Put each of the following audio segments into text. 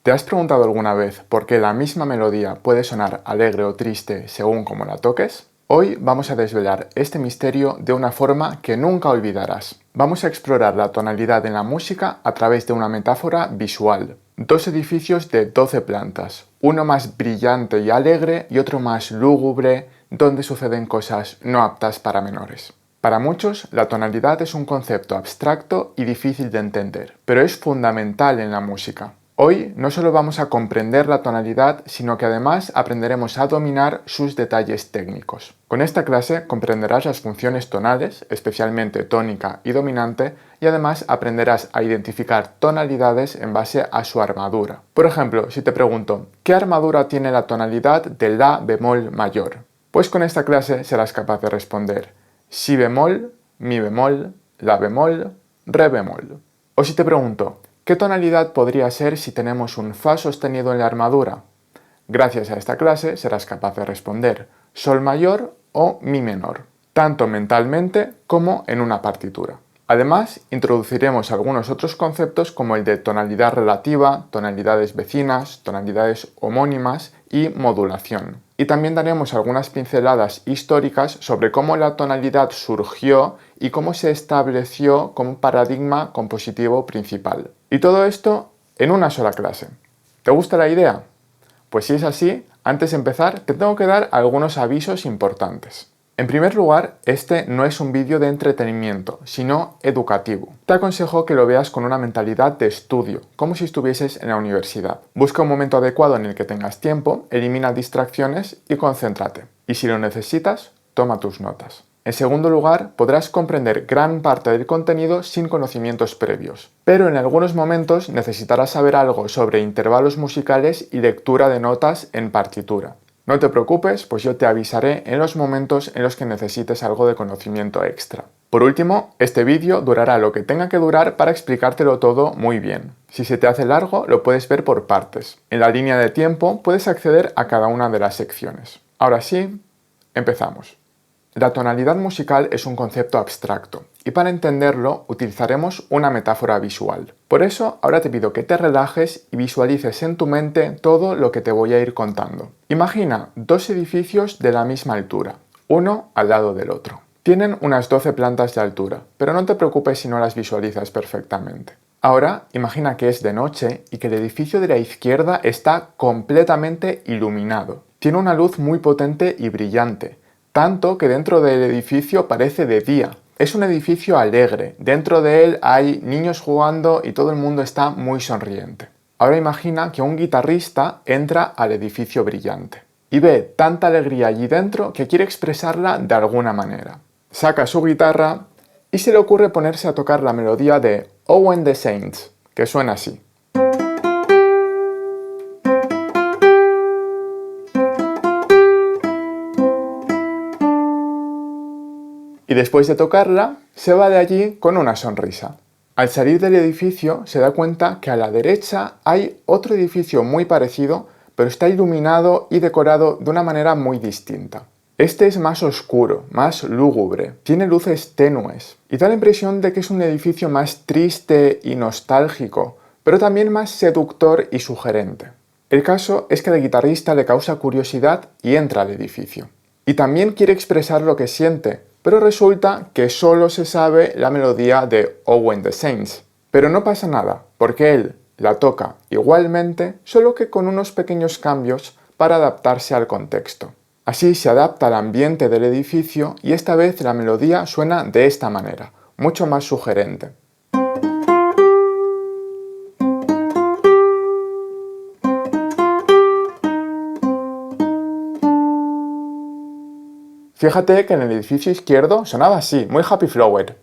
¿Te has preguntado alguna vez por qué la misma melodía puede sonar alegre o triste según cómo la toques? Hoy vamos a desvelar este misterio de una forma que nunca olvidarás. Vamos a explorar la tonalidad en la música a través de una metáfora visual. Dos edificios de 12 plantas, uno más brillante y alegre y otro más lúgubre, donde suceden cosas no aptas para menores. Para muchos, la tonalidad es un concepto abstracto y difícil de entender, pero es fundamental en la música. Hoy no solo vamos a comprender la tonalidad, sino que además aprenderemos a dominar sus detalles técnicos. Con esta clase comprenderás las funciones tonales, especialmente tónica y dominante, y además aprenderás a identificar tonalidades en base a su armadura. Por ejemplo, si te pregunto, ¿qué armadura tiene la tonalidad de la bemol mayor? Pues con esta clase serás capaz de responder si bemol, mi bemol, la bemol, re bemol. O si te pregunto, ¿qué tonalidad podría ser si tenemos un fa sostenido en la armadura? Gracias a esta clase serás capaz de responder sol mayor o mi menor, tanto mentalmente como en una partitura. Además, introduciremos algunos otros conceptos como el de tonalidad relativa, tonalidades vecinas, tonalidades homónimas y modulación. Y también daremos algunas pinceladas históricas sobre cómo la tonalidad surgió y cómo se estableció como paradigma compositivo principal. Y todo esto en una sola clase. ¿Te gusta la idea? Pues si es así, antes de empezar te tengo que dar algunos avisos importantes. En primer lugar, este no es un vídeo de entretenimiento, sino educativo. Te aconsejo que lo veas con una mentalidad de estudio, como si estuvieses en la universidad. Busca un momento adecuado en el que tengas tiempo, elimina distracciones y concéntrate. Y si lo necesitas, toma tus notas. En segundo lugar, podrás comprender gran parte del contenido sin conocimientos previos, pero en algunos momentos necesitarás saber algo sobre intervalos musicales y lectura de notas en partitura. No te preocupes, pues yo te avisaré en los momentos en los que necesites algo de conocimiento extra. Por último, este vídeo durará lo que tenga que durar para explicártelo todo muy bien. Si se te hace largo, lo puedes ver por partes. En la línea de tiempo puedes acceder a cada una de las secciones. Ahora sí, empezamos. La tonalidad musical es un concepto abstracto y para entenderlo utilizaremos una metáfora visual. Por eso ahora te pido que te relajes y visualices en tu mente todo lo que te voy a ir contando. Imagina dos edificios de la misma altura, uno al lado del otro. Tienen unas 12 plantas de altura, pero no te preocupes si no las visualizas perfectamente. Ahora imagina que es de noche y que el edificio de la izquierda está completamente iluminado. Tiene una luz muy potente y brillante, tanto que dentro del edificio parece de día. Es un edificio alegre, dentro de él hay niños jugando y todo el mundo está muy sonriente. Ahora imagina que un guitarrista entra al edificio brillante y ve tanta alegría allí dentro que quiere expresarla de alguna manera. Saca su guitarra y se le ocurre ponerse a tocar la melodía de Oh and the Saints, que suena así. Y después de tocarla, se va de allí con una sonrisa. Al salir del edificio se da cuenta que a la derecha hay otro edificio muy parecido, pero está iluminado y decorado de una manera muy distinta. Este es más oscuro, más lúgubre, tiene luces tenues y da la impresión de que es un edificio más triste y nostálgico, pero también más seductor y sugerente. El caso es que al guitarrista le causa curiosidad y entra al edificio. Y también quiere expresar lo que siente, pero resulta que solo se sabe la melodía de Oh and the Saints. Pero no pasa nada, porque él la toca igualmente, solo que con unos pequeños cambios para adaptarse al contexto. Así se adapta al ambiente del edificio y esta vez la melodía suena de esta manera, mucho más sugerente. Fíjate que en el edificio izquierdo sonaba así, muy Happy Flower.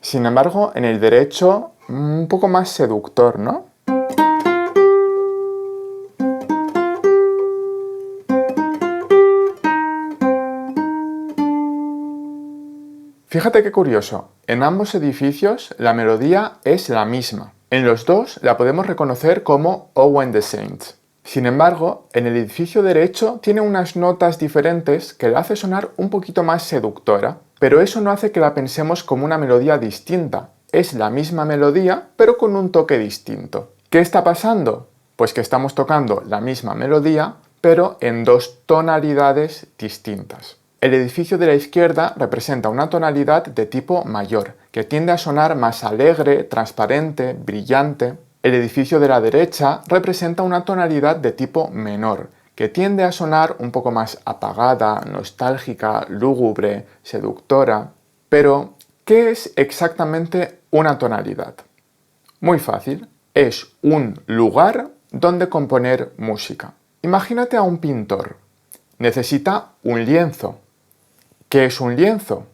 Sin embargo, en el derecho, un poco más seductor, ¿no? Fíjate qué curioso, en ambos edificios la melodía es la misma. En los dos la podemos reconocer como Oh and the Saints. Sin embargo, en el edificio derecho tiene unas notas diferentes que la hace sonar un poquito más seductora. Pero eso no hace que la pensemos como una melodía distinta. Es la misma melodía, pero con un toque distinto. ¿Qué está pasando? Pues que estamos tocando la misma melodía, pero en dos tonalidades distintas. El edificio de la izquierda representa una tonalidad de tipo mayor, que tiende a sonar más alegre, transparente, brillante. El edificio de la derecha representa una tonalidad de tipo menor, que tiende a sonar un poco más apagada, nostálgica, lúgubre, seductora. Pero, ¿qué es exactamente una tonalidad? Muy fácil, es un lugar donde componer música. Imagínate a un pintor. Necesita un lienzo. ¿Qué es un lienzo?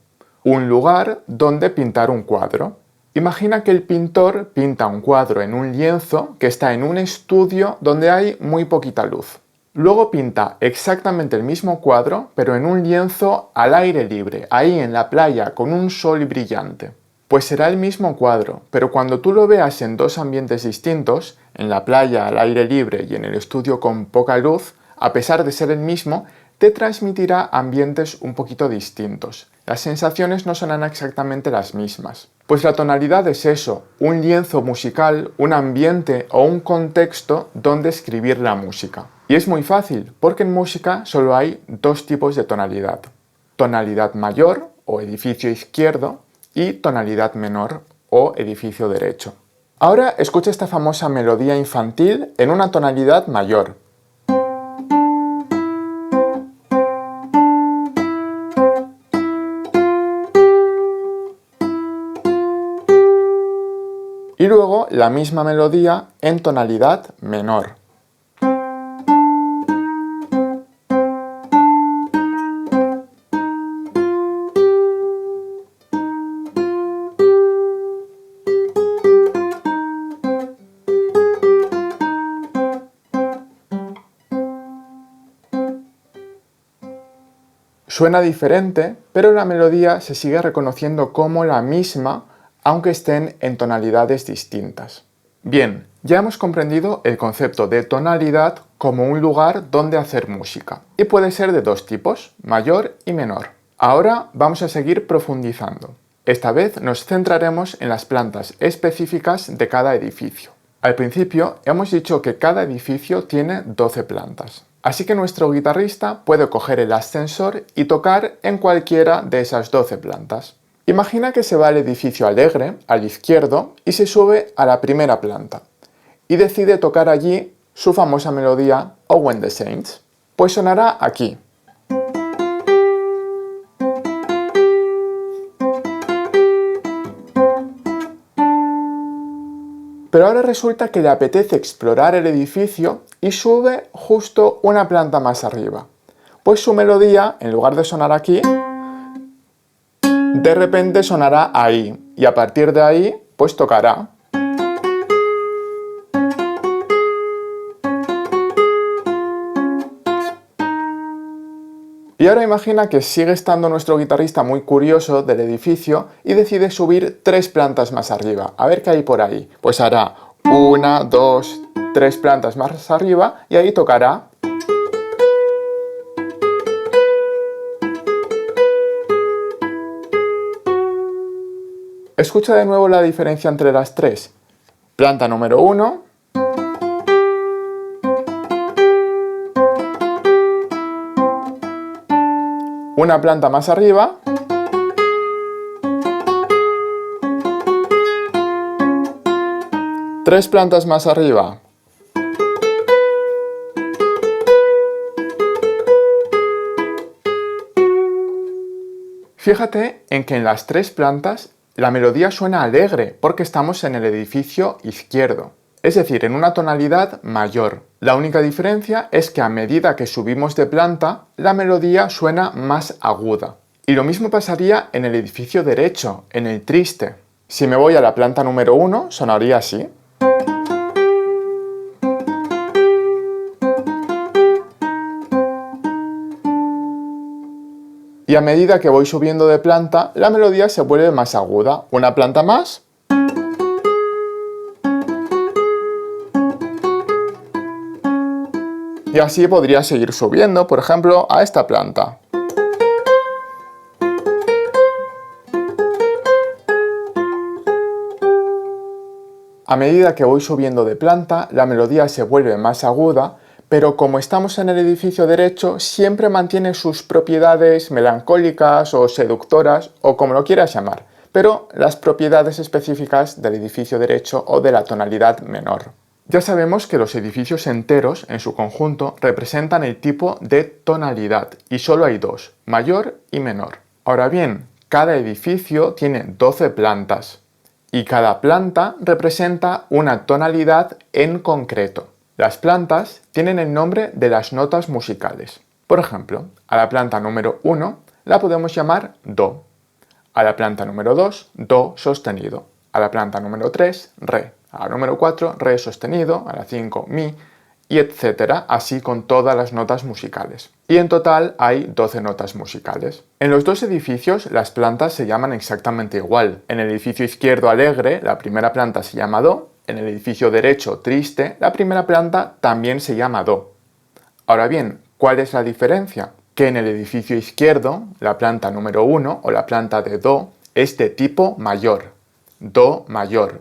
Un lugar donde pintar un cuadro. Imagina que el pintor pinta un cuadro en un lienzo que está en un estudio donde hay muy poquita luz. Luego pinta exactamente el mismo cuadro, pero en un lienzo al aire libre, ahí en la playa, con un sol brillante. Pues será el mismo cuadro, pero cuando tú lo veas en dos ambientes distintos, en la playa al aire libre y en el estudio con poca luz, a pesar de ser el mismo, te transmitirá ambientes un poquito distintos. Las sensaciones no serán exactamente las mismas. Pues la tonalidad es eso, un lienzo musical, un ambiente o un contexto donde escribir la música. Y es muy fácil, porque en música solo hay dos tipos de tonalidad. Tonalidad mayor o edificio izquierdo y tonalidad menor o edificio derecho. Ahora escucha esta famosa melodía infantil en una tonalidad mayor. Y luego la misma melodía en tonalidad menor. Suena diferente, pero la melodía se sigue reconociendo como la misma, aunque estén en tonalidades distintas. Bien, ya hemos comprendido el concepto de tonalidad como un lugar donde hacer música, y puede ser de dos tipos, mayor y menor. Ahora vamos a seguir profundizando. Esta vez nos centraremos en las plantas específicas de cada edificio. Al principio hemos dicho que cada edificio tiene 12 plantas. Así que nuestro guitarrista puede coger el ascensor y tocar en cualquiera de esas 12 plantas. Imagina que se va al edificio alegre, al izquierdo, y se sube a la primera planta. Y decide tocar allí su famosa melodía Oh When the Saints. Pues sonará aquí. Pero ahora resulta que le apetece explorar el edificio y sube justo una planta más arriba. Pues su melodía, en lugar de sonar aquí, de repente sonará ahí, y a partir de ahí, pues tocará. Y ahora imagina que sigue estando nuestro guitarrista muy curioso del edificio y decide subir 3 plantas más arriba. A ver qué hay por ahí. Pues hará 1, 2, 3 plantas más arriba y ahí tocará. Escucha de nuevo la diferencia entre las 3. Planta número 1. Una planta más arriba. Tres plantas más arriba. Fíjate en que en las 3 plantas la melodía suena alegre porque estamos en el edificio izquierdo, es decir, en una tonalidad mayor. La única diferencia es que a medida que subimos de planta, la melodía suena más aguda. Y lo mismo pasaría en el edificio derecho, en el triste. Si me voy a la planta número 1, sonaría así. Y a medida que voy subiendo de planta, la melodía se vuelve más aguda. Una planta más. Y así podría seguir subiendo, por ejemplo, a esta planta. A medida que voy subiendo de planta, la melodía se vuelve más aguda, pero como estamos en el edificio derecho, siempre mantiene sus propiedades melancólicas o seductoras, o como lo quieras llamar, pero las propiedades específicas del edificio derecho o de la tonalidad menor. Ya sabemos que los edificios enteros, en su conjunto, representan el tipo de tonalidad, y solo hay dos, mayor y menor. Ahora bien, cada edificio tiene 12 plantas, y cada planta representa una tonalidad en concreto. Las plantas tienen el nombre de las notas musicales. Por ejemplo, a la planta número 1 la podemos llamar Do. A la planta número 2, Do sostenido. A la planta número 3, Re. A la número 4, Re sostenido. A la 5, Mi. Y etcétera, así con todas las notas musicales. Y en total hay 12 notas musicales. En los dos edificios las plantas se llaman exactamente igual. En el edificio izquierdo alegre, la primera planta se llama Do. En el edificio derecho triste, la primera planta también se llama Do. Ahora bien, ¿cuál es la diferencia? Que en el edificio izquierdo, la planta número 1 o la planta de Do es de tipo mayor. Do mayor.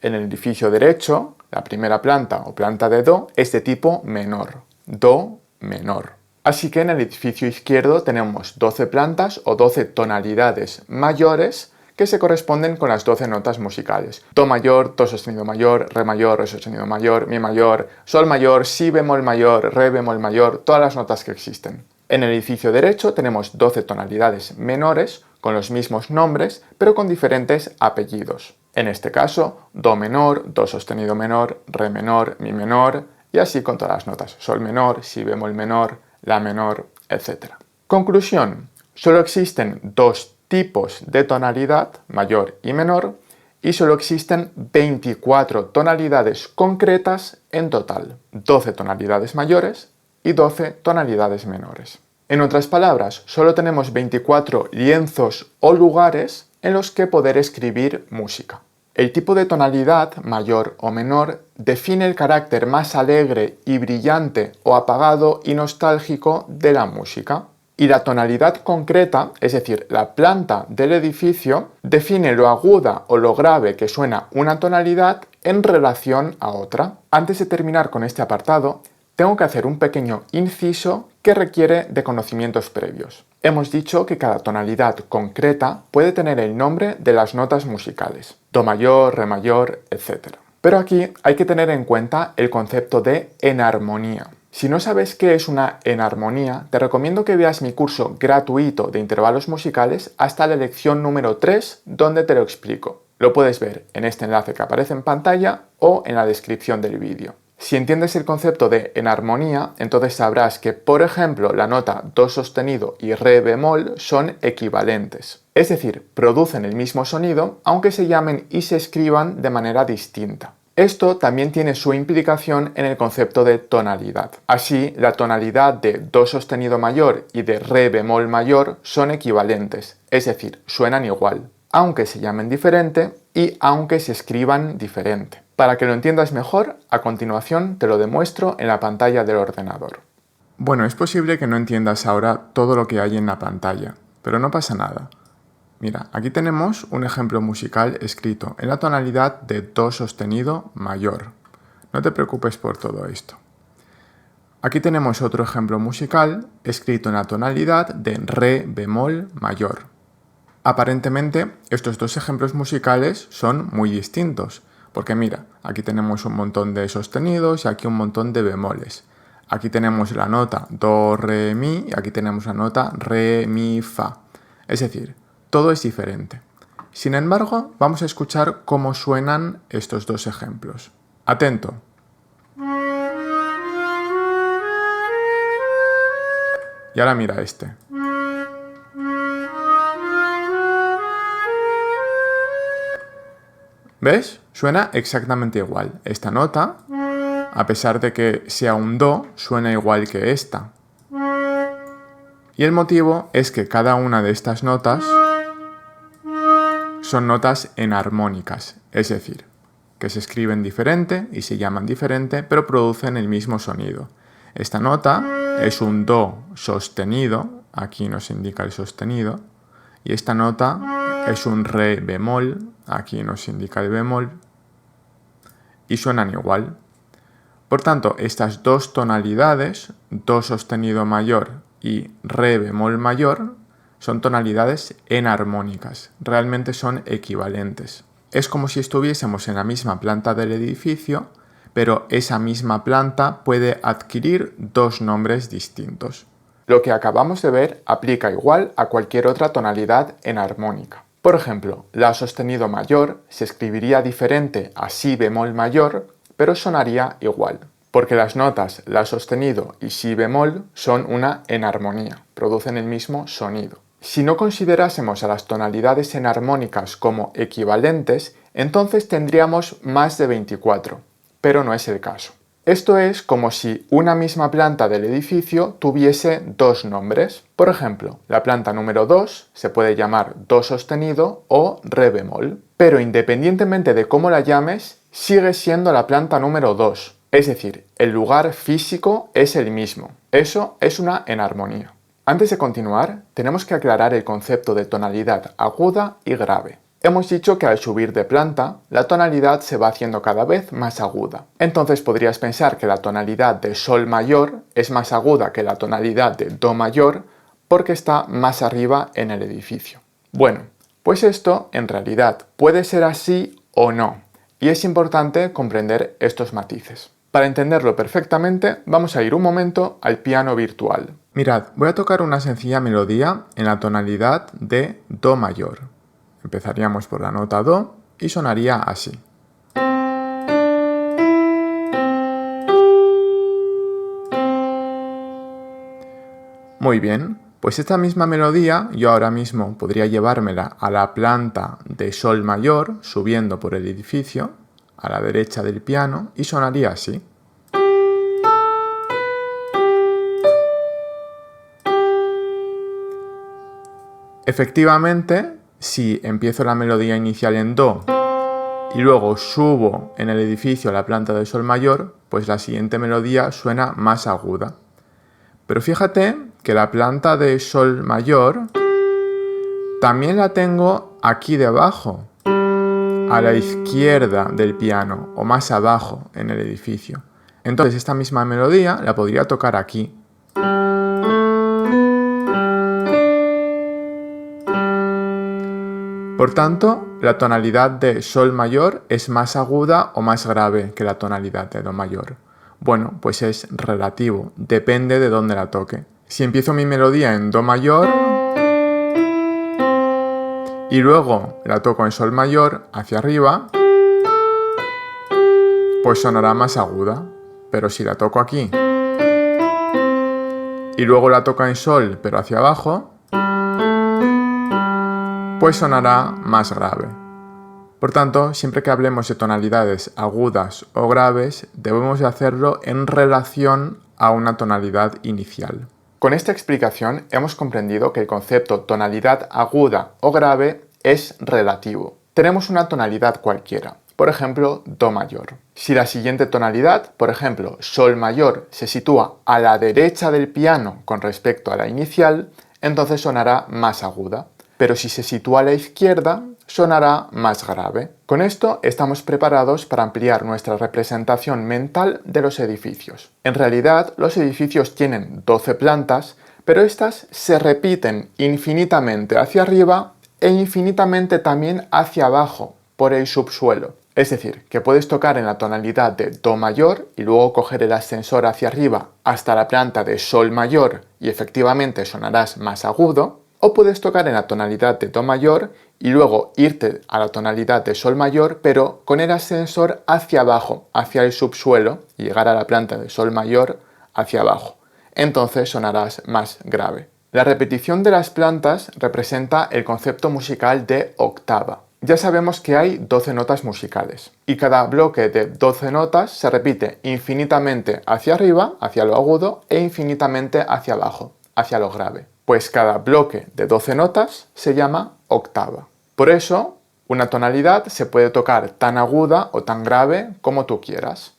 En el edificio derecho, la primera planta o planta de Do es de tipo menor, Do menor. Así que en el edificio izquierdo tenemos 12 plantas o 12 tonalidades mayores que se corresponden con las 12 notas musicales. Do mayor, Do sostenido mayor, Re sostenido mayor, Mi mayor, Sol mayor, Si bemol mayor, Re bemol mayor, todas las notas que existen. En el edificio derecho tenemos 12 tonalidades menores con los mismos nombres, pero con diferentes apellidos. En este caso, Do menor, Do sostenido menor, Re menor, Mi menor, y así con todas las notas. Sol menor, Si bemol menor, La menor, etc. Conclusión. Solo existen dos tipos de tonalidad, mayor y menor, y solo existen 24 tonalidades concretas en total. 12 tonalidades mayores y 12 tonalidades menores. En otras palabras, solo tenemos 24 lienzos o lugares en los que poder escribir música. El tipo de tonalidad, mayor o menor, define el carácter más alegre y brillante o apagado y nostálgico de la música. Y la tonalidad concreta, es decir, la planta del edificio, define lo aguda o lo grave que suena una tonalidad en relación a otra. Antes de terminar con este apartado, tengo que hacer un pequeño inciso que requiere de conocimientos previos. Hemos dicho que cada tonalidad concreta puede tener el nombre de las notas musicales, Do mayor, Re mayor, etc. Pero aquí hay que tener en cuenta el concepto de enarmonía. Si no sabes qué es una enarmonía, te recomiendo que veas mi curso gratuito de intervalos musicales hasta la lección número 3, donde te lo explico. Lo puedes ver en este enlace que aparece en pantalla o en la descripción del vídeo. Si entiendes el concepto de enarmonía, entonces sabrás que, por ejemplo, la nota Do sostenido y Re bemol son equivalentes. Es decir, producen el mismo sonido, aunque se llamen y se escriban de manera distinta. Esto también tiene su implicación en el concepto de tonalidad. Así, la tonalidad de Do sostenido mayor y de Re bemol mayor son equivalentes, es decir, suenan igual, aunque se llamen diferente y aunque se escriban diferente. Para que lo entiendas mejor, a continuación te lo demuestro en la pantalla del ordenador. Bueno, es posible que no entiendas ahora todo lo que hay en la pantalla, pero no pasa nada. Mira, aquí tenemos un ejemplo musical escrito en la tonalidad de Do sostenido mayor. No te preocupes por todo esto. Aquí tenemos otro ejemplo musical escrito en la tonalidad de Re bemol mayor. Aparentemente, estos dos ejemplos musicales son muy distintos, porque mira, aquí tenemos un montón de sostenidos y aquí un montón de bemoles. Aquí tenemos la nota Do, Re, Mi y aquí tenemos la nota Re, Mi, Fa. Es decir, todo es diferente. Sin embargo, vamos a escuchar cómo suenan estos dos ejemplos. Atento. Y ahora mira este. ¿Ves? Suena exactamente igual. Esta nota, a pesar de que sea un Do, suena igual que esta. Y el motivo es que cada una de estas notas son notas enarmónicas, es decir, que se escriben diferente y se llaman diferente, pero producen el mismo sonido. Esta nota es un Do sostenido, aquí nos indica el sostenido, y esta nota es un Re bemol, aquí nos indica el bemol, y suenan igual. Por tanto, estas dos tonalidades, do sostenido mayor y re bemol mayor, son tonalidades enarmónicas, realmente son equivalentes. Es como si estuviésemos en la misma planta del edificio, pero esa misma planta puede adquirir dos nombres distintos. Lo que acabamos de ver aplica igual a cualquier otra tonalidad enarmónica. Por ejemplo, la sostenido mayor se escribiría diferente a si bemol mayor, pero sonaría igual, porque las notas la sostenido y si bemol son una enarmonía, producen el mismo sonido. Si no considerásemos a las tonalidades enarmónicas como equivalentes, entonces tendríamos más de 24, pero no es el caso. Esto es como si una misma planta del edificio tuviese dos nombres. Por ejemplo, la planta número 2 se puede llamar do sostenido o re bemol, pero independientemente de cómo la llames, sigue siendo la planta número 2. Es decir, el lugar físico es el mismo. Eso es una enarmonía. Antes de continuar, tenemos que aclarar el concepto de tonalidad aguda y grave. Hemos dicho que al subir de planta, la tonalidad se va haciendo cada vez más aguda. Entonces podrías pensar que la tonalidad de sol mayor es más aguda que la tonalidad de do mayor porque está más arriba en el edificio. Bueno, pues esto en realidad puede ser así o no, y es importante comprender estos matices. Para entenderlo perfectamente, vamos a ir un momento al piano virtual. Mirad, voy a tocar una sencilla melodía en la tonalidad de do mayor. Empezaríamos por la nota do y sonaría así. Muy bien, pues esta misma melodía yo ahora mismo podría llevármela a la planta de sol mayor, subiendo por el edificio, a la derecha del piano, y sonaría así. Efectivamente, si empiezo la melodía inicial en do y luego subo en el edificio a la planta de sol mayor, pues la siguiente melodía suena más aguda. Pero fíjate que la planta de sol mayor también la tengo aquí debajo, a la izquierda del piano o más abajo en el edificio. Entonces esta misma melodía la podría tocar aquí. Por tanto, la tonalidad de sol mayor es más aguda o más grave que la tonalidad de do mayor. Bueno, pues es relativo, depende de dónde la toque. Si empiezo mi melodía en do mayor y luego la toco en sol mayor hacia arriba, pues sonará más aguda. Pero si la toco aquí y luego la toco en sol pero hacia abajo, pues sonará más grave. Por tanto, siempre que hablemos de tonalidades agudas o graves, debemos de hacerlo en relación a una tonalidad inicial. Con esta explicación hemos comprendido que el concepto tonalidad aguda o grave es relativo. Tenemos una tonalidad cualquiera, por ejemplo, do mayor. Si la siguiente tonalidad, por ejemplo, sol mayor, se sitúa a la derecha del piano con respecto a la inicial, entonces sonará más aguda. Pero si se sitúa a la izquierda, sonará más grave. Con esto estamos preparados para ampliar nuestra representación mental de los edificios. En realidad, los edificios tienen 12 plantas, pero estas se repiten infinitamente hacia arriba e infinitamente también hacia abajo, por el subsuelo. Es decir, que puedes tocar en la tonalidad de do mayor y luego coger el ascensor hacia arriba hasta la planta de sol mayor y efectivamente sonarás más agudo. O puedes tocar en la tonalidad de do mayor y luego irte a la tonalidad de sol mayor, pero con el ascensor hacia abajo, hacia el subsuelo, y llegar a la planta de sol mayor hacia abajo. Entonces sonarás más grave. La repetición de las plantas representa el concepto musical de octava. Ya sabemos que hay 12 notas musicales y cada bloque de 12 notas se repite infinitamente hacia arriba, hacia lo agudo, e infinitamente hacia abajo, hacia lo grave. Pues cada bloque de 12 notas se llama octava. Por eso, una tonalidad se puede tocar tan aguda o tan grave como tú quieras.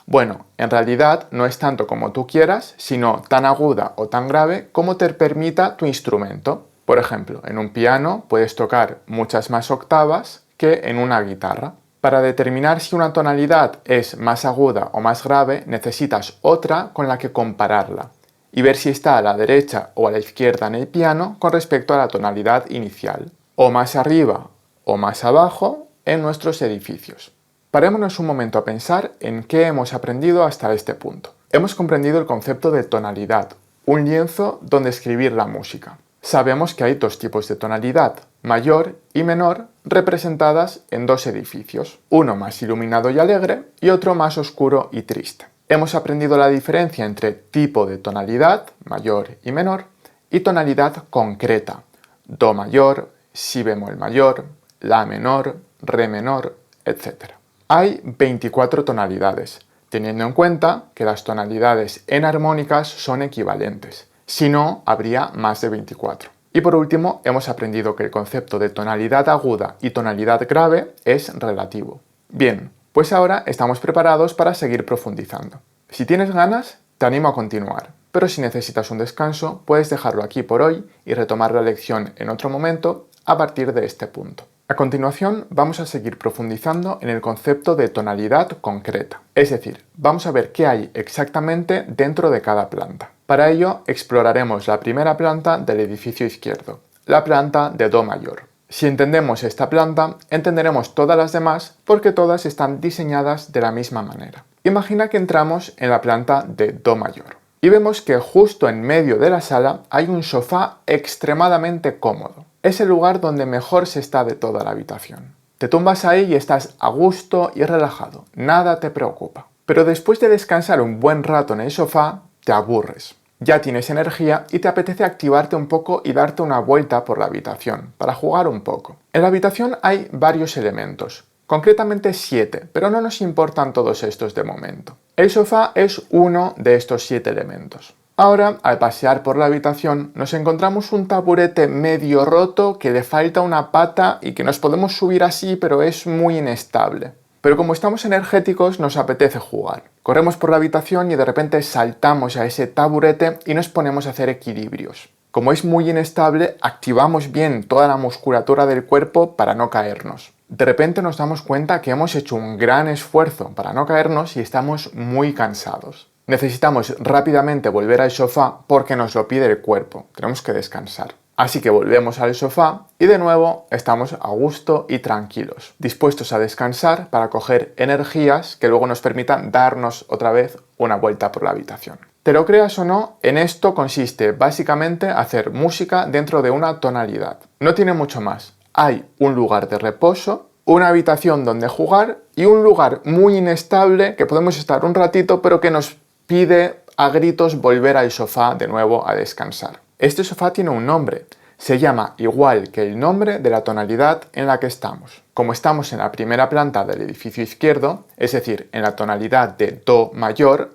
Bueno, en realidad no es tanto como tú quieras, sino tan aguda o tan grave como te permita tu instrumento. Por ejemplo, en un piano puedes tocar muchas más octavas que en una guitarra. Para determinar si una tonalidad es más aguda o más grave, necesitas otra con la que compararla y ver si está a la derecha o a la izquierda en el piano con respecto a la tonalidad inicial, o más arriba o más abajo en nuestros edificios. Parémonos un momento a pensar en qué hemos aprendido hasta este punto. Hemos comprendido el concepto de tonalidad, un lienzo donde escribir la música. Sabemos que hay dos tipos de tonalidad, mayor y menor, representadas en dos edificios, uno más iluminado y alegre y otro más oscuro y triste. Hemos aprendido la diferencia entre tipo de tonalidad, mayor y menor, y tonalidad concreta, do mayor, si bemol mayor, la menor, re menor, etc. Hay 24 tonalidades, teniendo en cuenta que las tonalidades enarmónicas son equivalentes. Si no, habría más de 24. Y por último, hemos aprendido que el concepto de tonalidad aguda y tonalidad grave es relativo. Bien, pues ahora estamos preparados para seguir profundizando. Si tienes ganas, te animo a continuar, pero si necesitas un descanso, puedes dejarlo aquí por hoy y retomar la lección en otro momento a partir de este punto. A continuación, vamos a seguir profundizando en el concepto de tonalidad concreta, es decir, vamos a ver qué hay exactamente dentro de cada planta. Para ello, exploraremos la primera planta del edificio izquierdo, la planta de do mayor. Si entendemos esta planta, entenderemos todas las demás porque todas están diseñadas de la misma manera. Imagina que entramos en la planta de do mayor y vemos que justo en medio de la sala hay un sofá extremadamente cómodo. Es el lugar donde mejor se está de toda la habitación. Te tumbas ahí y estás a gusto y relajado, nada te preocupa. Pero después de descansar un buen rato en el sofá, te aburres. Ya tienes energía y te apetece activarte un poco y darte una vuelta por la habitación, para jugar un poco. En la habitación hay varios elementos, concretamente 7, pero no nos importan todos estos de momento. El sofá es uno de estos 7 elementos. Ahora, al pasear por la habitación, nos encontramos un taburete medio roto que le falta una pata y que nos podemos subir así, pero es muy inestable. Pero como estamos energéticos, nos apetece jugar. Corremos por la habitación y de repente saltamos a ese taburete y nos ponemos a hacer equilibrios. Como es muy inestable, activamos bien toda la musculatura del cuerpo para no caernos. De repente nos damos cuenta que hemos hecho un gran esfuerzo para no caernos y estamos muy cansados. Necesitamos rápidamente volver al sofá porque nos lo pide el cuerpo, tenemos que descansar. Así que volvemos al sofá y de nuevo estamos a gusto y tranquilos, dispuestos a descansar para coger energías que luego nos permitan darnos otra vez una vuelta por la habitación. Te lo creas o no, en esto consiste básicamente hacer música dentro de una tonalidad. No tiene mucho más. Hay un lugar de reposo, una habitación donde jugar y un lugar muy inestable que podemos estar un ratito pero que nos pide a gritos volver al sofá de nuevo a descansar. Este sofá tiene un nombre, se llama igual que el nombre de la tonalidad en la que estamos. Como estamos en la primera planta del edificio izquierdo, es decir, en la tonalidad de do mayor,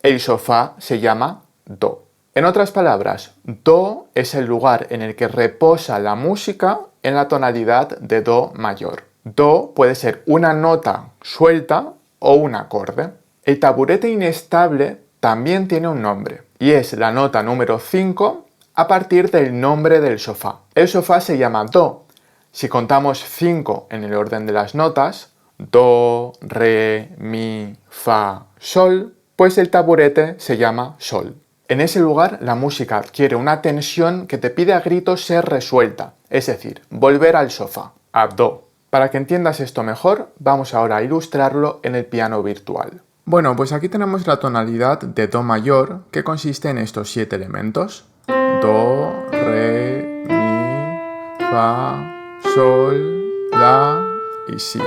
el sofá se llama do. En otras palabras, do es el lugar en el que reposa la música en la tonalidad de do mayor. Do puede ser una nota suelta o un acorde. El taburete inestable también tiene un nombre y es la nota número 5 a partir del nombre del sofá. El sofá se llama do. Si contamos 5 en el orden de las notas, do, re, mi, fa, sol, pues el taburete se llama sol. En ese lugar la música adquiere una tensión que te pide a gritos ser resuelta, es decir, volver al sofá, a do. Para que entiendas esto mejor, vamos ahora a ilustrarlo en el piano virtual. Bueno, pues aquí tenemos la tonalidad de do mayor, que consiste en estos 7 elementos. Do, re, mi, fa, sol, la y si.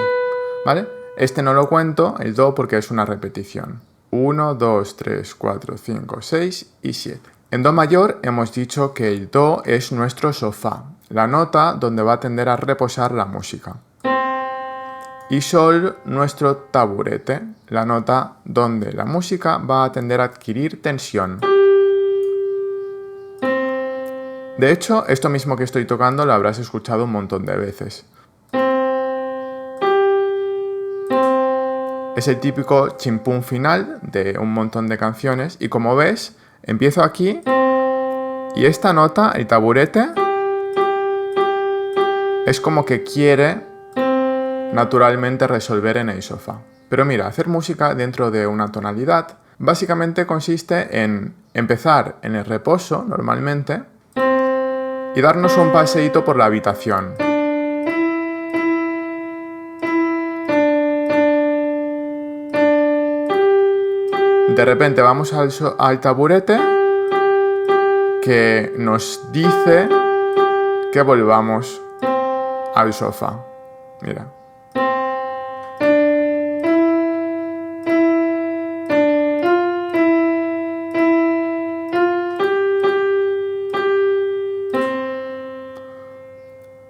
¿Vale? Este no lo cuento, el do, porque es una repetición. 1, 2, 3, 4, 5, 6 y 7. En do mayor hemos dicho que el do es nuestro sofá, la nota donde va a tender a reposar la música. Y sol, nuestro taburete, la nota donde la música va a tender a adquirir tensión. De hecho, esto mismo que estoy tocando lo habrás escuchado un montón de veces. Es el típico chimpún final de un montón de canciones y como ves, empiezo aquí y esta nota, el taburete, es como que quiere naturalmente resolver en el sofá. Pero mira, hacer música dentro de una tonalidad básicamente consiste en empezar en el reposo normalmente y darnos un paseíto por la habitación. De repente vamos al taburete que nos dice que volvamos al sofá. Mira.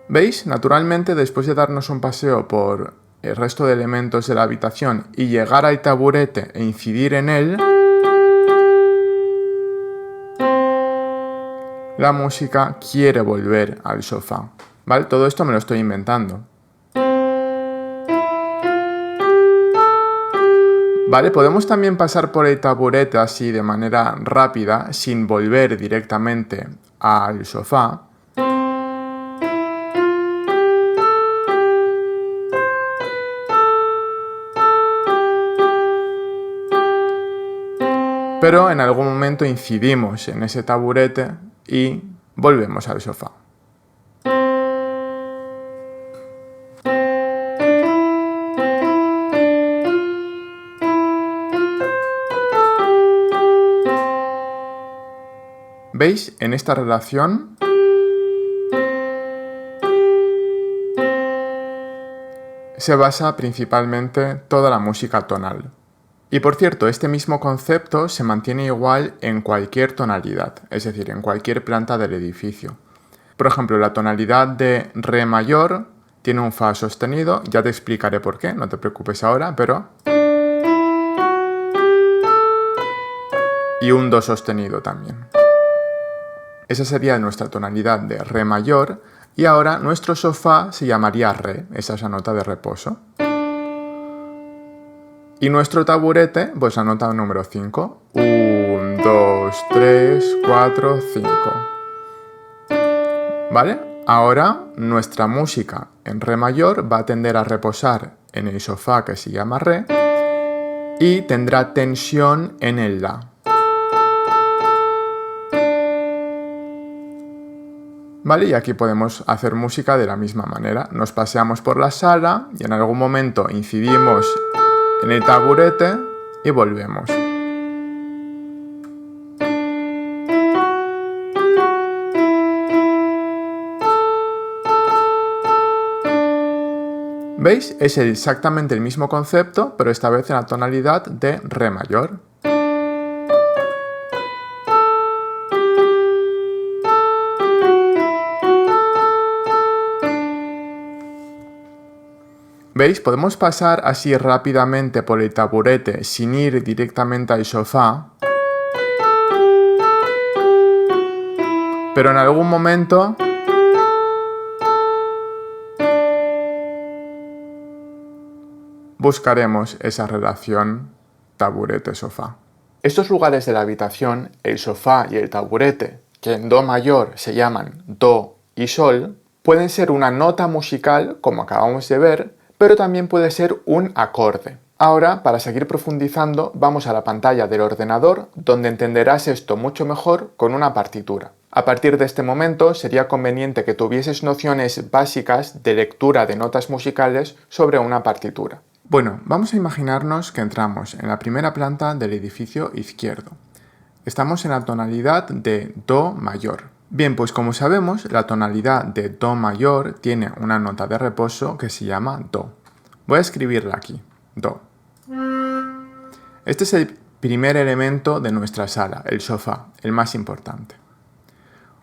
¿Veis? Naturalmente, después de darnos un paseo por el resto de elementos de la habitación y llegar al taburete e incidir en él, la música quiere volver al sofá. ¿Vale? Todo esto me lo estoy inventando. Vale, podemos también pasar por el taburete así de manera rápida, sin volver directamente al sofá. Pero en algún momento incidimos en ese taburete y volvemos al sofá. ¿Veis? En esta relación se basa principalmente toda la música tonal. Y por cierto, este mismo concepto se mantiene igual en cualquier tonalidad, es decir, en cualquier planta del edificio. Por ejemplo, la tonalidad de Re mayor tiene un Fa sostenido, ya te explicaré por qué, no te preocupes ahora, pero... y un Do sostenido también. Esa sería nuestra tonalidad de Re mayor, y ahora nuestro sofá se llamaría Re, esa es la nota de reposo. Y nuestro taburete, pues la nota número 5. 1, 2, 3, 4, 5. ¿Vale? Ahora nuestra música en Re mayor va a tender a reposar en el sofá que se llama Re y tendrá tensión en el La. ¿Vale? Y aquí podemos hacer música de la misma manera. Nos paseamos por la sala y en algún momento incidimos en el taburete y volvemos. ¿Veis? Es exactamente el mismo concepto, pero esta vez en la tonalidad de Re mayor. ¿Veis? Podemos pasar así rápidamente por el taburete sin ir directamente al sofá. Pero en algún momento buscaremos esa relación taburete-sofá. Estos lugares de la habitación, el sofá y el taburete, que en Do mayor se llaman Do y Sol, pueden ser una nota musical, como acabamos de ver, pero también puede ser un acorde. Ahora, para seguir profundizando, vamos a la pantalla del ordenador, donde entenderás esto mucho mejor con una partitura. A partir de este momento, sería conveniente que tuvieses nociones básicas de lectura de notas musicales sobre una partitura. Bueno, vamos a imaginarnos que entramos en la primera planta del edificio izquierdo. Estamos en la tonalidad de Do mayor. Bien, pues como sabemos, la tonalidad de Do mayor tiene una nota de reposo que se llama Do. Voy a escribirla aquí, Do. Este es el primer elemento de nuestra sala, el sofá, el más importante.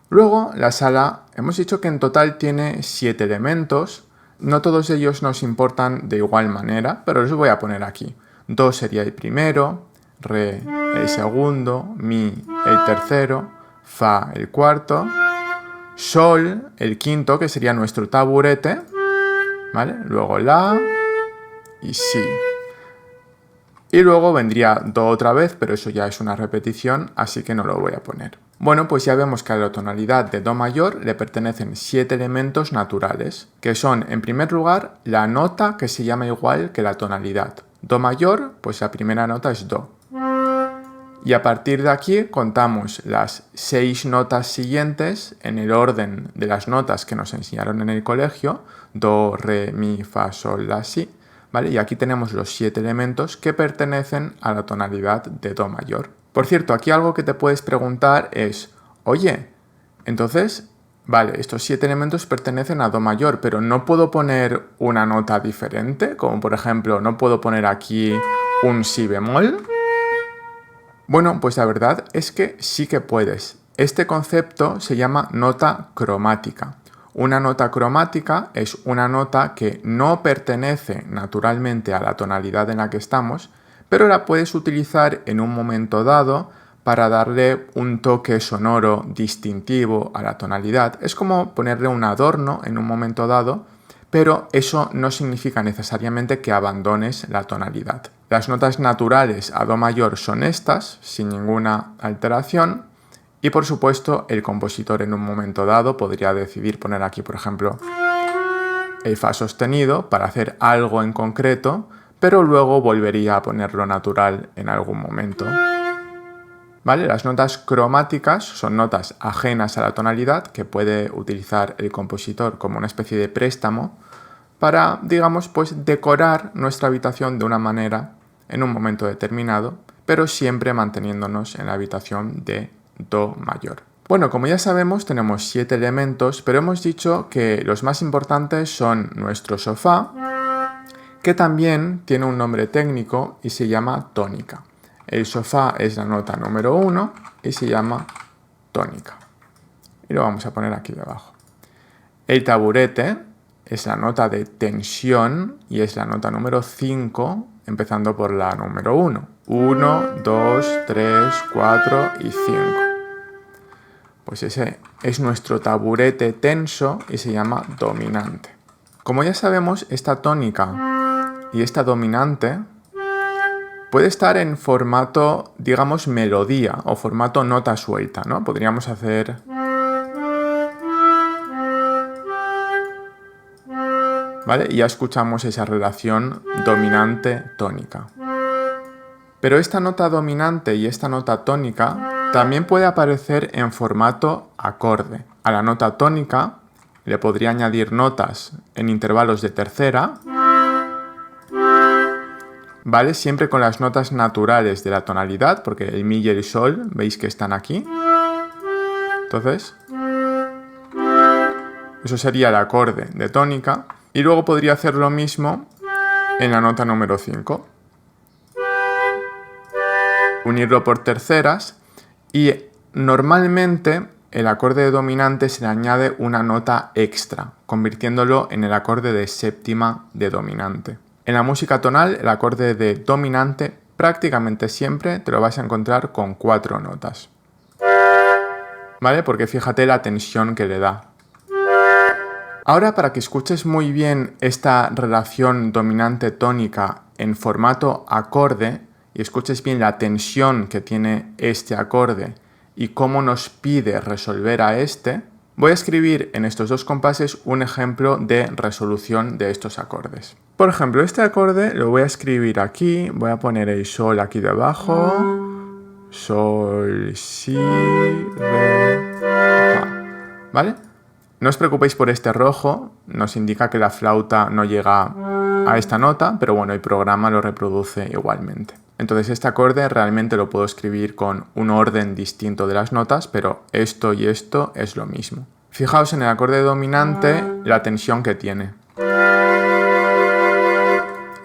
Luego, la sala, hemos dicho que en total tiene 7 elementos. No todos ellos nos importan de igual manera, pero los voy a poner aquí. Do sería el primero, Re el segundo, Mi el tercero, Fa el cuarto, Sol el quinto, que sería nuestro taburete, ¿vale? Luego La y Si. Y luego vendría Do otra vez, pero eso ya es una repetición, así que no lo voy a poner. Bueno, pues ya vemos que a la tonalidad de Do mayor le pertenecen 7 elementos naturales, que son, en primer lugar, la nota que se llama igual que la tonalidad. Do mayor, pues la primera nota es Do. Y a partir de aquí contamos las 6 notas siguientes en el orden de las notas que nos enseñaron en el colegio, Do, Re, Mi, Fa, Sol, La, Si, ¿vale? Y aquí tenemos los 7 elementos que pertenecen a la tonalidad de Do mayor. Por cierto, aquí algo que te puedes preguntar es, oye, entonces, vale, estos 7 elementos pertenecen a Do mayor, pero ¿no puedo poner una nota diferente? Como por ejemplo, ¿no puedo poner aquí un Si bemol? Bueno, pues la verdad es que sí que puedes. Este concepto se llama nota cromática. Una nota cromática es una nota que no pertenece naturalmente a la tonalidad en la que estamos, pero la puedes utilizar en un momento dado para darle un toque sonoro distintivo a la tonalidad. Es como ponerle un adorno en un momento dado, pero eso no significa necesariamente que abandones la tonalidad. Las notas naturales a Do mayor son estas, sin ninguna alteración, y por supuesto el compositor en un momento dado podría decidir poner aquí, por ejemplo, el Fa sostenido para hacer algo en concreto, pero luego volvería a ponerlo natural en algún momento. ¿Vale? Las notas cromáticas son notas ajenas a la tonalidad que puede utilizar el compositor como una especie de préstamo para, digamos, pues decorar nuestra habitación de una manera en un momento determinado, pero siempre manteniéndonos en la habitación de Do mayor. Bueno, como ya sabemos, tenemos 7 elementos, pero hemos dicho que los más importantes son nuestro sofá, que también tiene un nombre técnico y se llama tónica. El sofá es la nota número 1 y se llama tónica. Y lo vamos a poner aquí debajo. El taburete es la nota de tensión y es la nota número 5, empezando por la número 1. 1, 2, 3, 4 y 5. Pues ese es nuestro taburete tenso y se llama dominante. Como ya sabemos, esta tónica y esta dominante puede estar en formato, digamos, melodía o formato nota suelta, ¿no? Podríamos hacer... ¿Vale? Y ya escuchamos esa relación dominante-tónica. Pero esta nota dominante y esta nota tónica también puede aparecer en formato acorde. A la nota tónica le podría añadir notas en intervalos de tercera, ¿vale? Siempre con las notas naturales de la tonalidad, porque el Mi y el Sol, veis que están aquí. Entonces, eso sería el acorde de tónica. Y luego podría hacer lo mismo en la nota número 5. Unirlo por terceras y normalmente el acorde de dominante se le añade una nota extra, convirtiéndolo en el acorde de séptima de dominante. En la música tonal, el acorde de dominante prácticamente siempre te lo vas a encontrar con 4 notas. ¿Vale? Porque fíjate la tensión que le da. Ahora, para que escuches muy bien esta relación dominante-tónica en formato acorde y escuches bien la tensión que tiene este acorde y cómo nos pide resolver a este, voy a escribir en estos 2 compases un ejemplo de resolución de estos acordes. Por ejemplo, este acorde lo voy a escribir aquí, voy a poner el Sol aquí debajo, Sol, Si, Re, Fa, ¿vale? No os preocupéis por este rojo, nos indica que la flauta no llega a esta nota, pero bueno, el programa lo reproduce igualmente. Entonces este acorde realmente lo puedo escribir con un orden distinto de las notas, pero esto y esto es lo mismo. Fijaos en el acorde dominante la tensión que tiene.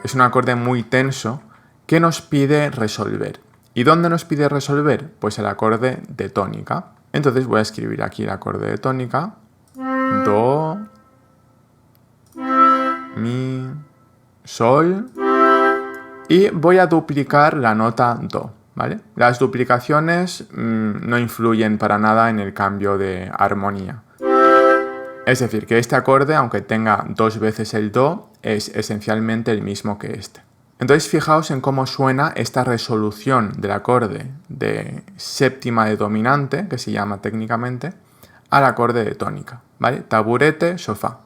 Es un acorde muy tenso que nos pide resolver. ¿Y dónde nos pide resolver? Pues el acorde de tónica. Entonces voy a escribir aquí el acorde de tónica. Do, Mi, Sol, y voy a duplicar la nota Do, ¿vale? Las duplicaciones no influyen para nada en el cambio de armonía. Es decir, que este acorde, aunque tenga 2 veces el Do, es esencialmente el mismo que este. Entonces fijaos en cómo suena esta resolución del acorde de séptima de dominante, que se llama técnicamente, al acorde de tónica, ¿vale? Taburete, sofá.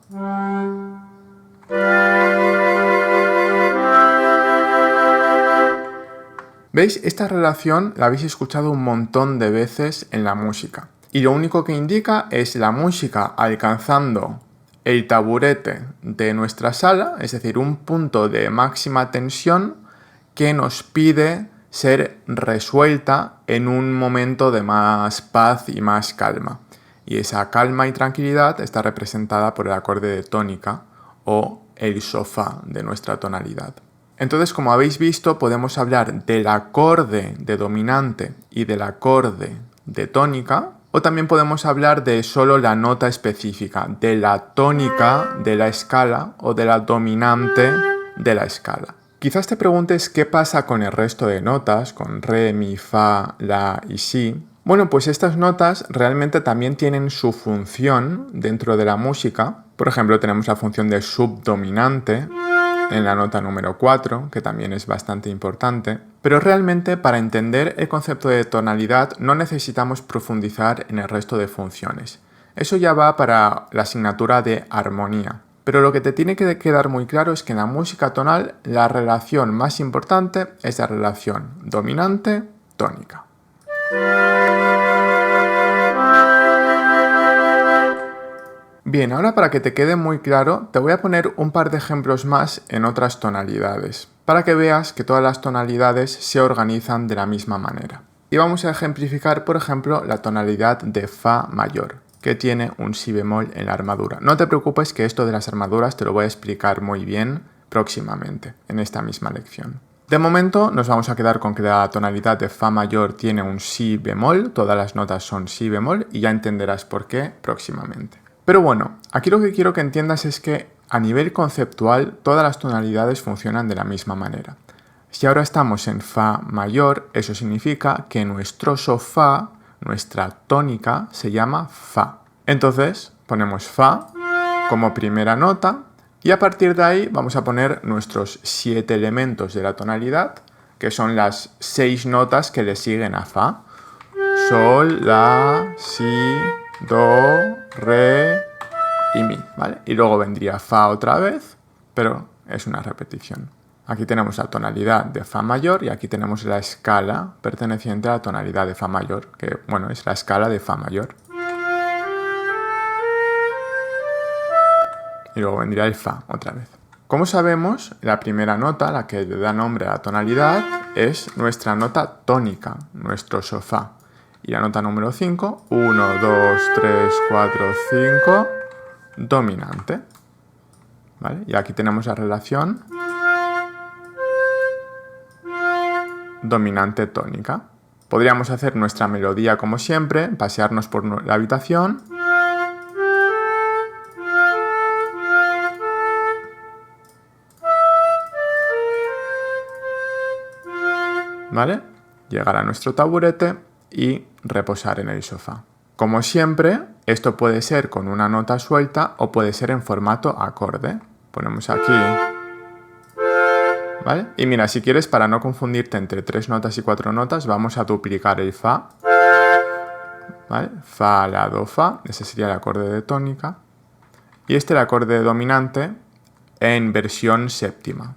¿Veis? Esta relación la habéis escuchado un montón de veces en la música. Y lo único que indica es la música alcanzando el taburete de nuestra sala, es decir, un punto de máxima tensión que nos pide ser resuelta en un momento de más paz y más calma. Y esa calma y tranquilidad está representada por el acorde de tónica o el sofá de nuestra tonalidad. Entonces, como habéis visto, podemos hablar del acorde de dominante y del acorde de tónica, o también podemos hablar de solo la nota específica, de la tónica de la escala o de la dominante de la escala. Quizás te preguntes qué pasa con el resto de notas, con re, mi, fa, la y si. Bueno, pues estas notas realmente también tienen su función dentro de la música. Por ejemplo, tenemos la función de subdominante en la nota número 4, que también es bastante importante. Pero realmente para entender el concepto de tonalidad no necesitamos profundizar en el resto de funciones. Eso ya va para la asignatura de armonía. Pero lo que te tiene que quedar muy claro es que en la música tonal la relación más importante es la relación dominante-tónica. Bien, ahora para que te quede muy claro, te voy a poner un par de ejemplos más en otras tonalidades, para que veas que todas las tonalidades se organizan de la misma manera. Y vamos a ejemplificar, por ejemplo, la tonalidad de fa mayor, que tiene un si bemol en la armadura. No te preocupes que esto de las armaduras te lo voy a explicar muy bien próximamente, en esta misma lección. De momento nos vamos a quedar con que la tonalidad de fa mayor tiene un si bemol, todas las notas son si bemol y ya entenderás por qué próximamente. Pero bueno, aquí lo que quiero que entiendas es que a nivel conceptual todas las tonalidades funcionan de la misma manera. Si ahora estamos en fa mayor, eso significa que nuestro sofá, nuestra tónica, se llama fa. Entonces ponemos fa como primera nota y a partir de ahí vamos a poner nuestros 7 elementos de la tonalidad, que son las 6 notas que le siguen a fa. Sol, la, si, do, re y mi, ¿vale? Y luego vendría fa otra vez, pero es una repetición. Aquí tenemos la tonalidad de fa mayor y aquí tenemos la escala perteneciente a la tonalidad de fa mayor, que bueno, es la escala de fa mayor. Y luego vendría el fa otra vez. Como sabemos, la primera nota, la que le da nombre a la tonalidad, es nuestra nota tónica, nuestro sofá. Y la nota número 5, 1, 2, 3, 4, 5, dominante. ¿Vale? Y aquí tenemos la relación dominante-tónica. Podríamos hacer nuestra melodía como siempre, pasearnos por la habitación. ¿Vale? Llegar a nuestro taburete y reposar en el sofá. Como siempre, esto puede ser con una nota suelta o puede ser en formato acorde. Ponemos aquí, ¿vale? Y mira, si quieres, para no confundirte entre 3 notas y 4 notas, vamos a duplicar el fa, ¿vale? Fa, la, do, fa, ese sería el acorde de tónica. Y este el acorde dominante en versión séptima.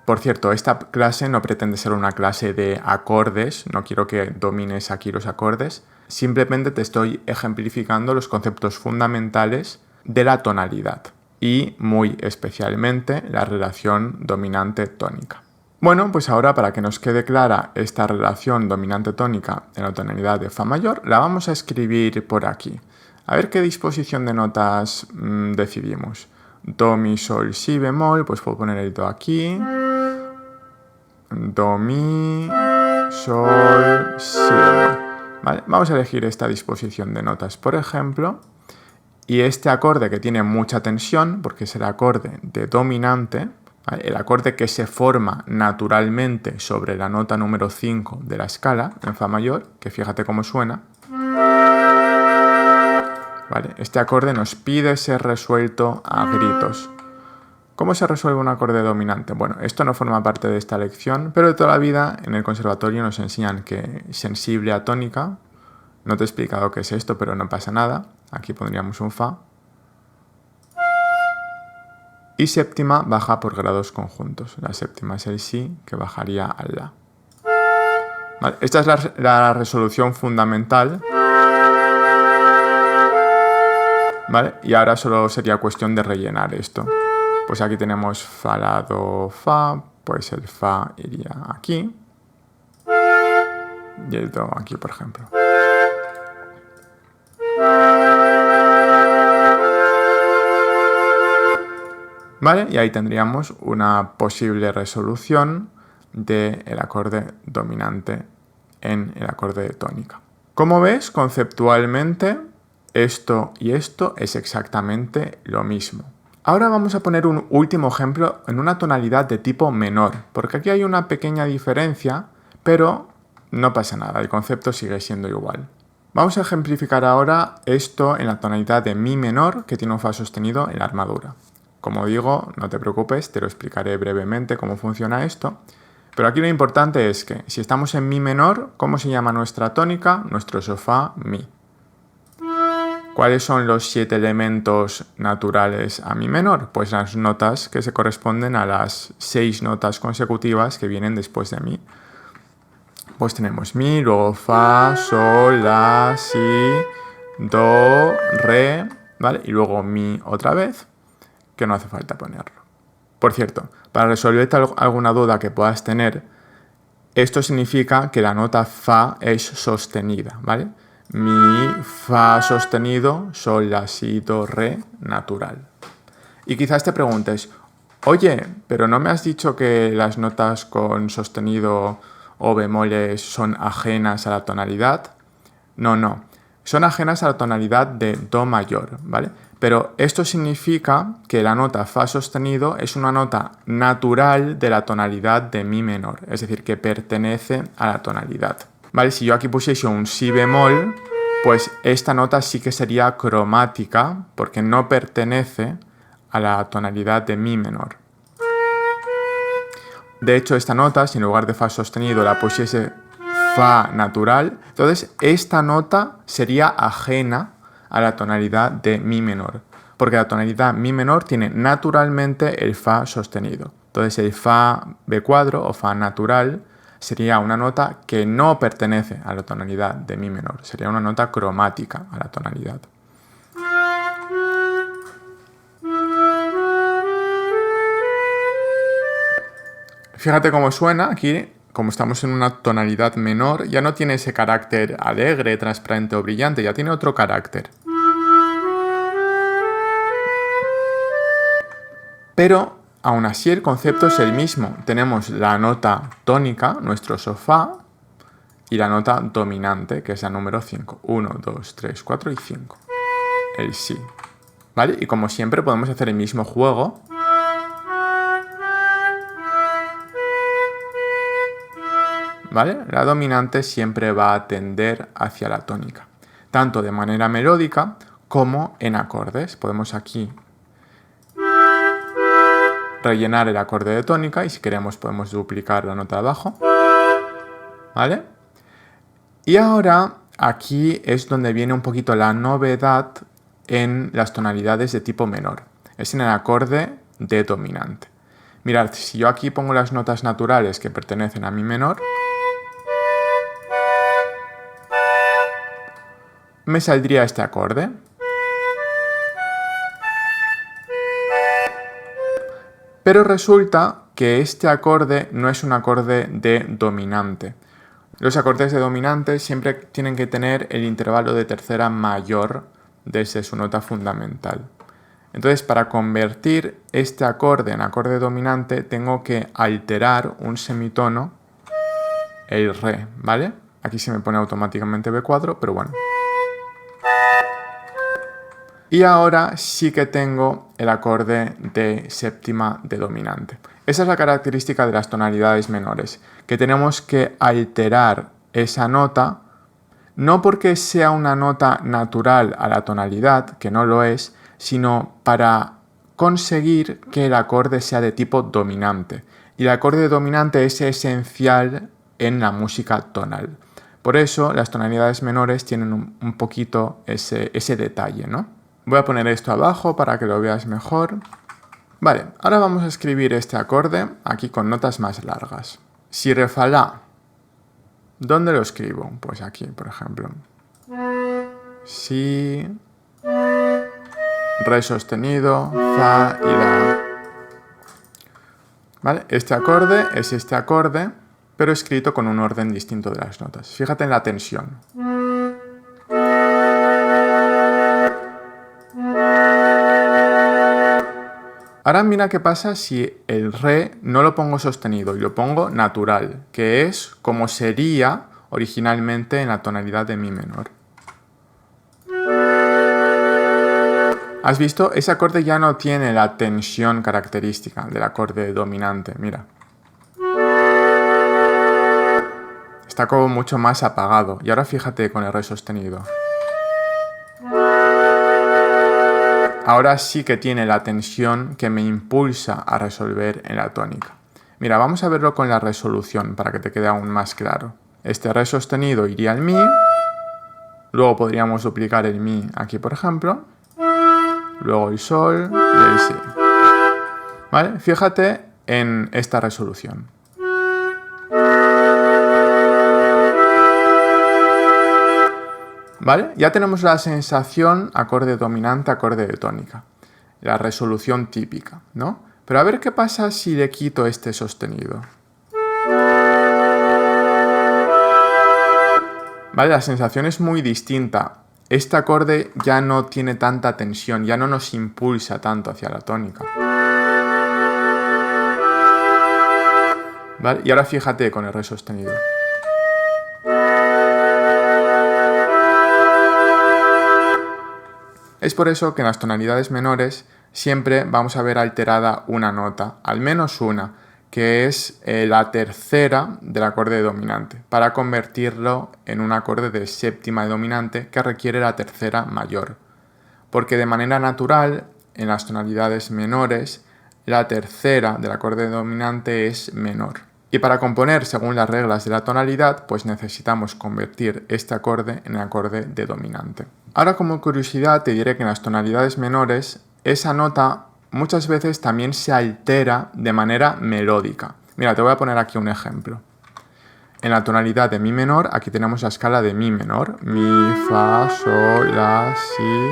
Por cierto, esta clase no pretende ser una clase de acordes, no quiero que domines aquí los acordes, simplemente te estoy ejemplificando los conceptos fundamentales de la tonalidad y muy especialmente la relación dominante-tónica. Bueno, pues ahora para que nos quede clara esta relación dominante-tónica en la tonalidad de fa mayor, la vamos a escribir por aquí. A ver qué disposición de notas decidimos. Do, mi, sol, si bemol, pues puedo poner el do aquí. Do, mi, sol, si. ¿Vale? Vamos a elegir esta disposición de notas, por ejemplo. Y este acorde que tiene mucha tensión, porque es el acorde de dominante, ¿vale? El acorde que se forma naturalmente sobre la nota número 5 de la escala, en fa mayor, que fíjate cómo suena. ¿Vale? Este acorde nos pide ser resuelto a gritos. ¿Cómo se resuelve un acorde dominante? Bueno, esto no forma parte de esta lección, pero de toda la vida en el conservatorio nos enseñan que sensible a tónica, no te he explicado qué es esto, pero no pasa nada, aquí pondríamos un fa, y séptima baja por grados conjuntos, la séptima es el si que bajaría al la. Vale, esta es la resolución fundamental. ¿Vale? Y ahora solo sería cuestión de rellenar esto. Pues aquí tenemos fa, la, do, fa, pues el fa iría aquí y el do aquí, por ejemplo. ¿Vale? Y ahí tendríamos una posible resolución del acorde dominante en el acorde de tónica. Como ves, conceptualmente, esto y esto es exactamente lo mismo. Ahora vamos a poner un último ejemplo en una tonalidad de tipo menor, porque aquí hay una pequeña diferencia, pero no pasa nada, el concepto sigue siendo igual. Vamos a ejemplificar ahora esto en la tonalidad de mi menor, que tiene un fa sostenido en la armadura. Como digo, no te preocupes, te lo explicaré brevemente cómo funciona esto. Pero aquí lo importante es que si estamos en mi menor, ¿cómo se llama nuestra tónica? Nuestro sofá mi. ¿Cuáles son los 7 elementos naturales a mi menor? Pues las notas que se corresponden a las 6 notas consecutivas que vienen después de mi. Pues tenemos mi, luego fa, sol, la, si, do, re, ¿vale? Y luego mi otra vez, que no hace falta ponerlo. Por cierto, para resolverte alguna duda que puedas tener, esto significa que la nota fa es sostenida, ¿vale? Mi, fa sostenido, sol, la, si, do, re, natural. Y quizás te preguntes, oye, pero ¿no me has dicho que las notas con sostenido o bemoles son ajenas a la tonalidad? No, son ajenas a la tonalidad de do mayor, ¿vale? Pero esto significa que la nota fa sostenido es una nota natural de la tonalidad de mi menor, es decir, que pertenece a la tonalidad. ¿Vale? Si yo aquí pusiese un si bemol, pues esta nota sí que sería cromática porque no pertenece a la tonalidad de mi menor. De hecho, esta nota, si en lugar de fa sostenido la pusiese fa natural, entonces esta nota sería ajena a la tonalidad de mi menor, porque la tonalidad mi menor tiene naturalmente el fa sostenido. Entonces el fa b cuadro o fa natural sería una nota que no pertenece a la tonalidad de mi menor, sería una nota cromática a la tonalidad. Fíjate cómo suena aquí, como estamos en una tonalidad menor, ya no tiene ese carácter alegre, transparente o brillante, ya tiene otro carácter. Pero aún así el concepto es el mismo. Tenemos la nota tónica, nuestro sofá, y la nota dominante, que es la número 5. 1, 2, 3, 4 y 5. El si. ¿Vale? Y como siempre podemos hacer el mismo juego. ¿Vale? La dominante siempre va a tender hacia la tónica, tanto de manera melódica como en acordes. Podemos aquí rellenar el acorde de tónica y si queremos podemos duplicar la nota de abajo. ¿Vale? Y ahora aquí es donde viene un poquito la novedad en las tonalidades de tipo menor. Es en el acorde de dominante. Mirad, si yo aquí pongo las notas naturales que pertenecen a mi menor, me saldría este acorde. Pero resulta que este acorde no es un acorde de dominante. Los acordes de dominante siempre tienen que tener el intervalo de tercera mayor desde su nota fundamental. Entonces, para convertir este acorde en acorde dominante, tengo que alterar un semitono, el re, ¿vale? Aquí se me pone automáticamente B4, pero bueno. Y ahora sí que tengo el acorde de séptima de dominante. Esa es la característica de las tonalidades menores, que tenemos que alterar esa nota, no porque sea una nota natural a la tonalidad, que no lo es, sino para conseguir que el acorde sea de tipo dominante. Y el acorde dominante es esencial en la música tonal. Por eso las tonalidades menores tienen un poquito ese detalle, ¿no? Voy a poner esto abajo para que lo veas mejor. Vale, ahora vamos a escribir este acorde aquí con notas más largas. Si, re, fa, la. ¿Dónde lo escribo? Pues aquí, por ejemplo. Si, re sostenido, fa y la. ¿Vale? Este acorde es este acorde, pero escrito con un orden distinto de las notas. Fíjate en la tensión. Ahora mira qué pasa si el re no lo pongo sostenido y lo pongo natural, que es como sería originalmente en la tonalidad de mi menor. ¿Has visto? Ese acorde ya no tiene la tensión característica del acorde dominante, mira. Está como mucho más apagado. Y ahora fíjate con el re sostenido. Ahora sí que tiene la tensión que me impulsa a resolver en la tónica. Mira, vamos a verlo con la resolución para que te quede aún más claro. Este re sostenido iría al mi. Luego podríamos duplicar el mi aquí, por ejemplo. Luego el sol y el si. ¿Vale? Fíjate en esta resolución. ¿Vale? Ya tenemos la sensación acorde dominante, acorde de tónica. La resolución típica, ¿no? Pero a ver qué pasa si le quito este sostenido. ¿Vale? La sensación es muy distinta. Este acorde ya no tiene tanta tensión, ya no nos impulsa tanto hacia la tónica. ¿Vale? Y ahora fíjate con el re sostenido. Es por eso que en las tonalidades menores siempre vamos a ver alterada una nota, al menos una, que es la tercera del acorde dominante, para convertirlo en un acorde de séptima dominante que requiere la tercera mayor. Porque de manera natural, en las tonalidades menores, la tercera del acorde dominante es menor. Y para componer según las reglas de la tonalidad, pues necesitamos convertir este acorde en acorde de dominante. Ahora, como curiosidad, te diré que en las tonalidades menores, esa nota muchas veces también se altera de manera melódica. Mira, te voy a poner aquí un ejemplo. En la tonalidad de mi menor, aquí tenemos la escala de mi menor. Mi, fa, sol, la, si,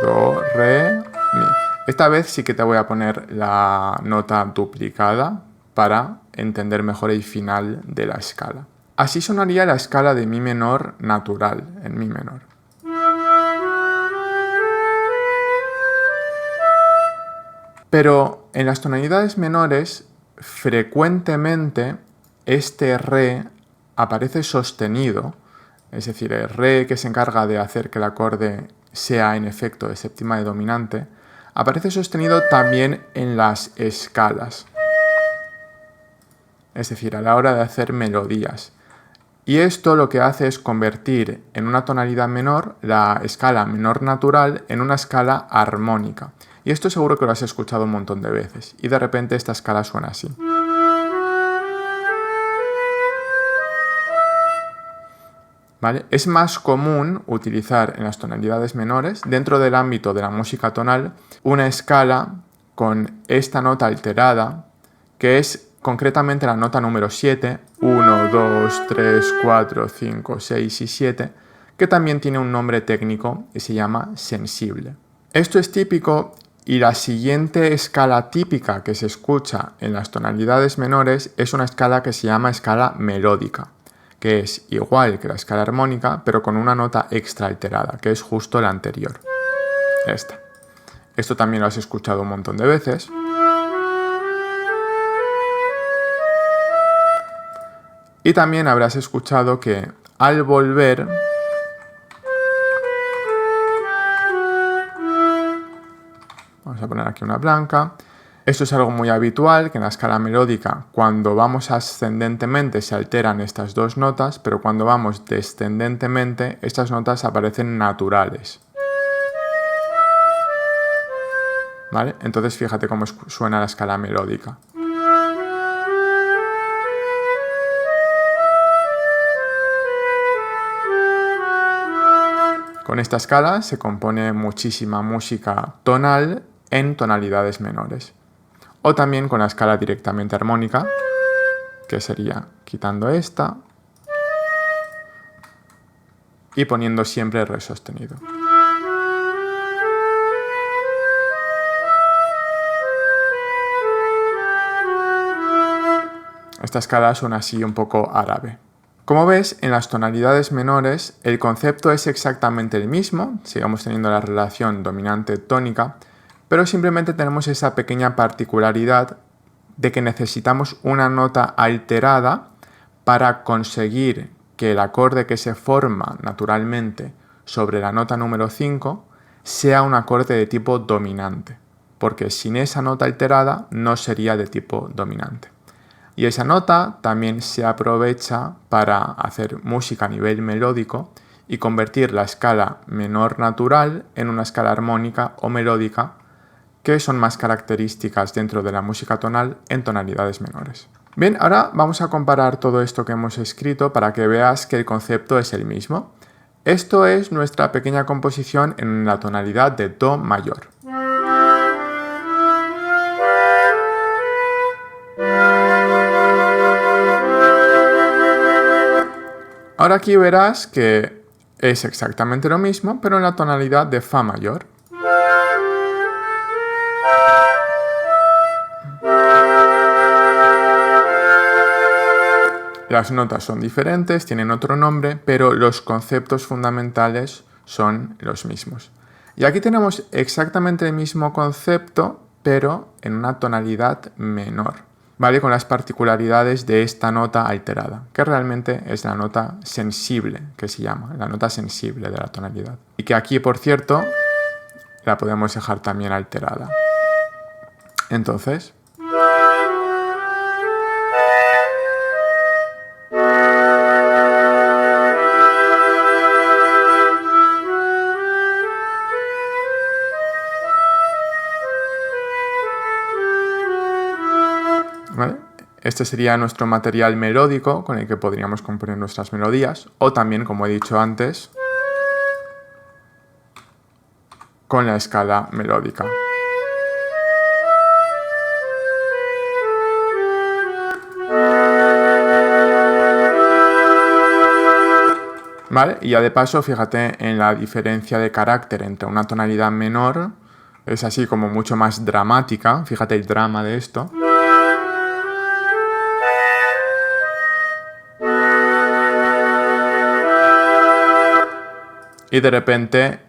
do, re, mi. Esta vez sí que te voy a poner la nota duplicada para entender mejor el final de la escala. Así sonaría la escala de mi menor natural, en mi menor. Pero en las tonalidades menores, frecuentemente este re aparece sostenido, es decir, el re que se encarga de hacer que el acorde sea en efecto de séptima de dominante, aparece sostenido también en las escalas, es decir, a la hora de hacer melodías. Y esto lo que hace es convertir en una tonalidad menor la escala menor natural en una escala armónica. Y esto seguro que lo has escuchado un montón de veces. Y de repente esta escala suena así. ¿Vale? Es más común utilizar en las tonalidades menores, dentro del ámbito de la música tonal, una escala con esta nota alterada, que es concretamente la nota número 7, 1, 2, 3, 4, 5, 6 y 7, que también tiene un nombre técnico y se llama sensible. Esto es típico y la siguiente escala típica que se escucha en las tonalidades menores es una escala que se llama escala melódica, que es igual que la escala armónica, pero con una nota extra alterada, que es justo la anterior. Esta. Esto también lo has escuchado un montón de veces. Y también habrás escuchado que al volver vamos a poner aquí una blanca. Esto es algo muy habitual, que en la escala melódica, cuando vamos ascendentemente se alteran estas dos notas, pero cuando vamos descendentemente, estas notas aparecen naturales. ¿vale? Entonces fíjate cómo suena la escala melódica. Con esta escala se compone muchísima música tonal en tonalidades menores. O también con la escala directamente armónica, que sería quitando esta y poniendo siempre re sostenido. Esta escala suena así un poco árabe. Como ves, en las tonalidades menores el concepto es exactamente el mismo, sigamos teniendo la relación dominante-tónica, pero simplemente tenemos esa pequeña particularidad de que necesitamos una nota alterada para conseguir que el acorde que se forma naturalmente sobre la nota número 5 sea un acorde de tipo dominante, porque sin esa nota alterada no sería de tipo dominante. Y esa nota también se aprovecha para hacer música a nivel melódico y convertir la escala menor natural en una escala armónica o melódica, que son más características dentro de la música tonal en tonalidades menores. Bien, ahora vamos a comparar todo esto que hemos escrito para que veas que el concepto es el mismo. Esto es nuestra pequeña composición en la tonalidad de Do mayor. Ahora aquí verás que es exactamente lo mismo, pero en la tonalidad de Fa mayor. Las notas son diferentes, tienen otro nombre, pero los conceptos fundamentales son los mismos. Y aquí tenemos exactamente el mismo concepto, pero en una tonalidad menor. ¿Vale? Con las particularidades de esta nota alterada, que realmente es la nota sensible, que se llama, la nota sensible de la tonalidad. Y que aquí, por cierto, la podemos dejar también alterada. Entonces, ¿vale? Este sería nuestro material melódico con el que podríamos componer nuestras melodías, o también, como he dicho antes, con la escala melódica. ¿Vale? Y ya de paso, fíjate en la diferencia de carácter entre una tonalidad menor, es así como mucho más dramática, fíjate el drama de esto. Y de repente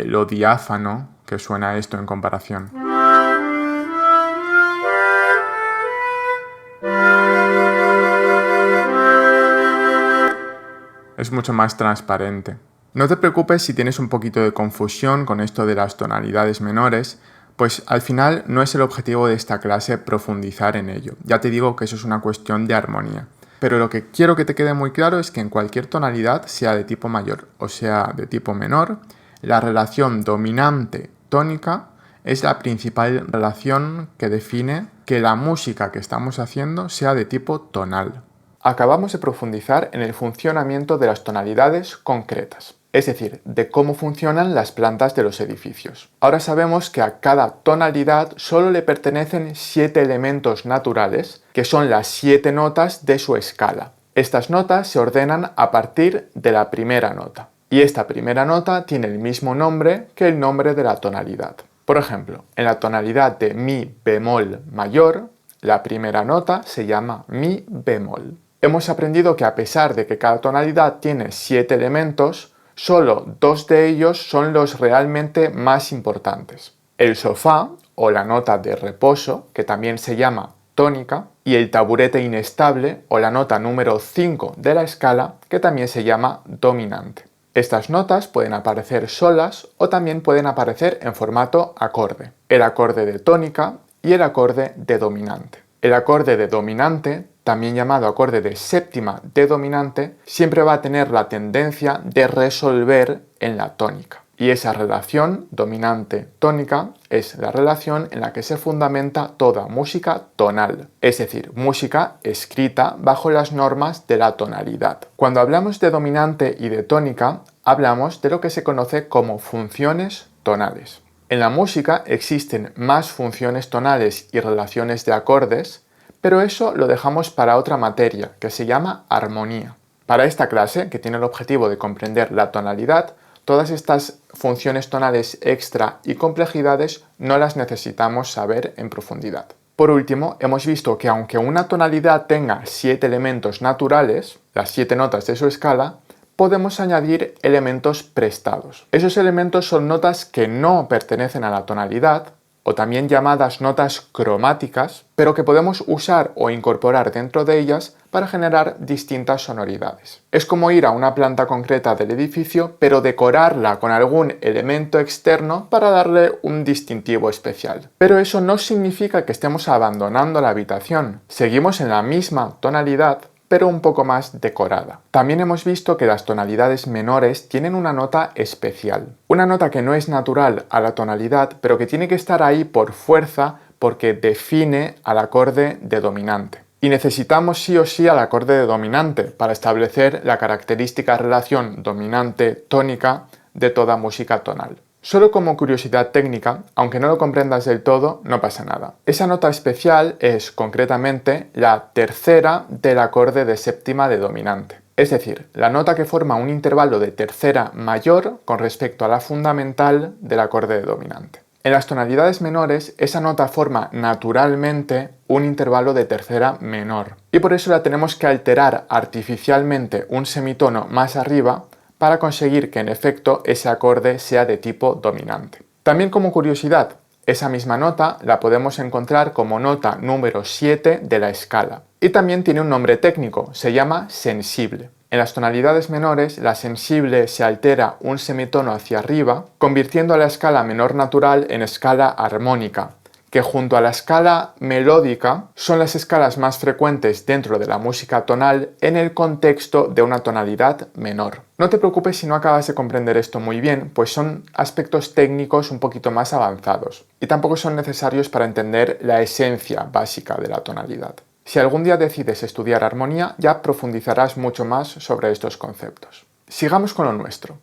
lo diáfano que suena esto en comparación. Es mucho más transparente. No te preocupes si tienes un poquito de confusión con esto de las tonalidades menores, pues al final no es el objetivo de esta clase profundizar en ello. Ya te digo que eso es una cuestión de armonía. Pero lo que quiero que te quede muy claro es que en cualquier tonalidad, sea de tipo mayor o sea de tipo menor, la relación dominante-tónica es la principal relación que define que la música que estamos haciendo sea de tipo tonal. Acabamos de profundizar en el funcionamiento de las tonalidades concretas, es decir, de cómo funcionan las plantas de los edificios. Ahora sabemos que a cada tonalidad solo le pertenecen 7 elementos naturales, que son las 7 notas de su escala. Estas notas se ordenan a partir de la primera nota, y esta primera nota tiene el mismo nombre que el nombre de la tonalidad. Por ejemplo, en la tonalidad de mi bemol mayor, la primera nota se llama mi bemol. Hemos aprendido que a pesar de que cada tonalidad tiene 7 elementos, solo 2 de ellos son los realmente más importantes. El sofá, o la nota de reposo, que también se llama tónica, y el taburete inestable, o la nota número 5 de la escala, que también se llama dominante. Estas notas pueden aparecer solas o también pueden aparecer en formato acorde. El acorde de tónica y el acorde de dominante. El acorde de dominante, también llamado acorde de séptima de dominante, siempre va a tener la tendencia de resolver en la tónica. Y esa relación dominante-tónica es la relación en la que se fundamenta toda música tonal, es decir, música escrita bajo las normas de la tonalidad. Cuando hablamos de dominante y de tónica, hablamos de lo que se conoce como funciones tonales. En la música existen más funciones tonales y relaciones de acordes, pero eso lo dejamos para otra materia, que se llama armonía. Para esta clase, que tiene el objetivo de comprender la tonalidad, todas estas funciones tonales extra y complejidades no las necesitamos saber en profundidad. Por último, hemos visto que aunque una tonalidad tenga 7 elementos naturales, las 7 notas de su escala, podemos añadir elementos prestados. Esos elementos son notas que no pertenecen a la tonalidad, o también llamadas notas cromáticas, pero que podemos usar o incorporar dentro de ellas para generar distintas sonoridades. Es como ir a una planta concreta del edificio, pero decorarla con algún elemento externo para darle un distintivo especial. Pero eso no significa que estemos abandonando la habitación. Seguimos en la misma tonalidad, pero un poco más decorada. También hemos visto que las tonalidades menores tienen una nota especial. Una nota que no es natural a la tonalidad, pero que tiene que estar ahí por fuerza porque define al acorde de dominante. Y necesitamos sí o sí al acorde de dominante para establecer la característica relación dominante-tónica de toda música tonal. Solo como curiosidad técnica, aunque no lo comprendas del todo, no pasa nada. Esa nota especial es, concretamente, la tercera del acorde de séptima de dominante. Es decir, la nota que forma un intervalo de tercera mayor con respecto a la fundamental del acorde de dominante. En las tonalidades menores, esa nota forma naturalmente un intervalo de tercera menor. Y por eso la tenemos que alterar artificialmente un semitono más arriba para conseguir que en efecto ese acorde sea de tipo dominante. También como curiosidad, esa misma nota la podemos encontrar como nota número 7 de la escala. Y también tiene un nombre técnico, se llama sensible. En las tonalidades menores, la sensible se altera un semitono hacia arriba, convirtiendo a la escala menor natural en escala armónica, que junto a la escala melódica son las escalas más frecuentes dentro de la música tonal en el contexto de una tonalidad menor. No te preocupes si no acabas de comprender esto muy bien, pues son aspectos técnicos un poquito más avanzados y tampoco son necesarios para entender la esencia básica de la tonalidad. Si algún día decides estudiar armonía, ya profundizarás mucho más sobre estos conceptos. Sigamos con lo nuestro.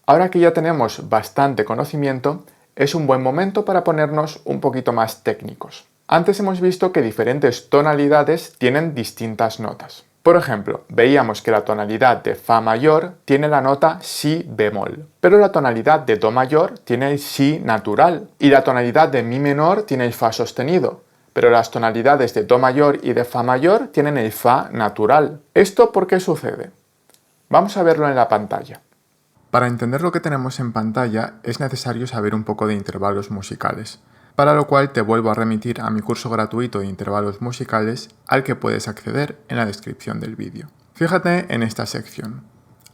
Ahora que ya tenemos bastante conocimiento, es un buen momento para ponernos un poquito más técnicos. Antes hemos visto que diferentes tonalidades tienen distintas notas. Por ejemplo, veíamos que la tonalidad de Fa mayor tiene la nota Si bemol, pero la tonalidad de Do mayor tiene el Si natural y la tonalidad de Mi menor tiene el Fa sostenido, pero las tonalidades de Do mayor y de Fa mayor tienen el Fa natural. ¿Esto por qué sucede? Vamos a verlo en la pantalla. Para entender lo que tenemos en pantalla es necesario saber un poco de intervalos musicales, para lo cual te vuelvo a remitir a mi curso gratuito de intervalos musicales al que puedes acceder en la descripción del vídeo. Fíjate en esta sección.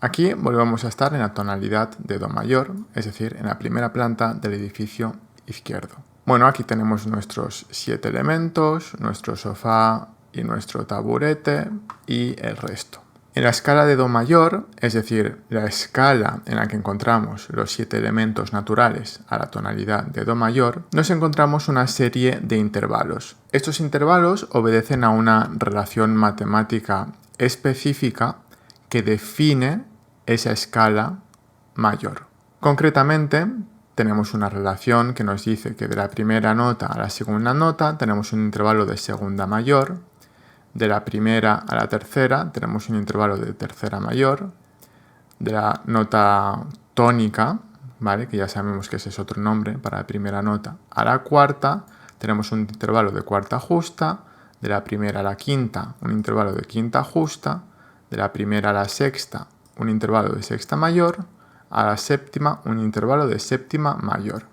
Aquí volvemos a estar en la tonalidad de Do mayor, es decir, en la primera planta del edificio izquierdo. Bueno, aquí tenemos nuestros 7 elementos, nuestro sofá y nuestro taburete y el resto. En la escala de Do mayor, es decir, la escala en la que encontramos los 7 elementos naturales a la tonalidad de Do mayor, nos encontramos una serie de intervalos. Estos intervalos obedecen a una relación matemática específica que define esa escala mayor. Concretamente, tenemos una relación que nos dice que de la primera nota a la segunda nota tenemos un intervalo de segunda mayor. De la primera a la tercera tenemos un intervalo de tercera mayor. De la nota tónica, ¿vale?, que ya sabemos que ese es otro nombre para la primera nota, a la cuarta tenemos un intervalo de cuarta justa. De la primera a la quinta, un intervalo de quinta justa. De la primera a la sexta, un intervalo de sexta mayor. A la séptima, un intervalo de séptima mayor.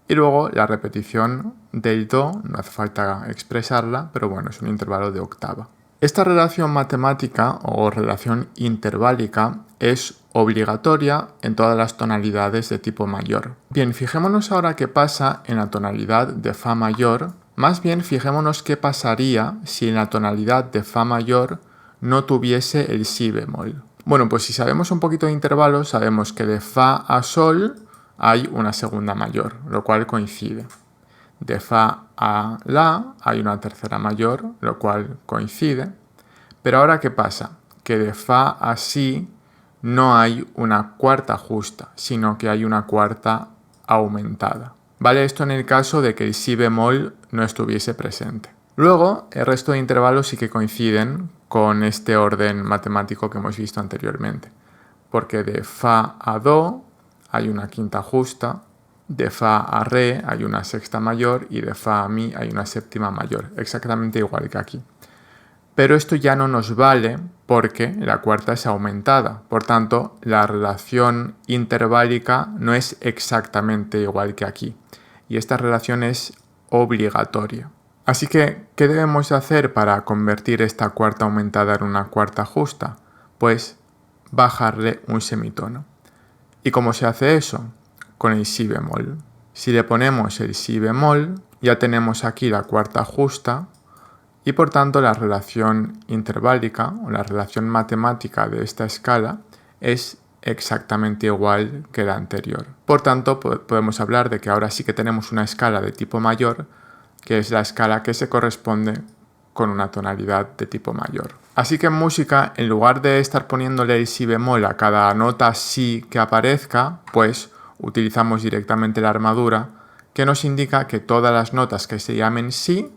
Y luego la repetición del Do, no hace falta expresarla, pero bueno, es un intervalo de octava. Esta relación matemática o relación interválica es obligatoria en todas las tonalidades de tipo mayor. Bien, fijémonos ahora qué pasa en la tonalidad de Fa mayor. Más bien, fijémonos qué pasaría si en la tonalidad de Fa mayor no tuviese el Si bemol. Bueno, pues si sabemos un poquito de intervalos, sabemos que de Fa a Sol hay una segunda mayor, lo cual coincide. De fa a la hay una tercera mayor, lo cual coincide. Pero ahora, ¿qué pasa? Que de fa a si no hay una cuarta justa, sino que hay una cuarta aumentada. ¿Vale? Esto en el caso de que el si bemol no estuviese presente. Luego, el resto de intervalos sí que coinciden con este orden matemático que hemos visto anteriormente. Porque de fa a do hay una quinta justa, de fa a re hay una sexta mayor y de fa a mi hay una séptima mayor, exactamente igual que aquí. Pero esto ya no nos vale porque la cuarta es aumentada. Por tanto, la relación interválica no es exactamente igual que aquí. Y esta relación es obligatoria. Así que, ¿qué debemos hacer para convertir esta cuarta aumentada en una cuarta justa? Pues bajarle un semitono. ¿Y cómo se hace eso? Con el si bemol. Si le ponemos el si bemol, ya tenemos aquí la cuarta justa y por tanto la relación interválica o la relación matemática de esta escala es exactamente igual que la anterior. Por tanto, podemos hablar de que ahora sí que tenemos una escala de tipo mayor, que es la escala que se corresponde con una tonalidad de tipo mayor. Así que en música, en lugar de estar poniéndole el si bemol a cada nota si que aparezca, pues utilizamos directamente la armadura, que nos indica que todas las notas que se llamen si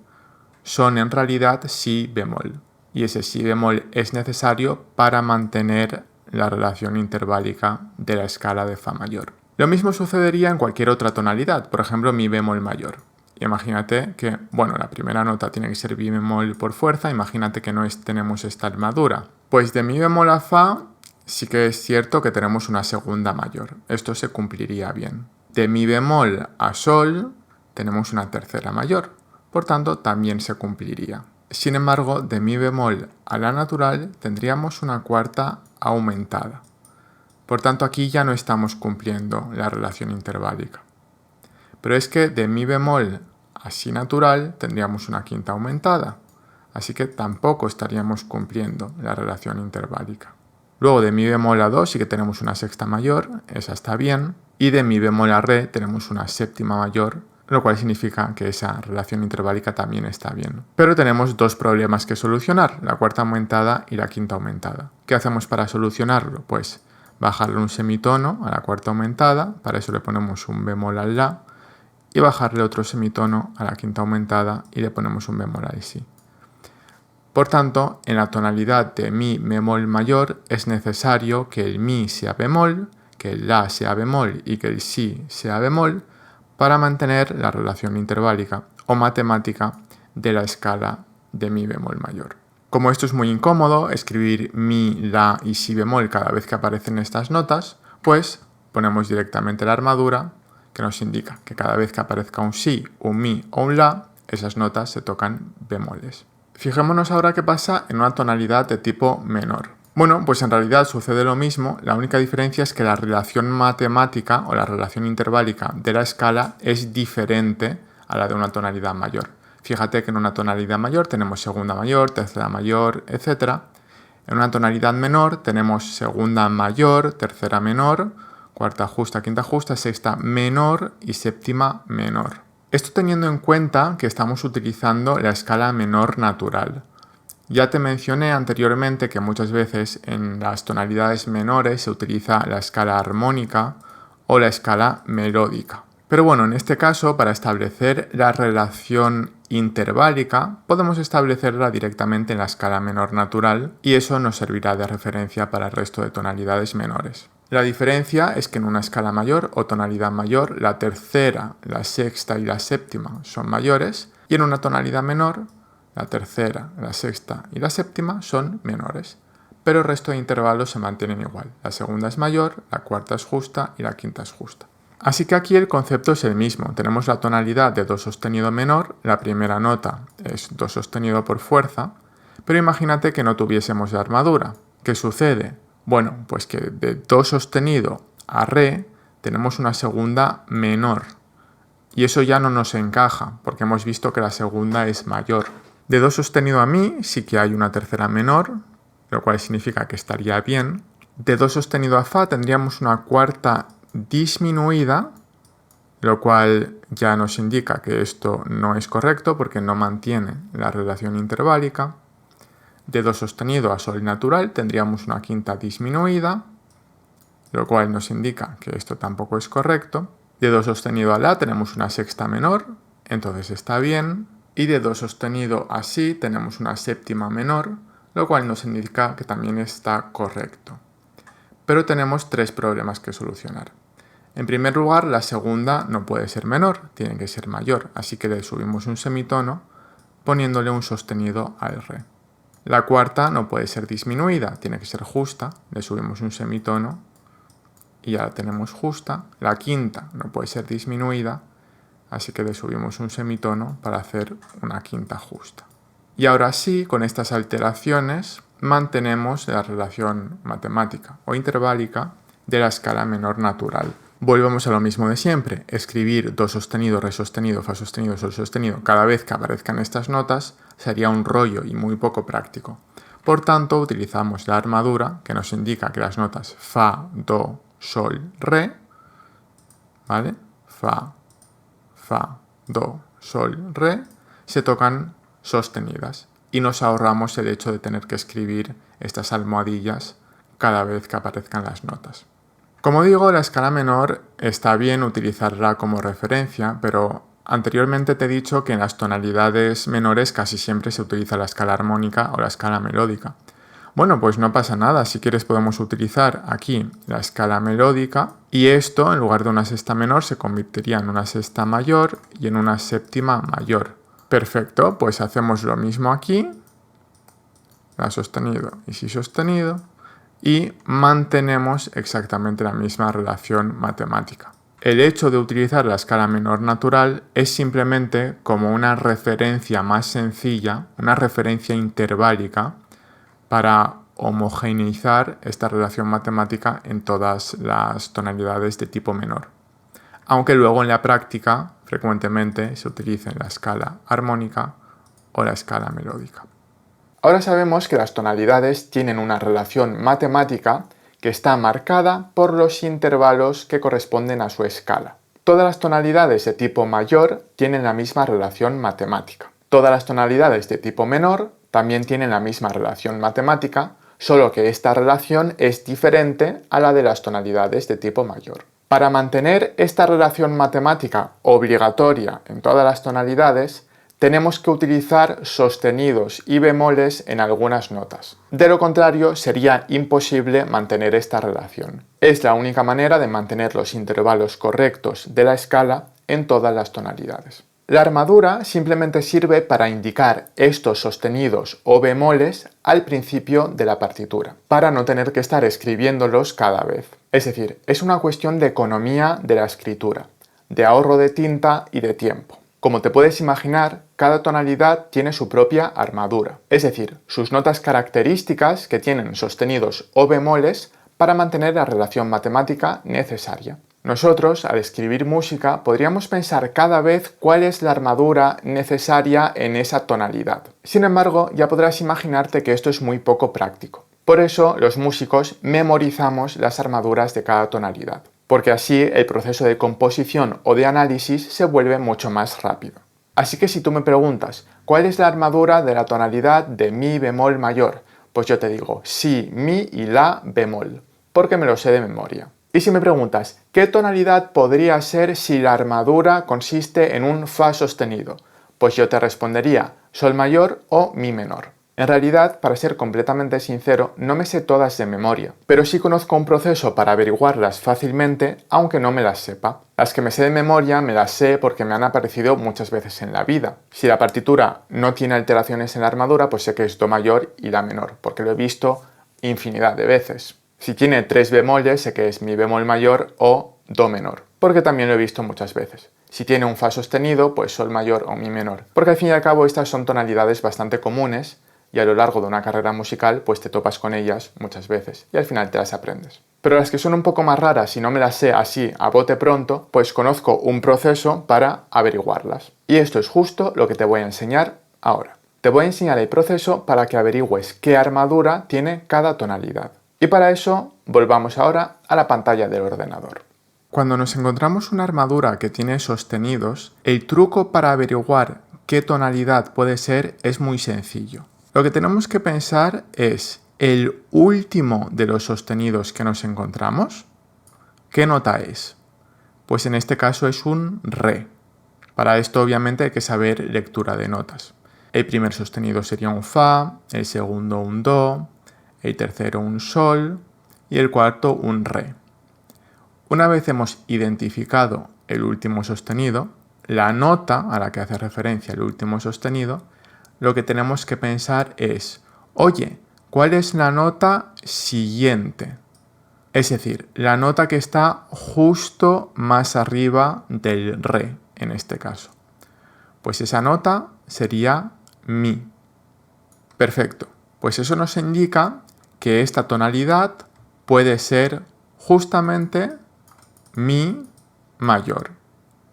son en realidad si bemol. Y ese si bemol es necesario para mantener la relación interválica de la escala de fa mayor. Lo mismo sucedería en cualquier otra tonalidad, por ejemplo mi bemol mayor. Imagínate que, la primera nota tiene que ser mi bemol por fuerza, imagínate que no tenemos esta armadura. Pues de mi bemol a fa sí que es cierto que tenemos una segunda mayor, esto se cumpliría bien. De mi bemol a sol tenemos una tercera mayor, por tanto también se cumpliría. Sin embargo, de mi bemol a la natural tendríamos una cuarta aumentada. Por tanto, aquí ya no estamos cumpliendo la relación interválica. Pero es que de mi bemol a si natural tendríamos una quinta aumentada, así que tampoco estaríamos cumpliendo la relación interválica. Luego de mi bemol a do sí que tenemos una sexta mayor, esa está bien, y de mi bemol a re tenemos una séptima mayor, lo cual significa que esa relación interválica también está bien. Pero tenemos dos problemas que solucionar, la cuarta aumentada y la quinta aumentada. ¿Qué hacemos para solucionarlo? Pues bajarle un semitono a la cuarta aumentada, para eso le ponemos un bemol al la, y bajarle otro semitono a la quinta aumentada y le ponemos un bemol al si. Por tanto, en la tonalidad de mi bemol mayor es necesario que el mi sea bemol, que el la sea bemol y que el si sea bemol para mantener la relación interválica o matemática de la escala de mi bemol mayor. Como esto es muy incómodo, escribir mi, la y si bemol cada vez que aparecen estas notas, pues ponemos directamente la armadura que nos indica que cada vez que aparezca un si, un mi o un la, esas notas se tocan bemoles. Fijémonos ahora qué pasa en una tonalidad de tipo menor. Bueno, pues en realidad sucede lo mismo, la única diferencia es que la relación matemática o la relación interválica de la escala es diferente a la de una tonalidad mayor. Fíjate que en una tonalidad mayor tenemos segunda mayor, tercera mayor, etc. En una tonalidad menor tenemos segunda mayor, tercera menor, cuarta justa, quinta justa, sexta menor y séptima menor. Esto teniendo en cuenta que estamos utilizando la escala menor natural. Ya te mencioné anteriormente que muchas veces en las tonalidades menores se utiliza la escala armónica o la escala melódica. Pero bueno, en este caso, para establecer la relación interválica, podemos establecerla directamente en la escala menor natural y eso nos servirá de referencia para el resto de tonalidades menores. La diferencia es que en una escala mayor o tonalidad mayor, la tercera, la sexta y la séptima son mayores y en una tonalidad menor, la tercera, la sexta y la séptima son menores, pero el resto de intervalos se mantienen igual. La segunda es mayor, la cuarta es justa y la quinta es justa. Así que aquí el concepto es el mismo. Tenemos la tonalidad de do sostenido menor, la primera nota es do sostenido por fuerza, pero imagínate que no tuviésemos la armadura. ¿Qué sucede? Bueno, pues que de do sostenido a re tenemos una segunda menor y eso ya no nos encaja porque hemos visto que la segunda es mayor. De do sostenido a mi sí que hay una tercera menor, lo cual significa que estaría bien. De do sostenido a fa tendríamos una cuarta disminuida, lo cual ya nos indica que esto no es correcto porque no mantiene la relación interválica. De do sostenido a sol natural tendríamos una quinta disminuida, lo cual nos indica que esto tampoco es correcto. De do sostenido a la tenemos una sexta menor, entonces está bien. Y de do sostenido a si tenemos una séptima menor, lo cual nos indica que también está correcto. Pero tenemos tres problemas que solucionar. En primer lugar, la segunda no puede ser menor, tiene que ser mayor, así que le subimos un semitono poniéndole un sostenido al re. La cuarta no puede ser disminuida, tiene que ser justa, le subimos un semitono y ya la tenemos justa. La quinta no puede ser disminuida, así que le subimos un semitono para hacer una quinta justa. Y ahora sí, con estas alteraciones, mantenemos la relación matemática o interválica de la escala menor natural. Volvemos a lo mismo de siempre, escribir do sostenido, re sostenido, fa sostenido, sol sostenido cada vez que aparezcan estas notas sería un rollo y muy poco práctico. Por tanto, utilizamos la armadura que nos indica que las notas fa, do, sol, re, ¿vale? Fa, do, sol, re, se tocan sostenidas y nos ahorramos el hecho de tener que escribir estas almohadillas cada vez que aparezcan las notas. Como digo, la escala menor está bien utilizarla como referencia, pero anteriormente te he dicho que en las tonalidades menores casi siempre se utiliza la escala armónica o la escala melódica. Bueno, pues no pasa nada, si quieres podemos utilizar aquí la escala melódica y esto en lugar de una sexta menor se convertiría en una sexta mayor y en una séptima mayor. Perfecto, pues hacemos lo mismo aquí, la sostenido y si sostenido, y mantenemos exactamente la misma relación matemática. El hecho de utilizar la escala menor natural es simplemente como una referencia más sencilla, una referencia interválica para homogeneizar esta relación matemática en todas las tonalidades de tipo menor. Aunque luego en la práctica frecuentemente se utiliza la escala armónica o la escala melódica. Ahora sabemos que las tonalidades tienen una relación matemática que está marcada por los intervalos que corresponden a su escala. Todas las tonalidades de tipo mayor tienen la misma relación matemática. Todas las tonalidades de tipo menor también tienen la misma relación matemática, solo que esta relación es diferente a la de las tonalidades de tipo mayor. Para mantener esta relación matemática obligatoria en todas las tonalidades, tenemos que utilizar sostenidos y bemoles en algunas notas. De lo contrario, sería imposible mantener esta relación. Es la única manera de mantener los intervalos correctos de la escala en todas las tonalidades. La armadura simplemente sirve para indicar estos sostenidos o bemoles al principio de la partitura, para no tener que estar escribiéndolos cada vez. Es decir, es una cuestión de economía de la escritura, de ahorro de tinta y de tiempo. Como te puedes imaginar, cada tonalidad tiene su propia armadura, es decir, sus notas características que tienen sostenidos o bemoles para mantener la relación matemática necesaria. Nosotros, al escribir música, podríamos pensar cada vez cuál es la armadura necesaria en esa tonalidad. Sin embargo, ya podrás imaginarte que esto es muy poco práctico. Por eso, los músicos memorizamos las armaduras de cada tonalidad, porque así el proceso de composición o de análisis se vuelve mucho más rápido. Así que si tú me preguntas, ¿cuál es la armadura de la tonalidad de mi bemol mayor? Pues yo te digo, si, mi y la bemol, porque me lo sé de memoria. Y si me preguntas, ¿qué tonalidad podría ser si la armadura consiste en un fa sostenido? Pues yo te respondería, sol mayor o mi menor. En realidad, para ser completamente sincero, no me sé todas de memoria, pero sí conozco un proceso para averiguarlas fácilmente, aunque no me las sepa. Las que me sé de memoria me las sé porque me han aparecido muchas veces en la vida. Si la partitura no tiene alteraciones en la armadura, pues sé que es do mayor y la menor, porque lo he visto infinidad de veces. Si tiene 3 bemoles, sé que es mi bemol mayor o do menor, porque también lo he visto muchas veces. Si tiene un fa sostenido, pues sol mayor o mi menor, porque al fin y al cabo estas son tonalidades bastante comunes y a lo largo de una carrera musical pues te topas con ellas muchas veces y al final te las aprendes. Pero las que son un poco más raras y no me las sé así a bote pronto, pues conozco un proceso para averiguarlas. Y esto es justo lo que te voy a enseñar ahora. Te voy a enseñar el proceso para que averigües qué armadura tiene cada tonalidad. Y para eso volvamos ahora a la pantalla del ordenador. Cuando nos encontramos una armadura que tiene sostenidos, el truco para averiguar qué tonalidad puede ser es muy sencillo. Lo que tenemos que pensar es el último de los sostenidos que nos encontramos. ¿Qué nota es? Pues en este caso es un re. Para esto obviamente hay que saber lectura de notas. El primer sostenido sería un fa, el segundo un do, el tercero un sol y el cuarto un re. Una vez hemos identificado el último sostenido, la nota a la que hace referencia el último sostenido, lo que tenemos que pensar es, oye, ¿cuál es la nota siguiente? Es decir, la nota que está justo más arriba del re, en este caso. Pues esa nota sería mi. Perfecto. Pues eso nos indica que esta tonalidad puede ser justamente mi mayor.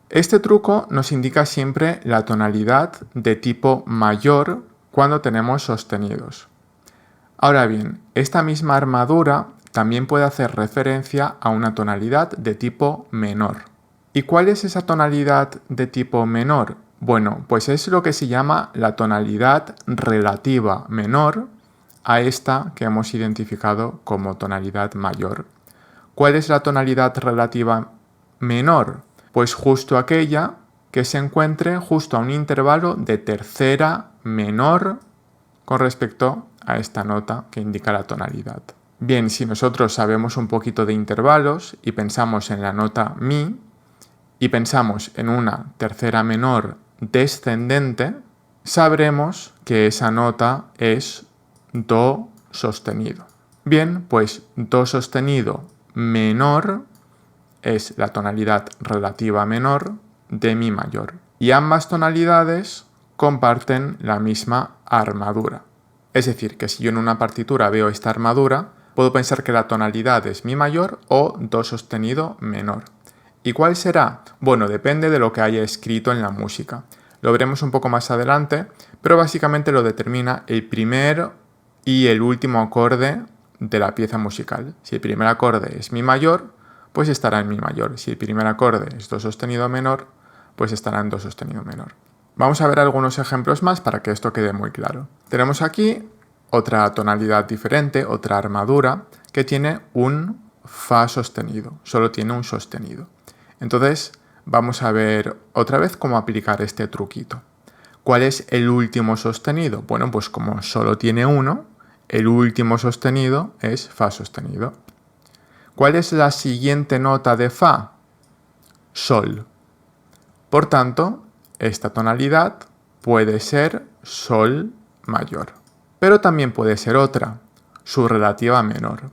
Este truco nos indica siempre la tonalidad de tipo mayor cuando tenemos sostenidos. Ahora bien, esta misma armadura también puede hacer referencia a una tonalidad de tipo menor. ¿Y cuál es esa tonalidad de tipo menor? Bueno, pues es lo que se llama la tonalidad relativa menor a esta que hemos identificado como tonalidad mayor. ¿Cuál es la tonalidad relativa menor? Pues justo aquella que se encuentre justo a un intervalo de tercera menor con respecto a esta nota que indica la tonalidad. Bien, si nosotros sabemos un poquito de intervalos y pensamos en la nota mi y pensamos en una tercera menor descendente, sabremos que esa nota es do sostenido. Bien, pues do sostenido menor es la tonalidad relativa menor de mi mayor. Y ambas tonalidades comparten la misma armadura. Es decir, que si yo en una partitura veo esta armadura, puedo pensar que la tonalidad es mi mayor o do sostenido menor. ¿Y cuál será? Bueno, depende de lo que haya escrito en la música. Lo veremos un poco más adelante, pero básicamente lo determina el primer y el último acorde de la pieza musical. Si el primer acorde es mi mayor, pues estará en mi mayor. Si el primer acorde es do sostenido menor, pues estará en do sostenido menor. Vamos a ver algunos ejemplos más para que esto quede muy claro. Tenemos aquí otra tonalidad diferente, otra armadura, que tiene un fa sostenido, solo tiene un sostenido. Entonces, vamos a ver otra vez cómo aplicar este truquito. ¿Cuál es el último sostenido? Bueno, pues como solo tiene uno, el último sostenido es fa sostenido. ¿Cuál es la siguiente nota de fa? Sol. Por tanto, esta tonalidad puede ser sol mayor. Pero también puede ser otra, su relativa menor.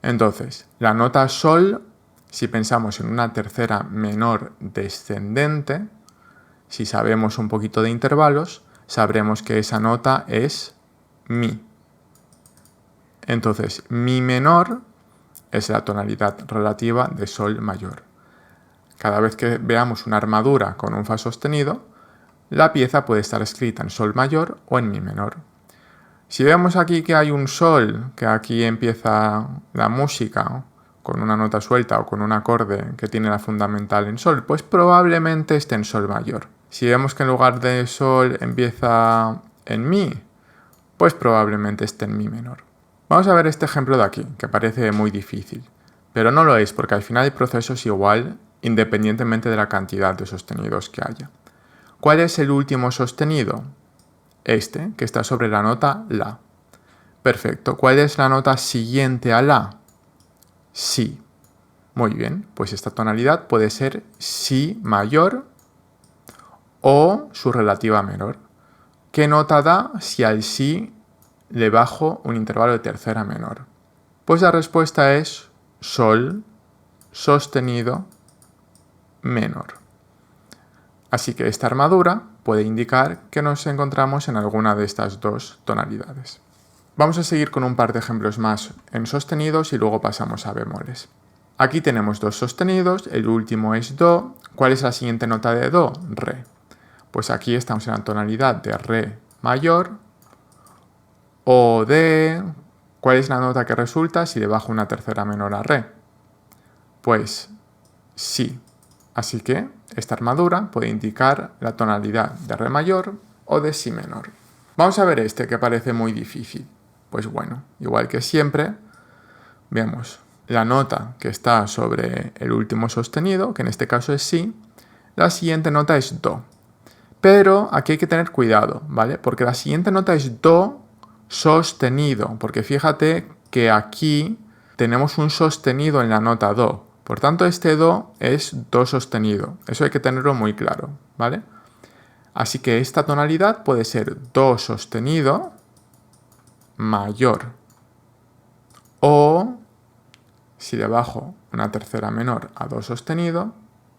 Entonces, la nota sol, si pensamos en una tercera menor descendente, si sabemos un poquito de intervalos, sabremos que esa nota es mi. Entonces, mi menor es la tonalidad relativa de sol mayor. Cada vez que veamos una armadura con un fa sostenido, la pieza puede estar escrita en sol mayor o en mi menor. Si vemos aquí que hay un sol, que aquí empieza la música con una nota suelta o con un acorde que tiene la fundamental en sol, pues probablemente esté en sol mayor. Si vemos que en lugar de sol empieza en mi, pues probablemente esté en mi menor. Vamos a ver este ejemplo de aquí, que parece muy difícil, pero no lo es porque al final el proceso es igual independientemente de la cantidad de sostenidos que haya. ¿Cuál es el último sostenido? Este, que está sobre la nota la. Perfecto. ¿Cuál es la nota siguiente a la? Si. Muy bien, pues esta tonalidad puede ser si mayor o su relativa menor. ¿Qué nota da si al si le bajo un intervalo de tercera menor? Pues la respuesta es sol sostenido menor. Así que esta armadura puede indicar que nos encontramos en alguna de estas dos tonalidades. Vamos a seguir con un par de ejemplos más en sostenidos y luego pasamos a bemoles. Aquí tenemos dos sostenidos, el último es do. ¿Cuál es la siguiente nota de do? Re. Pues aquí estamos en la tonalidad de re mayor o de... ¿Cuál es la nota que resulta si le bajo una tercera menor a re? Pues si. Así que esta armadura puede indicar la tonalidad de re mayor o de si menor. Vamos a ver este que parece muy difícil. Pues bueno, igual que siempre, vemos la nota que está sobre el último sostenido, que en este caso es si. La siguiente nota es do. Pero aquí hay que tener cuidado, ¿vale? Porque la siguiente nota es do sostenido, porque fíjate que aquí tenemos un sostenido en la nota do. Por tanto, este do es do sostenido. Eso hay que tenerlo muy claro, ¿vale? Así que esta tonalidad puede ser do sostenido mayor. O, si le bajo una tercera menor a do sostenido,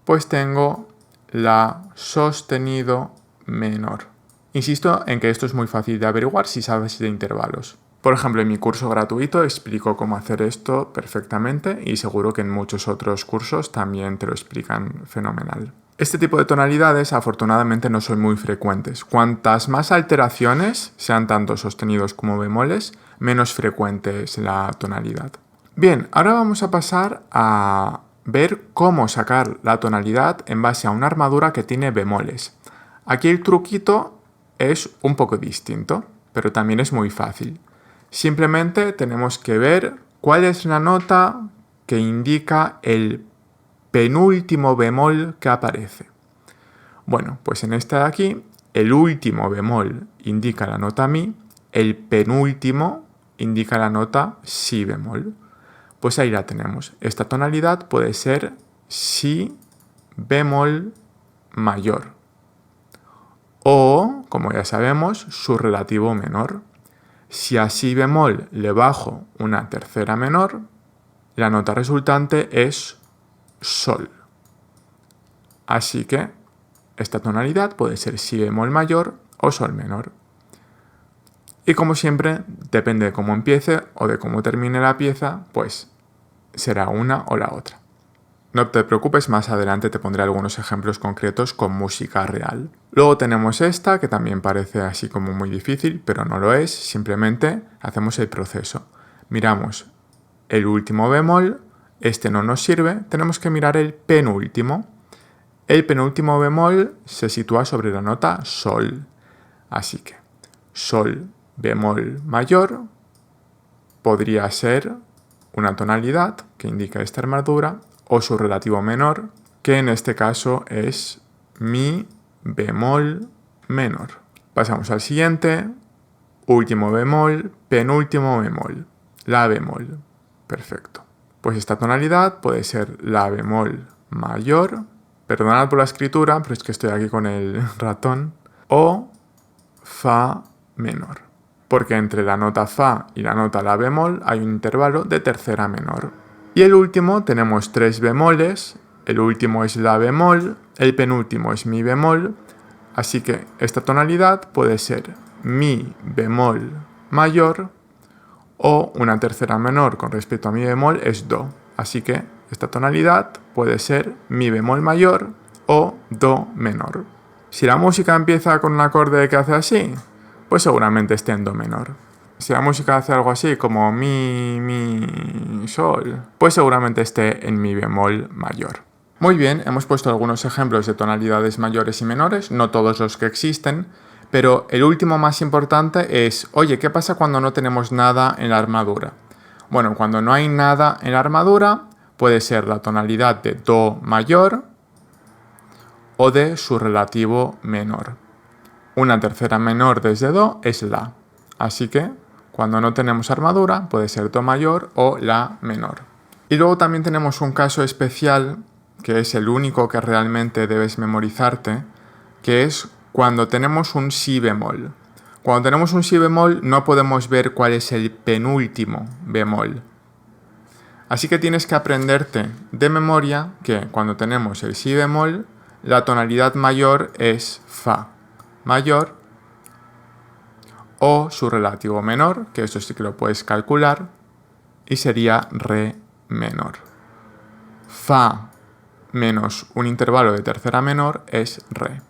pues tengo la sostenido menor. Insisto en que esto es muy fácil de averiguar si sabes de intervalos. Por ejemplo, en mi curso gratuito explico cómo hacer esto perfectamente y seguro que en muchos otros cursos también te lo explican fenomenal. Este tipo de tonalidades afortunadamente no son muy frecuentes. Cuantas más alteraciones, sean tanto sostenidos como bemoles, menos frecuente es la tonalidad. Bien, ahora vamos a pasar a ver cómo sacar la tonalidad en base a una armadura que tiene bemoles. Aquí el truquito es un poco distinto, pero también es muy fácil. Simplemente tenemos que ver cuál es la nota que indica el penúltimo bemol que aparece. Bueno, pues en esta de aquí, el último bemol indica la nota mi, el penúltimo indica la nota si bemol. Pues ahí la tenemos. Esta tonalidad puede ser si bemol mayor. O, como ya sabemos, su relativo menor. Si a si bemol le bajo una tercera menor, la nota resultante es sol. Así que esta tonalidad puede ser si bemol mayor o sol menor. Y como siempre, depende de cómo empiece o de cómo termine la pieza, pues será una o la otra. No te preocupes, más adelante te pondré algunos ejemplos concretos con música real. Luego tenemos esta, que también parece así como muy difícil, pero no lo es, simplemente hacemos el proceso. Miramos el último bemol, este no nos sirve, tenemos que mirar el penúltimo. El penúltimo bemol se sitúa sobre la nota sol, así que sol bemol mayor podría ser una tonalidad que indica esta armadura, o su relativo menor, que en este caso es mi bemol menor. Pasamos al siguiente, último bemol, penúltimo bemol, la bemol. Perfecto. Pues esta tonalidad puede ser la bemol mayor, perdonad por la escritura, pero es que estoy aquí con el ratón, o fa menor. Porque entre la nota fa y la nota la bemol hay un intervalo de tercera menor. Y el último tenemos tres bemoles, el último es la bemol, el penúltimo es mi bemol, así que esta tonalidad puede ser mi bemol mayor o una tercera menor con respecto a mi bemol es do. Así que esta tonalidad puede ser mi bemol mayor o do menor. Si la música empieza con un acorde que hace así, pues seguramente esté en do menor. Si la música hace algo así como mi, sol, pues seguramente esté en mi bemol mayor. Muy bien, hemos puesto algunos ejemplos de tonalidades mayores y menores, no todos los que existen, pero el último más importante es, oye, ¿qué pasa cuando no tenemos nada en la armadura? Bueno, cuando no hay nada en la armadura, puede ser la tonalidad de do mayor o de su relativo menor. Una tercera menor desde do es la, así que cuando no tenemos armadura puede ser do mayor o la menor. Y luego también tenemos un caso especial, que es el único que realmente debes memorizarte, que es cuando tenemos un si bemol. Cuando tenemos un si bemol no podemos ver cuál es el penúltimo bemol. Así que tienes que aprenderte de memoria que cuando tenemos el si bemol, la tonalidad mayor es fa mayor, o su relativo menor, que esto sí que lo puedes calcular, y sería re menor. Fa menos un intervalo de tercera menor es re.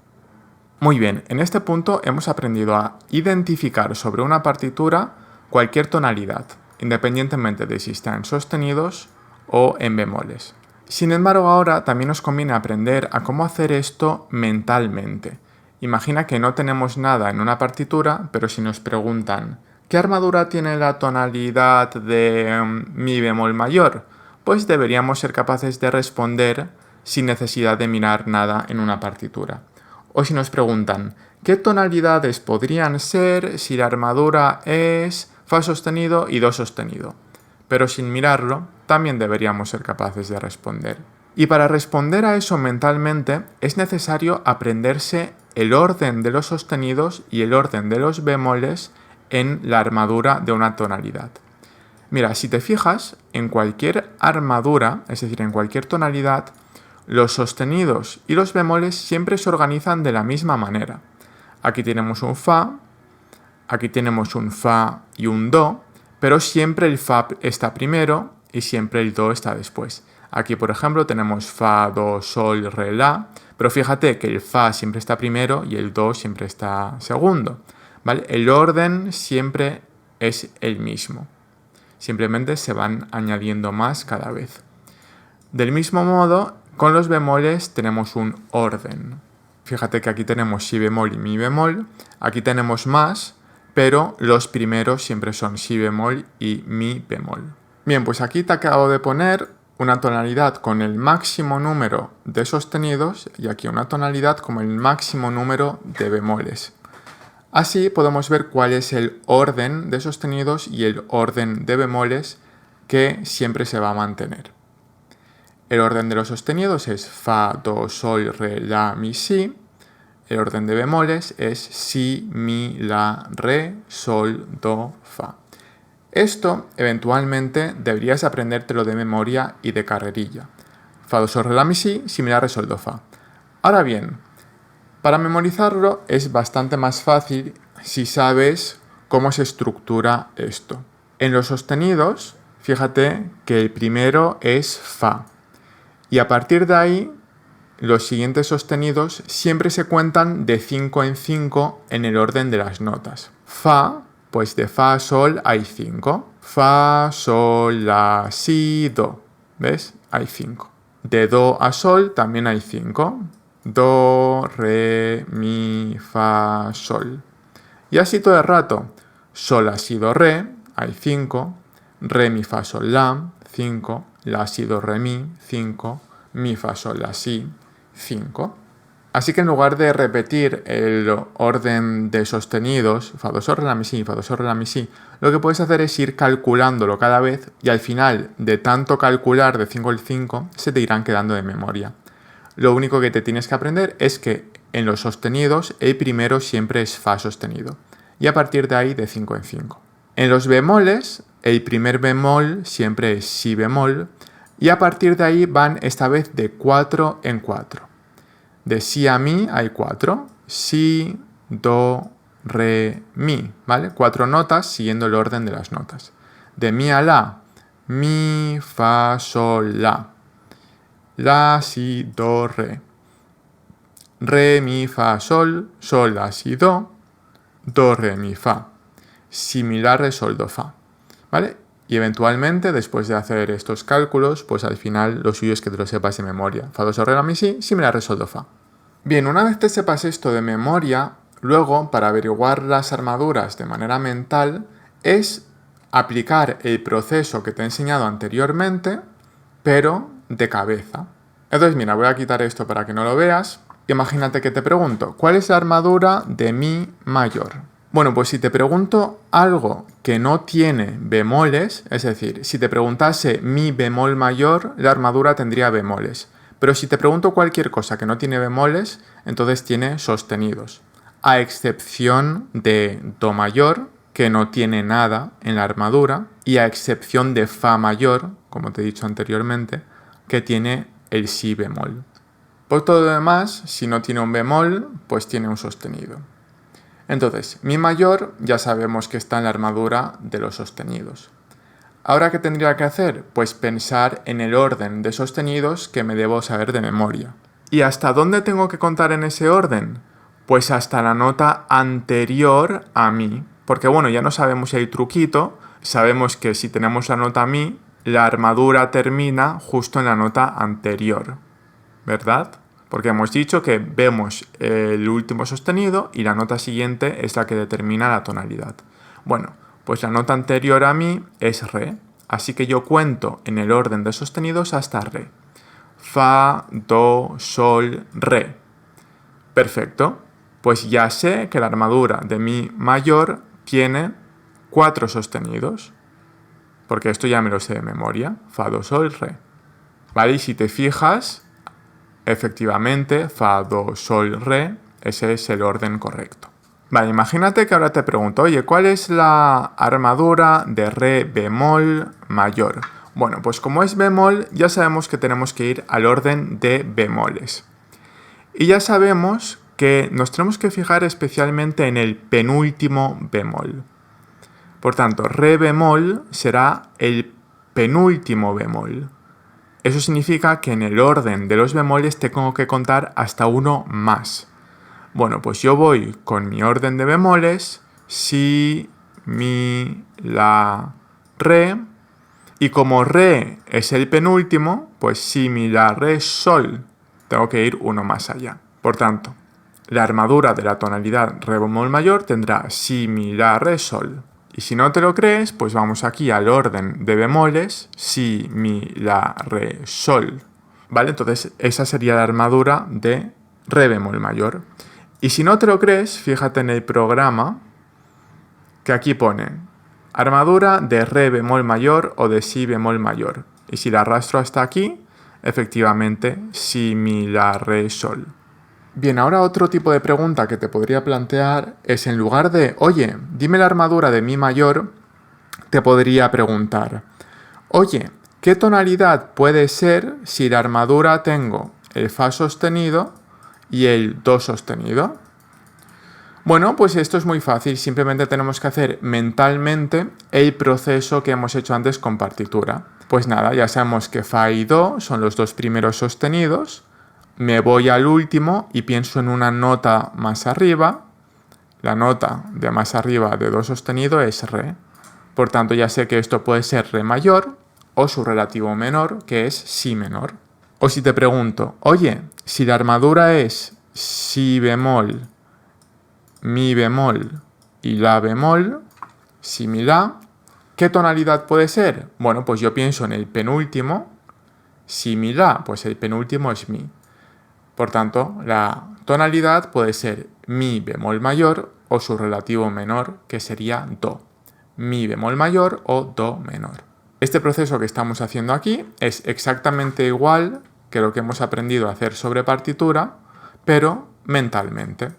Muy bien, en este punto hemos aprendido a identificar sobre una partitura cualquier tonalidad, independientemente de si está en sostenidos o en bemoles. Sin embargo, ahora también nos conviene aprender a cómo hacer esto mentalmente. Imagina que no tenemos nada en una partitura, pero si nos preguntan ¿qué armadura tiene la tonalidad de mi bemol mayor? Pues deberíamos ser capaces de responder sin necesidad de mirar nada en una partitura. O si nos preguntan ¿qué tonalidades podrían ser si la armadura es fa sostenido y do sostenido? Pero sin mirarlo, también deberíamos ser capaces de responder. Y para responder a eso mentalmente es necesario aprenderse el orden de los sostenidos y el orden de los bemoles en la armadura de una tonalidad. Mira, si te fijas, en cualquier armadura, es decir, en cualquier tonalidad, los sostenidos y los bemoles siempre se organizan de la misma manera. Aquí tenemos un fa, aquí tenemos un fa y un do, pero siempre el fa está primero y siempre el do está después. Aquí, por ejemplo, tenemos fa, do, sol, re, la, pero fíjate que el fa siempre está primero y el do siempre está segundo, ¿vale? El orden siempre es el mismo. Simplemente se van añadiendo más cada vez. Del mismo modo, con los bemoles tenemos un orden. Fíjate que aquí tenemos si bemol y mi bemol, aquí tenemos más, pero los primeros siempre son si bemol y mi bemol. Bien, pues aquí te acabo de poner una tonalidad con el máximo número de sostenidos y aquí una tonalidad con el máximo número de bemoles. Así podemos ver cuál es el orden de sostenidos y el orden de bemoles que siempre se va a mantener. El orden de los sostenidos es fa, do, sol, re, la, mi, si. El orden de bemoles es si, mi, la, re, sol, do, fa. Esto, eventualmente, deberías aprendértelo de memoria y de carrerilla. Fa, do, sol, re, la, mi, si, mi, la, re, sol, do, fa. Ahora bien, para memorizarlo es bastante más fácil si sabes cómo se estructura esto. En los sostenidos, fíjate que el primero es fa. Y a partir de ahí, los siguientes sostenidos siempre se cuentan de 5 en 5 en el orden de las notas. Fa, pues de fa a sol hay 5. Fa, sol, la, si, do. ¿Ves? Hay 5. De do a sol también hay 5. Do, re, mi, fa, sol. Y así todo el rato. Sol, la, si, do, re, hay 5. Re, mi, fa, sol, la, 5. La, si, do, re, mi, fa, sol, la, si, 5. Así que en lugar de repetir el orden de sostenidos, fa, do, sol, re, la, mi, si, fa, do, sol, re, la, mi, si, lo que puedes hacer es ir calculándolo cada vez y al final de tanto calcular de 5 en 5 se te irán quedando de memoria. Lo único que te tienes que aprender es que en los sostenidos el primero siempre es fa sostenido y a partir de ahí de 5 en 5. En los bemoles el primer bemol siempre es si bemol y a partir de ahí van esta vez de 4 en 4. De si a mi hay 4, si, do, re, mi, ¿vale? 4 notas siguiendo el orden de las notas. De mi a la, mi, fa, sol, la. La, si, do, re. Re, mi, fa, sol, sol, la, si, do, re, mi, fa. Si, mi, la, re, sol, do, fa. ¿Vale? Y eventualmente, después de hacer estos cálculos, pues al final lo suyo es que te lo sepas de memoria. Fa, do, sol, re, la, mi, si, mi, la, re, sol, do, fa. Bien, una vez te sepas esto de memoria, luego, para averiguar las armaduras de manera mental, es aplicar el proceso que te he enseñado anteriormente, pero de cabeza. Entonces, mira, voy a quitar esto para que no lo veas. Imagínate que te pregunto, ¿cuál es la armadura de mi mayor? Bueno, pues si te pregunto algo que no tiene bemoles, es decir, si te preguntase mi bemol mayor, la armadura tendría bemoles. Pero si te pregunto cualquier cosa que no tiene bemoles, entonces tiene sostenidos. A excepción de do mayor, que no tiene nada en la armadura, y a excepción de fa mayor, como te he dicho anteriormente, que tiene el si bemol. Por todo lo demás, si no tiene un bemol, pues tiene un sostenido. Entonces, mi mayor ya sabemos que está en la armadura de los sostenidos. ¿Ahora qué tendría que hacer? Pues pensar en el orden de sostenidos que me debo saber de memoria. ¿Y hasta dónde tengo que contar en ese orden? Pues hasta la nota anterior a mi. Porque bueno, ya no sabemos si hay truquito, sabemos que si tenemos la nota mi, la armadura termina justo en la nota anterior, ¿verdad? Porque hemos dicho que vemos el último sostenido y la nota siguiente es la que determina la tonalidad. Bueno, pues la nota anterior a mi es re, así que yo cuento en el orden de sostenidos hasta re. Fa, do, sol, re. Perfecto, pues ya sé que la armadura de mi mayor tiene 4 sostenidos, porque esto ya me lo sé de memoria, fa, do, sol, re. ¿Vale? Y si te fijas, efectivamente, fa, do, sol, re, ese es el orden correcto. Vale, imagínate que ahora te pregunto, oye, ¿cuál es la armadura de re bemol mayor? Bueno, pues como es bemol, ya sabemos que tenemos que ir al orden de bemoles. Y ya sabemos que nos tenemos que fijar especialmente en el penúltimo bemol. Por tanto, re bemol será el penúltimo bemol. Eso significa que en el orden de los bemoles tengo que contar hasta uno más. Bueno, pues yo voy con mi orden de bemoles, si, mi, la, re, y como re es el penúltimo, pues si, mi, la, re, sol. Tengo que ir uno más allá. Por tanto, la armadura de la tonalidad re bemol mayor tendrá si, mi, la, re, sol. Y si no te lo crees, pues vamos aquí al orden de bemoles, si, mi, la, re, sol. ¿Vale? Entonces esa sería la armadura de re bemol mayor. Y si no te lo crees, fíjate en el programa que aquí pone armadura de re bemol mayor o de si bemol mayor. Y si la arrastro hasta aquí, efectivamente, si, mi, la, re, sol. Bien, ahora otro tipo de pregunta que te podría plantear es en lugar de, oye, dime la armadura de mi mayor, te podría preguntar, oye, ¿qué tonalidad puede ser si la armadura tengo el fa sostenido y el do sostenido? Bueno, pues esto es muy fácil, simplemente tenemos que hacer mentalmente el proceso que hemos hecho antes con partitura. Pues nada, ya sabemos que fa y do son los dos primeros sostenidos, me voy al último y pienso en una nota más arriba, la nota de más arriba de do sostenido es re, por tanto ya sé que esto puede ser re mayor o su relativo menor, que es si menor. O si te pregunto, oye, si la armadura es si bemol, mi bemol y la bemol, si, mi, la, ¿qué tonalidad puede ser? Bueno, pues yo pienso en el penúltimo, si, mi, la, pues el penúltimo es mi. Por tanto, la tonalidad puede ser mi bemol mayor o su relativo menor, que sería do. Mi bemol mayor o do menor. Este proceso que estamos haciendo aquí es exactamente igual que lo que hemos aprendido a hacer sobre partitura, pero mentalmente.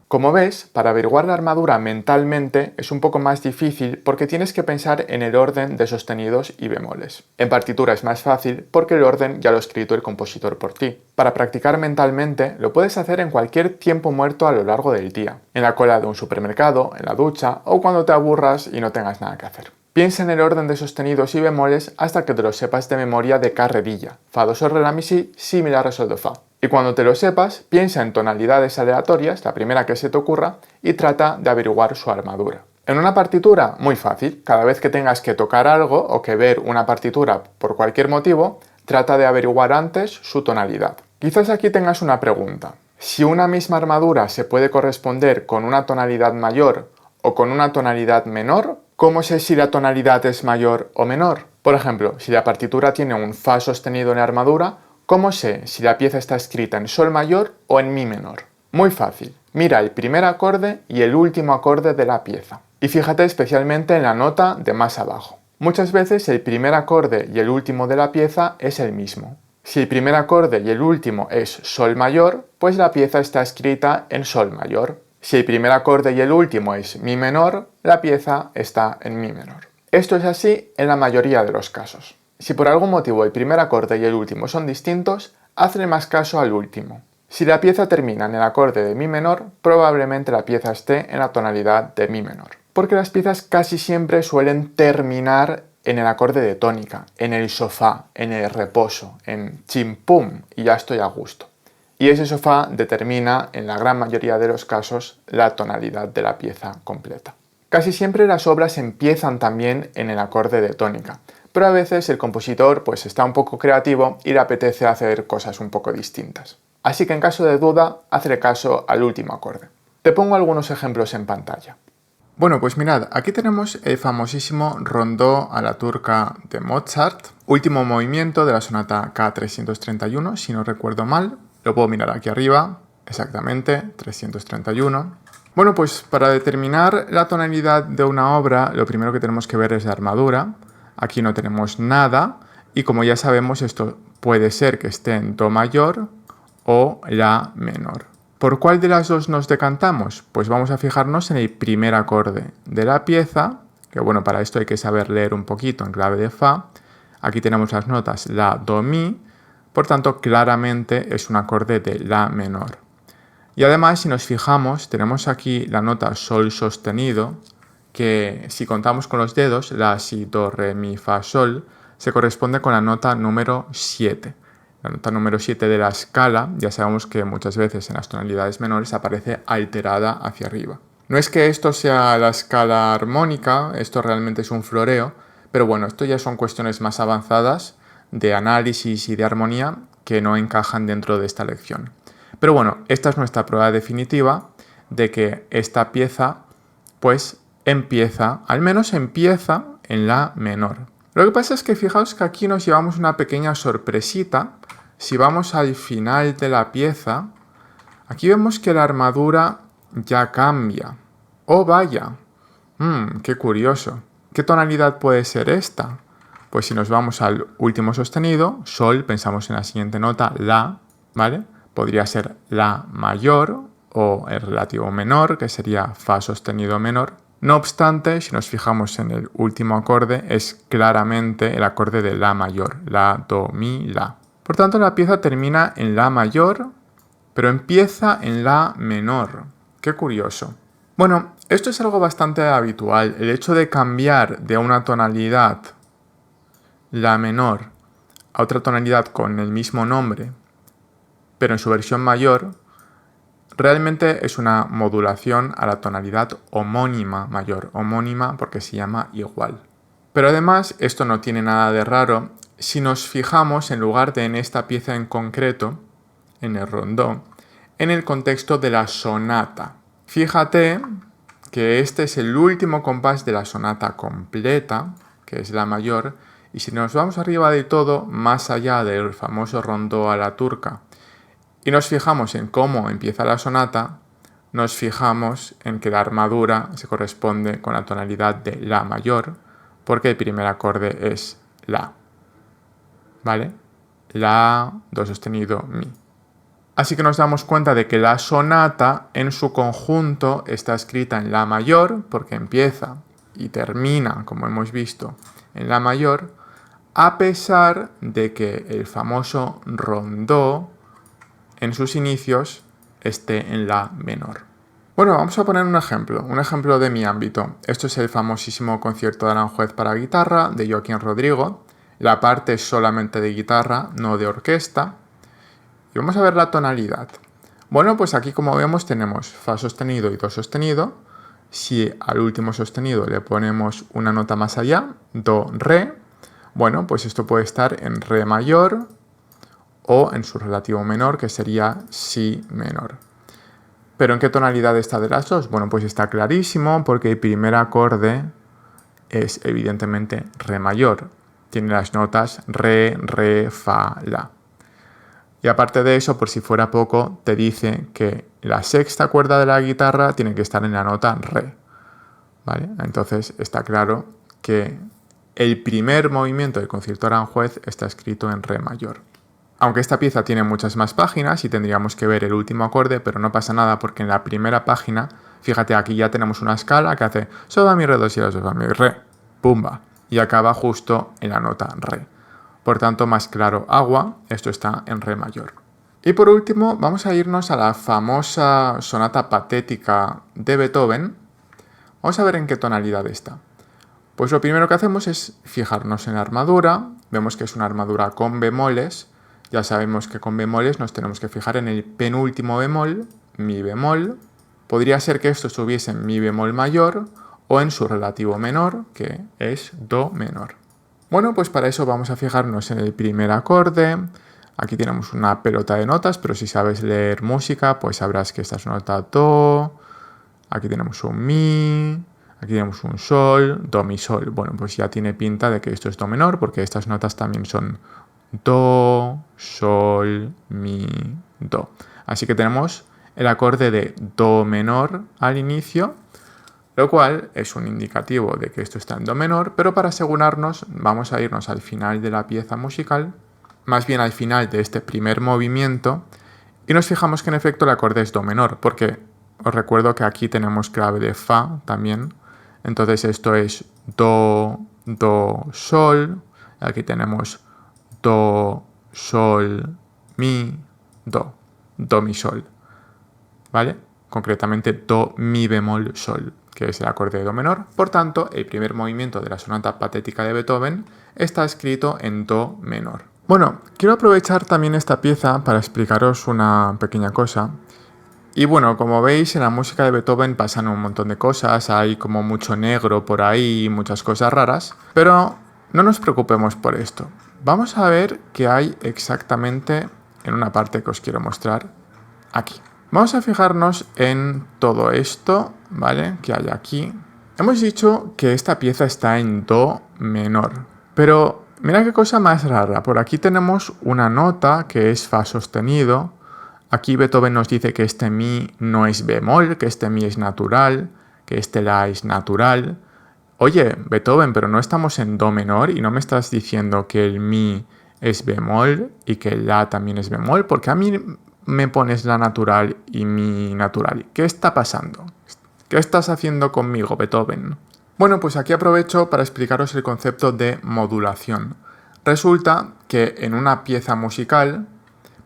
Como ves, para averiguar la armadura mentalmente es un poco más difícil porque tienes que pensar en el orden de sostenidos y bemoles. En partitura es más fácil porque el orden ya lo ha escrito el compositor por ti. Para practicar mentalmente lo puedes hacer en cualquier tiempo muerto a lo largo del día, en la cola de un supermercado, en la ducha o cuando te aburras y no tengas nada que hacer. Piensa en el orden de sostenidos y bemoles hasta que te lo sepas de memoria de carrerilla. Fa, do, sol, re, la, mi, si, mi, la, re, sol, do, fa. Y cuando te lo sepas, piensa en tonalidades aleatorias, la primera que se te ocurra, y trata de averiguar su armadura. En una partitura, muy fácil. Cada vez que tengas que tocar algo o que ver una partitura por cualquier motivo, trata de averiguar antes su tonalidad. Quizás aquí tengas una pregunta. Si una misma armadura se puede corresponder con una tonalidad mayor o con una tonalidad menor, ¿cómo sé si la tonalidad es mayor o menor? Por ejemplo, si la partitura tiene un fa sostenido en la armadura, ¿cómo sé si la pieza está escrita en sol mayor o en mi menor? Muy fácil. Mira el primer acorde y el último acorde de la pieza. Y fíjate especialmente en la nota de más abajo. Muchas veces el primer acorde y el último de la pieza es el mismo. Si el primer acorde y el último es sol mayor, pues la pieza está escrita en sol mayor. Si el primer acorde y el último es mi menor, la pieza está en mi menor. Esto es así en la mayoría de los casos. Si por algún motivo el primer acorde y el último son distintos, hazle más caso al último. Si la pieza termina en el acorde de mi menor, probablemente la pieza esté en la tonalidad de mi menor. Porque las piezas casi siempre suelen terminar en el acorde de tónica, en el sofá, en el reposo, en chimpum, y ya estoy a gusto. Y ese sofá determina, en la gran mayoría de los casos, la tonalidad de la pieza completa. Casi siempre las obras empiezan también en el acorde de tónica, pero a veces el compositor pues está un poco creativo y le apetece hacer cosas un poco distintas. Así que en caso de duda, hazle caso al último acorde. Te pongo algunos ejemplos en pantalla. Bueno, pues mirad, aquí tenemos el famosísimo Rondó a la turca de Mozart, último movimiento de la sonata K331, si no recuerdo mal. Lo puedo mirar aquí arriba, exactamente, 331. Bueno, pues para determinar la tonalidad de una obra, lo primero que tenemos que ver es la armadura. Aquí no tenemos nada, y como ya sabemos, esto puede ser que esté en Do mayor o La menor. ¿Por cuál de las dos nos decantamos? Pues vamos a fijarnos en el primer acorde de la pieza, que bueno, para esto hay que saber leer un poquito en clave de Fa. Aquí tenemos las notas La, Do, Mi, por tanto claramente es un acorde de La menor. Y además, si nos fijamos, tenemos aquí la nota Sol sostenido, que si contamos con los dedos, La, Si, Do, Re, Mi, Fa, Sol, se corresponde con la nota número 7. La nota número 7 de la escala, ya sabemos que muchas veces en las tonalidades menores aparece alterada hacia arriba. No es que esto sea la escala armónica, esto realmente es un floreo, pero bueno, esto ya son cuestiones más avanzadas de análisis y de armonía que no encajan dentro de esta lección. Pero bueno, esta es nuestra prueba definitiva de que esta pieza, pues al menos empieza en La menor. Lo que pasa es que fijaos que aquí nos llevamos una pequeña sorpresita. Si vamos al final de la pieza, aquí vemos que la armadura ya cambia. ¡Oh, vaya! ¡Qué curioso! ¿Qué tonalidad puede ser esta? Pues si nos vamos al último sostenido, Sol, pensamos en la siguiente nota, La, ¿vale? Podría ser La mayor o el relativo menor, que sería Fa sostenido menor. No obstante, si nos fijamos en el último acorde, es claramente el acorde de La mayor, La, Do, Mi, La. Por tanto, la pieza termina en La mayor, pero empieza en La menor. ¡Qué curioso! Bueno, esto es algo bastante habitual. El hecho de cambiar de una tonalidad, La menor, a otra tonalidad con el mismo nombre, pero en su versión mayor, realmente es una modulación a la tonalidad homónima mayor, homónima porque se llama igual. Pero además esto no tiene nada de raro si nos fijamos en lugar de en esta pieza en concreto, en el rondó, en el contexto de la sonata. Fíjate que este es el último compás de la sonata completa, que es la mayor, y si nos vamos arriba de todo, más allá del famoso rondó a la turca, y nos fijamos en cómo empieza la sonata, nos fijamos en que la armadura se corresponde con la tonalidad de La mayor, porque el primer acorde es La. ¿Vale? La, Do sostenido, Mi. Así que nos damos cuenta de que la sonata en su conjunto está escrita en La mayor, porque empieza y termina, como hemos visto, en La mayor, a pesar de que el famoso rondó en sus inicios esté en La menor. Bueno, vamos a poner un ejemplo de mi ámbito. Esto es el famosísimo concierto de Aranjuez para guitarra de Joaquín Rodrigo. La parte es solamente de guitarra, no de orquesta. Y vamos a ver la tonalidad. Bueno, pues aquí como vemos tenemos Fa sostenido y Do sostenido. Si al último sostenido le ponemos una nota más allá, Do, Re, bueno, pues esto puede estar en Re mayor o en su relativo menor, que sería Si menor. ¿Pero en qué tonalidad está de las dos? Bueno, pues está clarísimo porque el primer acorde es evidentemente Re mayor. Tiene las notas Re, Re, Fa, La. Y aparte de eso, por si fuera poco, te dice que la sexta cuerda de la guitarra tiene que estar en la nota Re. ¿Vale? Entonces está claro que el primer movimiento del concierto de Aranjuez está escrito en Re mayor. Aunque esta pieza tiene muchas más páginas y tendríamos que ver el último acorde, pero no pasa nada porque en la primera página, fíjate, aquí ya tenemos una escala que hace Sol, Fa, Mi, Re, Do, Si, La, Sol, Fa, Mi, Re, pumba, y acaba justo en la nota Re. Por tanto, más claro agua, esto está en Re mayor. Y por último, vamos a irnos a la famosa sonata patética de Beethoven. Vamos a ver en qué tonalidad está. Pues lo primero que hacemos es fijarnos en la armadura. Vemos que es una armadura con bemoles. Ya sabemos que con bemoles nos tenemos que fijar en el penúltimo bemol, Mi bemol. Podría ser que esto estuviese en Mi bemol mayor o en su relativo menor, que es Do menor. Bueno, pues para eso vamos a fijarnos en el primer acorde. Aquí tenemos una pelota de notas, pero si sabes leer música, pues sabrás que esta es una nota Do. Aquí tenemos un Mi. Aquí tenemos un Sol, Do, Mi, Sol. Bueno, pues ya tiene pinta de que esto es Do menor, porque estas notas también son Do, Sol, Mi, Do. Así que tenemos el acorde de Do menor al inicio, lo cual es un indicativo de que esto está en Do menor, pero para asegurarnos vamos a irnos al final de la pieza musical, más bien al final de este primer movimiento, y nos fijamos que en efecto el acorde es Do menor, porque os recuerdo que aquí tenemos clave de Fa también, entonces esto es Do, Do, Sol, aquí tenemos Do, Sol, Mi, Do, Do, Mi, Sol, ¿vale? Concretamente Do, Mi bemol, Sol, que es el acorde de Do menor. Por tanto, el primer movimiento de la sonata patética de Beethoven está escrito en Do menor. Bueno, quiero aprovechar también esta pieza para explicaros una pequeña cosa. Y bueno, como veis, en la música de Beethoven pasan un montón de cosas, hay como mucho negro por ahí, muchas cosas raras, pero no nos preocupemos por esto. Vamos a ver qué hay exactamente en una parte que os quiero mostrar aquí. Vamos a fijarnos en todo esto, ¿vale? Que hay aquí. Hemos dicho que esta pieza está en Do menor, pero mira qué cosa más rara. Por aquí tenemos una nota que es Fa sostenido. Aquí Beethoven nos dice que este Mi no es bemol, que este Mi es natural, que este La es natural. Oye, Beethoven, pero no estamos en Do menor y no me estás diciendo que el Mi es bemol y que el La también es bemol, porque a mí me pones La natural y Mi natural. ¿Qué está pasando? ¿Qué estás haciendo conmigo, Beethoven? Bueno, pues aquí aprovecho para explicaros el concepto de modulación. Resulta que en una pieza musical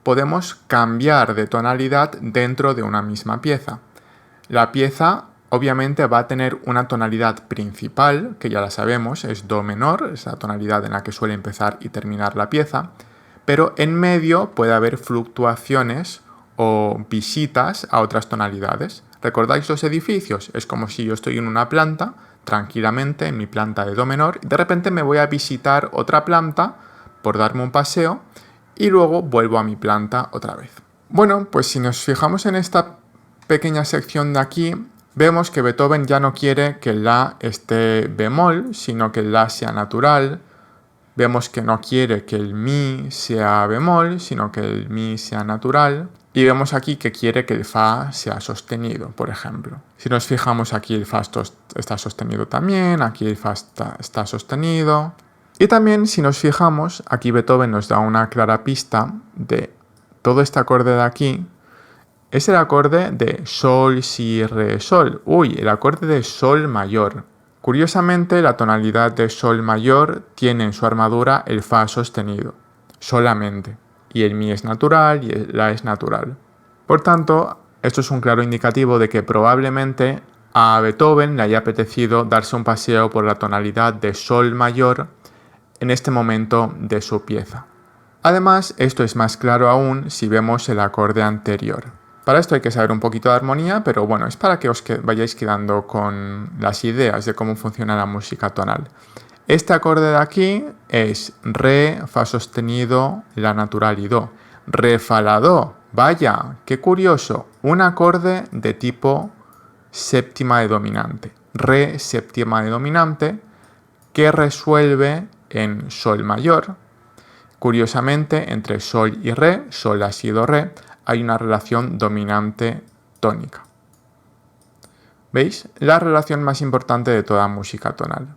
podemos cambiar de tonalidad dentro de una misma pieza. La pieza obviamente va a tener una tonalidad principal, que ya la sabemos, es Do menor, es la tonalidad en la que suele empezar y terminar la pieza, pero en medio puede haber fluctuaciones o visitas a otras tonalidades. ¿Recordáis los edificios? Es como si yo estoy en una planta, tranquilamente, en mi planta de Do menor, y de repente me voy a visitar otra planta por darme un paseo, y luego vuelvo a mi planta otra vez. Bueno, pues si nos fijamos en esta pequeña sección de aquí, vemos que Beethoven ya no quiere que el La esté bemol, sino que el La sea natural. Vemos que no quiere que el Mi sea bemol, sino que el Mi sea natural. Y vemos aquí que quiere que el Fa sea sostenido, por ejemplo. Si nos fijamos aquí, el Fa está sostenido también, aquí el Fa está sostenido. Y también, si nos fijamos, aquí Beethoven nos da una clara pista de todo este acorde de aquí. Es el acorde de Sol, Si, Re, Sol. Uy, el acorde de Sol mayor. Curiosamente, la tonalidad de Sol mayor tiene en su armadura el Fa sostenido, solamente. Y el Mi es natural y el La es natural. Por tanto, esto es un claro indicativo de que probablemente a Beethoven le haya apetecido darse un paseo por la tonalidad de Sol mayor en este momento de su pieza. Además, esto es más claro aún si vemos el acorde anterior. Para esto hay que saber un poquito de armonía, pero bueno, es para que os vayáis quedando con las ideas de cómo funciona la música tonal. Este acorde de aquí es Re, Fa sostenido, La natural y Do. Re, Fa, La, Do. Vaya, qué curioso. Un acorde de tipo séptima de dominante. Re, séptima de dominante, que resuelve en Sol mayor. Curiosamente, entre Sol y Re, Sol, La, Si, Do, Re, hay una relación dominante tónica. ¿Veis? La relación más importante de toda música tonal.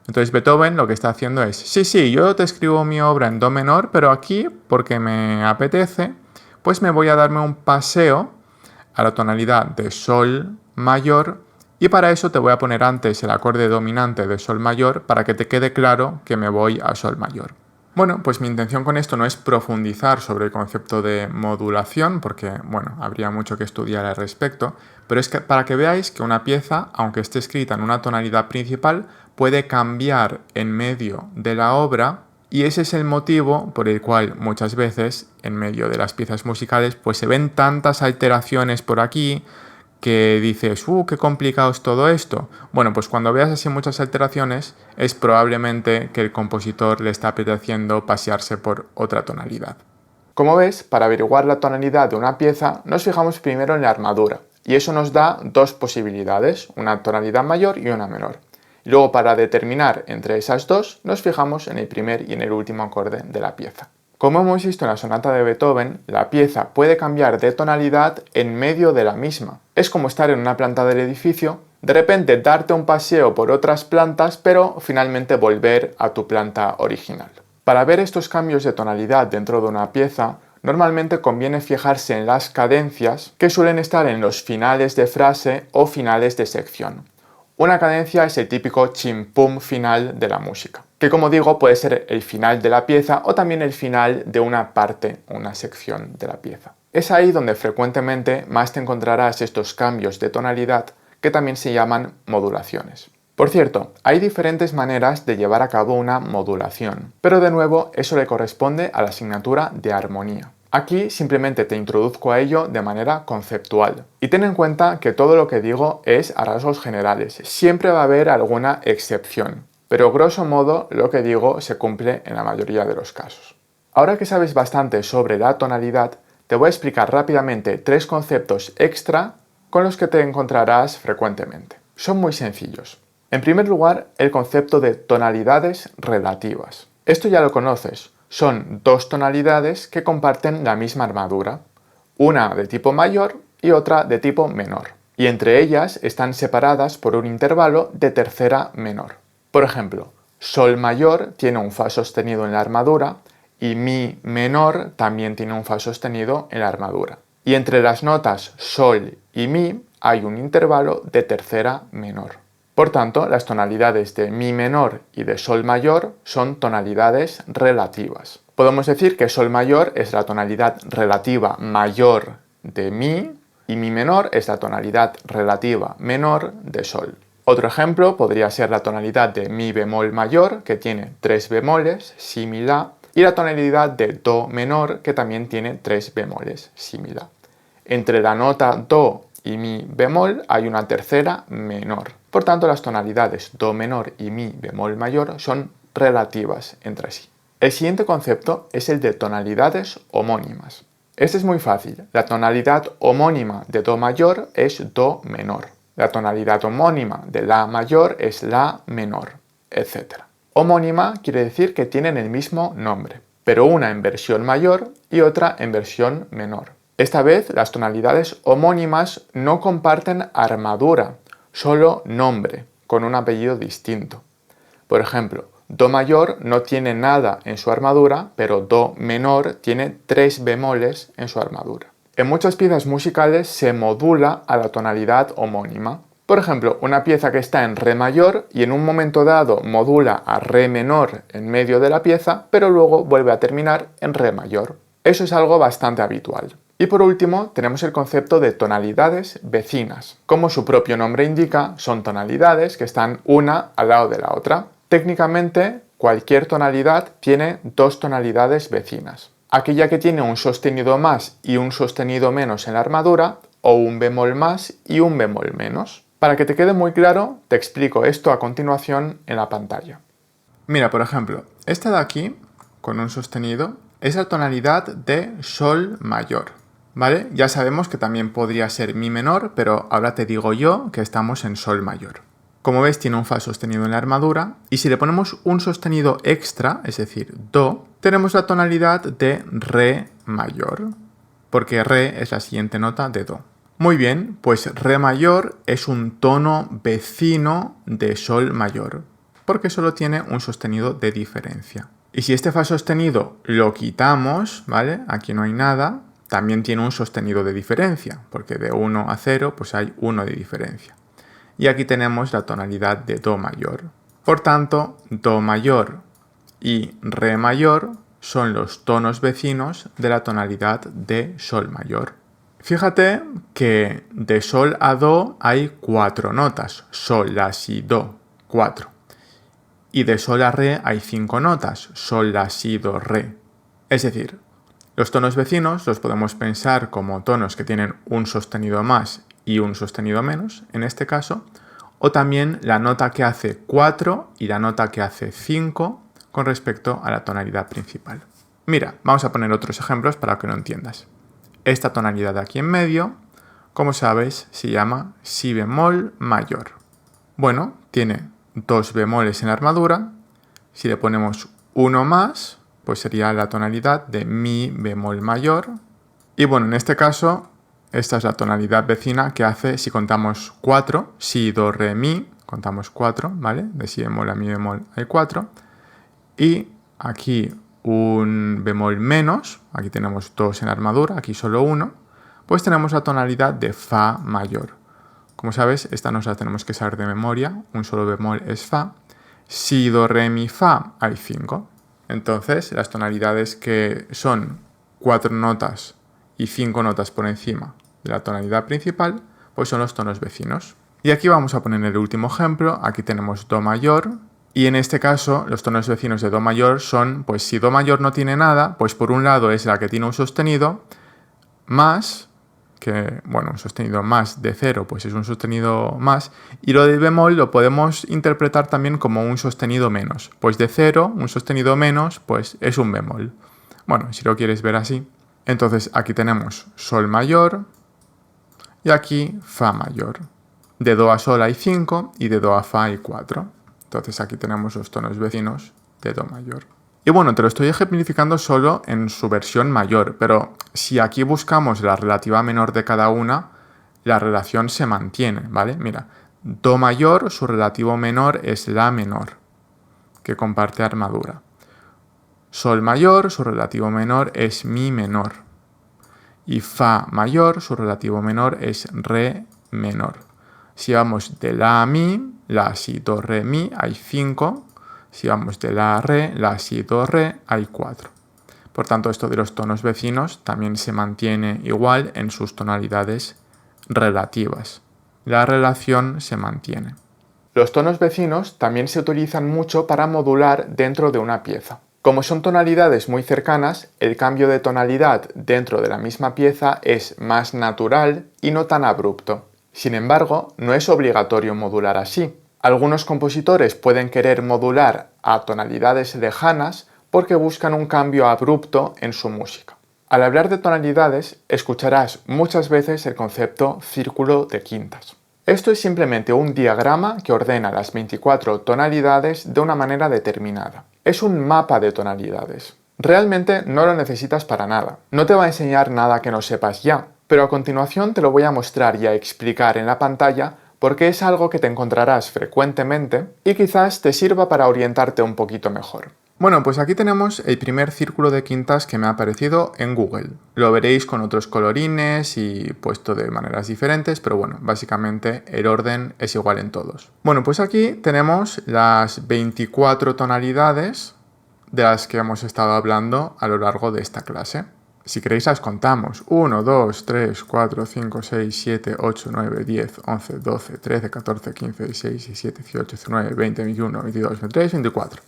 Entonces Beethoven lo que está haciendo es, sí, yo te escribo mi obra en Do menor, pero aquí, porque me apetece, pues me voy a darme un paseo a la tonalidad de Sol mayor, y para eso te voy a poner antes el acorde dominante de Sol mayor para que te quede claro que me voy a Sol mayor. Bueno, pues mi intención con esto no es profundizar sobre el concepto de modulación, porque, bueno, habría mucho que estudiar al respecto, pero es que para que veáis que una pieza, aunque esté escrita en una tonalidad principal, puede cambiar en medio de la obra, y ese es el motivo por el cual muchas veces, en medio de las piezas musicales, pues se ven tantas alteraciones por aquí, que dices, qué complicado es todo esto. Bueno, pues cuando veas así muchas alteraciones, es probablemente que el compositor le está apeteciendo pasearse por otra tonalidad. Como ves, para averiguar la tonalidad de una pieza, nos fijamos primero en la armadura, y eso nos da dos posibilidades, una tonalidad mayor y una menor. Y luego, para determinar entre esas dos, nos fijamos en el primer y en el último acorde de la pieza. Como hemos visto en la sonata de Beethoven, la pieza puede cambiar de tonalidad en medio de la misma. Es como estar en una planta del edificio, de repente darte un paseo por otras plantas, pero finalmente volver a tu planta original. Para ver estos cambios de tonalidad dentro de una pieza, normalmente conviene fijarse en las cadencias que suelen estar en los finales de frase o finales de sección. Una cadencia es el típico chimpum final de la música, que como digo puede ser el final de la pieza o también el final de una parte, una sección de la pieza. Es ahí donde frecuentemente más te encontrarás estos cambios de tonalidad que también se llaman modulaciones. Por cierto, hay diferentes maneras de llevar a cabo una modulación, pero de nuevo eso le corresponde a la asignatura de armonía. Aquí simplemente te introduzco a ello de manera conceptual. Y ten en cuenta que todo lo que digo es a rasgos generales. Siempre va a haber alguna excepción, pero grosso modo lo que digo se cumple en la mayoría de los casos. Ahora que sabes bastante sobre la tonalidad, te voy a explicar rápidamente 3 conceptos extra con los que te encontrarás frecuentemente. Son muy sencillos. En primer lugar, el concepto de tonalidades relativas. Esto ya lo conoces. Son 2 tonalidades que comparten la misma armadura, una de tipo mayor y otra de tipo menor, y entre ellas están separadas por un intervalo de tercera menor. Por ejemplo, sol mayor tiene un fa sostenido en la armadura y mi menor también tiene un fa sostenido en la armadura. Y entre las notas sol y mi hay un intervalo de tercera menor. Por tanto, las tonalidades de mi menor y de sol mayor son tonalidades relativas. Podemos decir que sol mayor es la tonalidad relativa mayor de mi y mi menor es la tonalidad relativa menor de sol. Otro ejemplo podría ser la tonalidad de mi bemol mayor, que tiene 3 bemoles, si, mi, la, y la tonalidad de do menor, que también tiene 3 bemoles, si, mi, la. Entre la nota do y mi bemol hay una tercera menor. Por tanto, las tonalidades do menor y mi bemol mayor son relativas entre sí. El siguiente concepto es el de tonalidades homónimas. Este es muy fácil. La tonalidad homónima de do mayor es do menor. La tonalidad homónima de la mayor es la menor, etc. Homónima quiere decir que tienen el mismo nombre, pero una en versión mayor y otra en versión menor. Esta vez las tonalidades homónimas no comparten armadura, solo nombre, con un apellido distinto. Por ejemplo, do mayor no tiene nada en su armadura, pero do menor tiene 3 bemoles en su armadura. En muchas piezas musicales se modula a la tonalidad homónima. Por ejemplo, una pieza que está en re mayor y en un momento dado modula a re menor en medio de la pieza, pero luego vuelve a terminar en re mayor. Eso es algo bastante habitual. Y por último, tenemos el concepto de tonalidades vecinas. Como su propio nombre indica, son tonalidades que están una al lado de la otra. Técnicamente, cualquier tonalidad tiene 2 tonalidades vecinas. Aquella que tiene un sostenido más y un sostenido menos en la armadura, o un bemol más y un bemol menos. Para que te quede muy claro, te explico esto a continuación en la pantalla. Mira, por ejemplo, esta de aquí, con un sostenido, es la tonalidad de sol mayor. ¿Vale? Ya sabemos que también podría ser mi menor, pero ahora te digo yo que estamos en sol mayor. Como ves, tiene un fa sostenido en la armadura, y si le ponemos un sostenido extra, es decir, do, tenemos la tonalidad de re mayor, porque re es la siguiente nota de do. Muy bien, pues re mayor es un tono vecino de sol mayor, porque solo tiene un sostenido de diferencia. Y si este fa sostenido lo quitamos, ¿vale? Aquí no hay nada. También tiene un sostenido de diferencia, porque de 1 a 0 pues hay 1 de diferencia. Y aquí tenemos la tonalidad de do mayor. Por tanto, do mayor y re mayor son los tonos vecinos de la tonalidad de sol mayor. Fíjate que de sol a do hay 4 notas, sol, la, si, do, 4. Y de sol a re hay 5 notas, sol, la, si, do, re. Es decir, los tonos vecinos los podemos pensar como tonos que tienen un sostenido más y un sostenido menos, en este caso, o también la nota que hace 4 y la nota que hace 5 con respecto a la tonalidad principal. Mira, vamos a poner otros ejemplos para que lo entiendas. Esta tonalidad de aquí en medio, como sabes, se llama si bemol mayor. Bueno, tiene 2 bemoles en la armadura. Si le ponemos uno más, pues sería la tonalidad de mi bemol mayor. Y bueno, en este caso, esta es la tonalidad vecina que hace, si contamos 4, si, do, re, mi, contamos 4, ¿vale? De si bemol a mi bemol hay 4. Y aquí un bemol menos, aquí tenemos 2 en la armadura, aquí solo 1, pues tenemos la tonalidad de fa mayor. Como sabes, esta nos la tenemos que saber de memoria, un solo bemol es fa. Si, do, re, mi, fa hay 5. Entonces, las tonalidades que son 4 notas y 5 notas por encima de la tonalidad principal, pues son los tonos vecinos. Y aquí vamos a poner el último ejemplo. Aquí tenemos do mayor. Y en este caso, los tonos vecinos de do mayor son, pues si do mayor no tiene nada, pues por un lado es la que tiene un sostenido, más, que, bueno, un sostenido más de 0, pues es un sostenido más, y lo del bemol lo podemos interpretar también como un sostenido menos. Pues de 0, un sostenido menos, pues es un bemol. Bueno, si lo quieres ver así. Entonces aquí tenemos sol mayor y aquí fa mayor. De do a sol hay 5 y de do a fa hay 4. Entonces aquí tenemos los tonos vecinos de do mayor. Y bueno, te lo estoy ejemplificando solo en su versión mayor, pero si aquí buscamos la relativa menor de cada una, la relación se mantiene, ¿vale? Mira, do mayor, su relativo menor es la menor, que comparte armadura. Sol mayor, su relativo menor es mi menor. Y fa mayor, su relativo menor es re menor. Si vamos de la a mi, la, si, do, re, mi, hay 5. Si vamos de la a re, la, si, do, re, hay 4. Por tanto, esto de los tonos vecinos también se mantiene igual en sus tonalidades relativas. La relación se mantiene. Los tonos vecinos también se utilizan mucho para modular dentro de una pieza. Como son tonalidades muy cercanas, el cambio de tonalidad dentro de la misma pieza es más natural y no tan abrupto. Sin embargo, no es obligatorio modular así. Algunos compositores pueden querer modular a tonalidades lejanas porque buscan un cambio abrupto en su música. Al hablar de tonalidades, escucharás muchas veces el concepto círculo de quintas. Esto es simplemente un diagrama que ordena las 24 tonalidades de una manera determinada. Es un mapa de tonalidades. Realmente no lo necesitas para nada. No te va a enseñar nada que no sepas ya, pero a continuación te lo voy a mostrar y a explicar en la pantalla porque es algo que te encontrarás frecuentemente y quizás te sirva para orientarte un poquito mejor. Bueno, pues aquí tenemos el primer círculo de quintas que me ha aparecido en Google. Lo veréis con otros colorines y puesto de maneras diferentes, pero bueno, básicamente el orden es igual en todos. Bueno, pues aquí tenemos las 24 tonalidades de las que hemos estado hablando a lo largo de esta clase. Si queréis las contamos. 1, 2, 3, 4, 5, 6, 7, 8, 9, 10, 11, 12, 13, 14, 15, 16, 17, 18, 19, 20, 21, 22, 23, 24.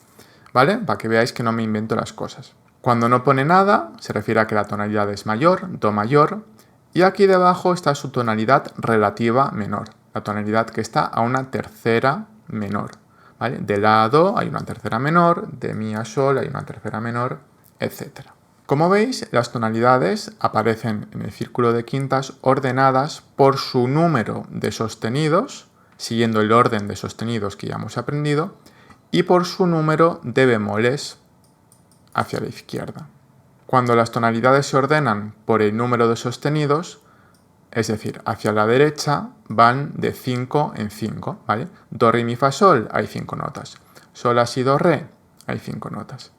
¿Vale? Para que veáis que no me invento las cosas. Cuando no pone nada, se refiere a que la tonalidad es mayor, do mayor, y aquí debajo está su tonalidad relativa menor, la tonalidad que está a una tercera menor. ¿Vale? De la a do hay una tercera menor, de mi a sol hay una tercera menor, etc. Como veis, las tonalidades aparecen en el círculo de quintas ordenadas por su número de sostenidos, siguiendo el orden de sostenidos que ya hemos aprendido, y por su número de bemoles hacia la izquierda. Cuando las tonalidades se ordenan por el número de sostenidos, es decir, hacia la derecha, van de 5 en 5, ¿vale? Do, re, mi, fa, sol, hay 5 notas. Sol, la, si, do, re, hay 5 notas.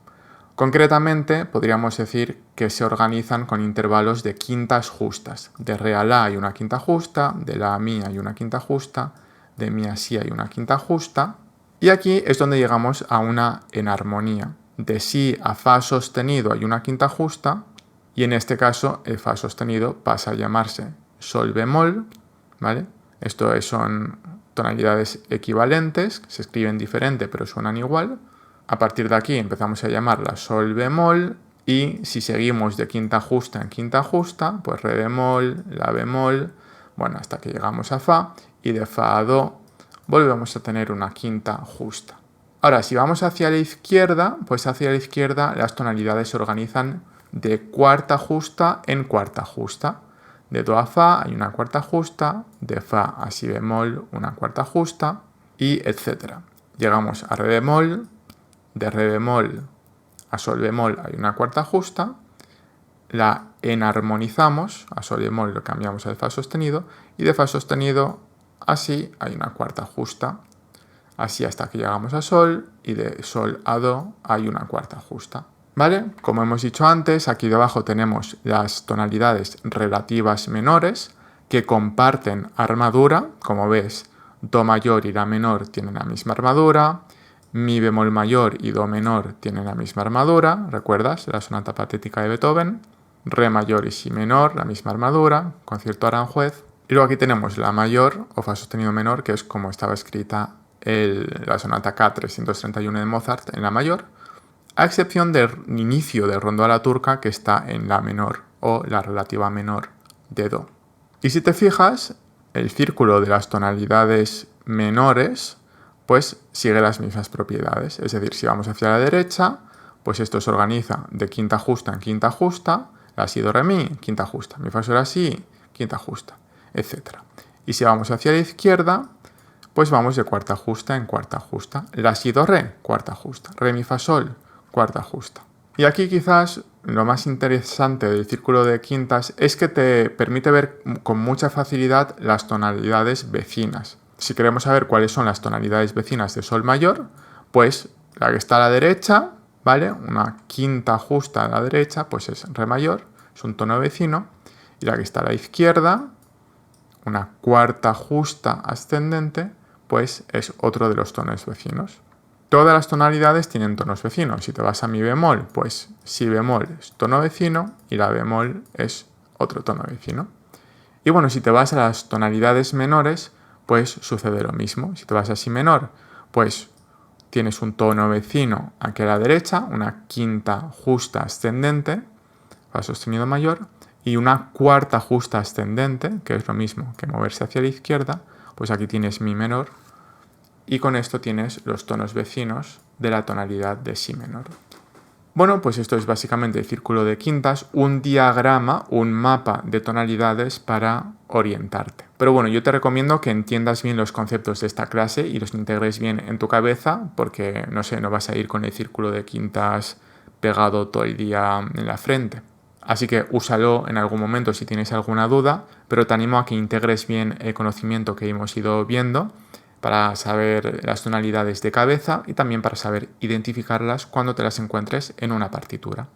Concretamente, podríamos decir que se organizan con intervalos de quintas justas. De re a la hay una quinta justa, de la a mi hay una quinta justa, de mi a si hay una quinta justa. Y aquí es donde llegamos a una enarmonía. De si a fa sostenido hay una quinta justa y en este caso el fa sostenido pasa a llamarse sol bemol, ¿vale? Esto son tonalidades equivalentes, se escriben diferente pero suenan igual. A partir de aquí empezamos a llamarla sol bemol y si seguimos de quinta justa en quinta justa, pues re bemol, la bemol, bueno, hasta que llegamos a Fa, y de Fa a Do volvemos a tener una quinta justa. Ahora, si vamos hacia la izquierda, pues hacia la izquierda las tonalidades se organizan de cuarta justa en cuarta justa. De Do a Fa hay una cuarta justa, de Fa a Si bemol una cuarta justa, y etcétera. Llegamos a Re bemol, de Re bemol a Sol bemol hay una cuarta justa, la enarmonizamos, a Sol bemol lo cambiamos al Fa sostenido, y de Fa sostenido a Si hay una cuarta justa, así hasta que llegamos a Sol, y de Sol a Do hay una cuarta justa. ¿Vale? Como hemos dicho antes, aquí debajo tenemos las tonalidades relativas menores que comparten armadura. Como ves, Do mayor y La menor tienen la misma armadura, Mi bemol mayor y Do menor tienen la misma armadura, ¿recuerdas? La sonata patética de Beethoven. Re mayor y Si menor, la misma armadura, concierto Aranjuez. Y luego aquí tenemos La mayor o Fa sostenido menor, que es como estaba escrita la sonata K331 de Mozart en La mayor, a excepción del inicio del rondo a la turca, que está en La menor o la relativa menor de Do. Y si te fijas, el círculo de las tonalidades menores pues sigue las mismas propiedades. Es decir, si vamos hacia la derecha, pues esto se organiza de quinta justa en quinta justa, La, Si, Do, Re, Mi, quinta justa, Mi, Fa, Sol, La, Si, quinta justa, etc. Y si vamos hacia la izquierda, pues vamos de cuarta justa en cuarta justa. La, Si, Do, Re, cuarta justa. Re, Mi, Fa, Sol, cuarta justa. Y aquí quizás lo más interesante del círculo de quintas es que te permite ver con mucha facilidad las tonalidades vecinas. Si queremos saber cuáles son las tonalidades vecinas de Sol mayor, pues la que está a la derecha, ¿vale? Una quinta justa a la derecha, pues es Re mayor, es un tono vecino. Y la que está a la izquierda, una cuarta justa ascendente, pues es otro de los tonos vecinos. Todas las tonalidades tienen tonos vecinos. Si te vas a Mi bemol, pues Si bemol es tono vecino y La bemol es otro tono vecino. Y bueno, si te vas a las tonalidades menores, pues sucede lo mismo. Si te vas a Si menor, pues tienes un tono vecino aquí a la derecha, una quinta justa ascendente, Fa sostenido mayor, y una cuarta justa ascendente, que es lo mismo que moverse hacia la izquierda, pues aquí tienes Mi menor, y con esto tienes los tonos vecinos de la tonalidad de Si menor. Bueno, pues esto es básicamente el círculo de quintas, un diagrama, un mapa de tonalidades para orientarte. Pero bueno, yo te recomiendo que entiendas bien los conceptos de esta clase y los integres bien en tu cabeza, porque no sé, no vas a ir con el círculo de quintas pegado todo el día en la frente. Así que úsalo en algún momento si tienes alguna duda, pero te animo a que integres bien el conocimiento que hemos ido viendo para saber las tonalidades de cabeza y también para saber identificarlas cuando te las encuentres en una partitura.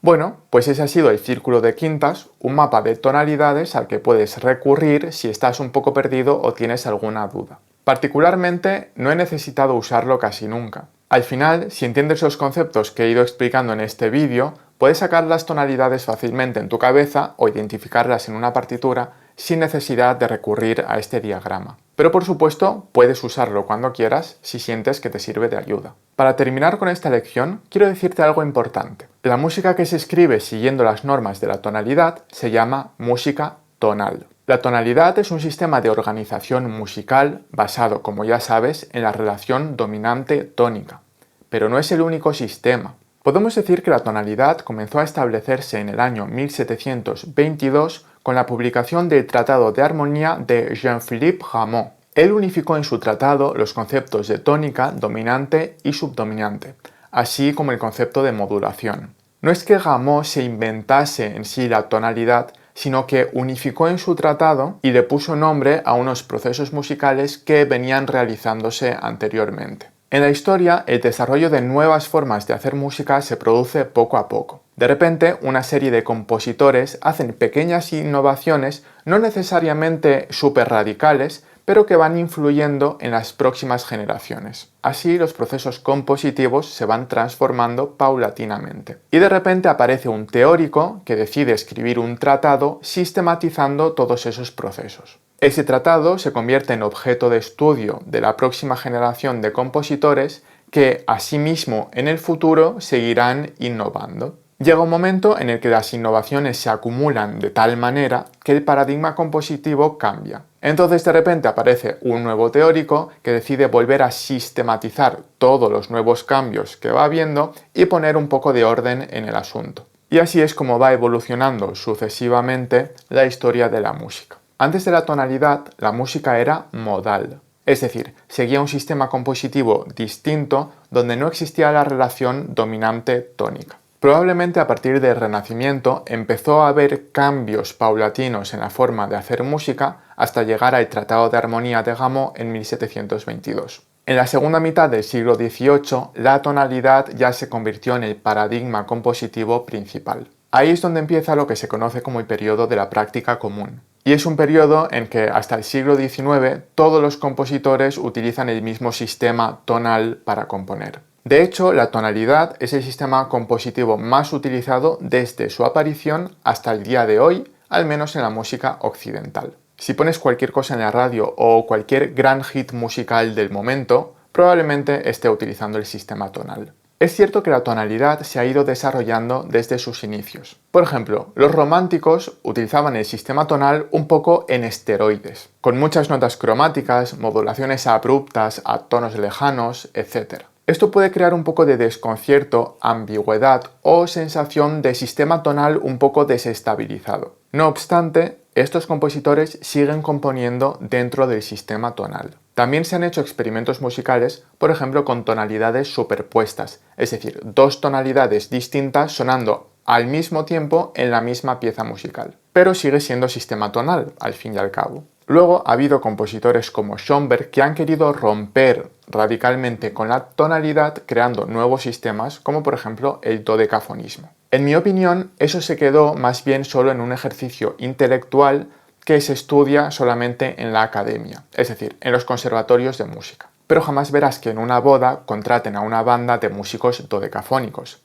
Bueno, pues ese ha sido el círculo de quintas, un mapa de tonalidades al que puedes recurrir si estás un poco perdido o tienes alguna duda. Particularmente, no he necesitado usarlo casi nunca. Al final, si entiendes los conceptos que he ido explicando en este vídeo, puedes sacar las tonalidades fácilmente en tu cabeza o identificarlas en una partitura sin necesidad de recurrir a este diagrama. Pero por supuesto, puedes usarlo cuando quieras si sientes que te sirve de ayuda. Para terminar con esta lección, quiero decirte algo importante. La música que se escribe siguiendo las normas de la tonalidad se llama música tonal. La tonalidad es un sistema de organización musical basado, como ya sabes, en la relación dominante-tónica. Pero no es el único sistema. Podemos decir que la tonalidad comenzó a establecerse en el año 1722 con la publicación del Tratado de Armonía de Jean-Philippe Rameau. Él unificó en su tratado los conceptos de tónica, dominante y subdominante, así como el concepto de modulación. No es que Rameau se inventase en sí la tonalidad, sino que unificó en su tratado y le puso nombre a unos procesos musicales que venían realizándose anteriormente. En la historia, el desarrollo de nuevas formas de hacer música se produce poco a poco. De repente, una serie de compositores hacen pequeñas innovaciones, no necesariamente súper radicales, pero que van influyendo en las próximas generaciones. Así, los procesos compositivos se van transformando paulatinamente. Y de repente aparece un teórico que decide escribir un tratado sistematizando todos esos procesos. Ese tratado se convierte en objeto de estudio de la próxima generación de compositores que, asimismo, en el futuro seguirán innovando. Llega un momento en el que las innovaciones se acumulan de tal manera que el paradigma compositivo cambia. Entonces de repente aparece un nuevo teórico que decide volver a sistematizar todos los nuevos cambios que va habiendo y poner un poco de orden en el asunto. Y así es como va evolucionando sucesivamente la historia de la música. Antes de la tonalidad, la música era modal, es decir, seguía un sistema compositivo distinto donde no existía la relación dominante-tónica. Probablemente a partir del Renacimiento empezó a haber cambios paulatinos en la forma de hacer música hasta llegar al Tratado de Armonía de Gamow en 1722. En la segunda mitad del siglo XVIII, la tonalidad ya se convirtió en el paradigma compositivo principal. Ahí es donde empieza lo que se conoce como el periodo de la práctica común. Y es un periodo en que hasta el siglo XIX todos los compositores utilizan el mismo sistema tonal para componer. De hecho, la tonalidad es el sistema compositivo más utilizado desde su aparición hasta el día de hoy, al menos en la música occidental. Si pones cualquier cosa en la radio o cualquier gran hit musical del momento, probablemente esté utilizando el sistema tonal. Es cierto que la tonalidad se ha ido desarrollando desde sus inicios. Por ejemplo, los románticos utilizaban el sistema tonal un poco en esteroides, con muchas notas cromáticas, modulaciones abruptas a tonos lejanos, etc. Esto puede crear un poco de desconcierto, ambigüedad o sensación de sistema tonal un poco desestabilizado. No obstante, estos compositores siguen componiendo dentro del sistema tonal. También se han hecho experimentos musicales, por ejemplo, con tonalidades superpuestas, es decir, dos tonalidades distintas sonando al mismo tiempo en la misma pieza musical. Pero sigue siendo sistema tonal, al fin y al cabo. Luego ha habido compositores como Schoenberg que han querido romper radicalmente con la tonalidad creando nuevos sistemas, como por ejemplo el dodecafonismo. En mi opinión, eso se quedó más bien solo en un ejercicio intelectual que se estudia solamente en la academia, es decir, en los conservatorios de música. Pero jamás verás que en una boda contraten a una banda de músicos dodecafónicos,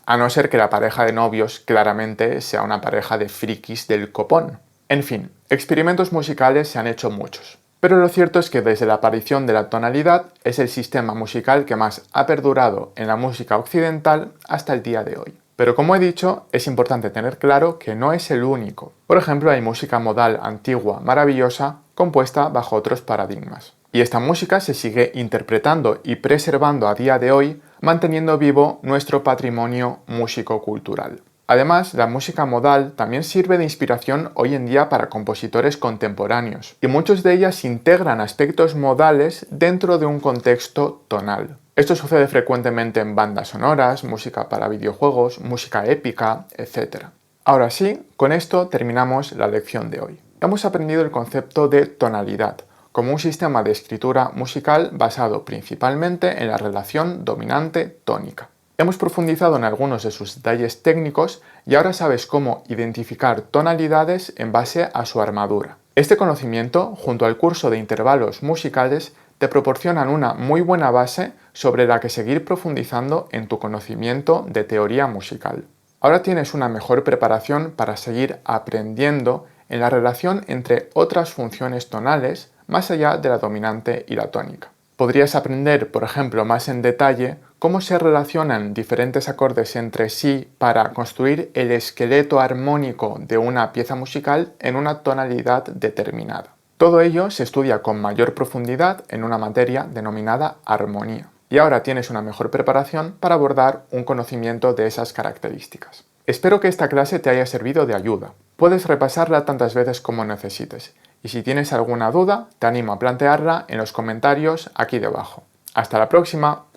a no ser que la pareja de novios claramente sea una pareja de frikis del copón. En fin, experimentos musicales se han hecho muchos, pero lo cierto es que desde la aparición de la tonalidad es el sistema musical que más ha perdurado en la música occidental hasta el día de hoy. Pero como he dicho, es importante tener claro que no es el único. Por ejemplo, hay música modal antigua maravillosa compuesta bajo otros paradigmas. Y esta música se sigue interpretando y preservando a día de hoy, manteniendo vivo nuestro patrimonio músico-cultural. Además, la música modal también sirve de inspiración hoy en día para compositores contemporáneos, y muchos de ellas integran aspectos modales dentro de un contexto tonal. Esto sucede frecuentemente en bandas sonoras, música para videojuegos, música épica, etc. Ahora sí, con esto terminamos la lección de hoy. Hemos aprendido el concepto de tonalidad, como un sistema de escritura musical basado principalmente en la relación dominante-tónica. Hemos profundizado en algunos de sus detalles técnicos y ahora sabes cómo identificar tonalidades en base a su armadura. Este conocimiento, junto al curso de intervalos musicales, te proporcionan una muy buena base sobre la que seguir profundizando en tu conocimiento de teoría musical. Ahora tienes una mejor preparación para seguir aprendiendo en la relación entre otras funciones tonales más allá de la dominante y la tónica. Podrías aprender, por ejemplo, más en detalle cómo se relacionan diferentes acordes entre sí para construir el esqueleto armónico de una pieza musical en una tonalidad determinada. Todo ello se estudia con mayor profundidad en una materia denominada armonía. Y ahora tienes una mejor preparación para abordar un conocimiento de esas características. Espero que esta clase te haya servido de ayuda. Puedes repasarla tantas veces como necesites. Y si tienes alguna duda, te animo a plantearla en los comentarios aquí debajo. ¡Hasta la próxima!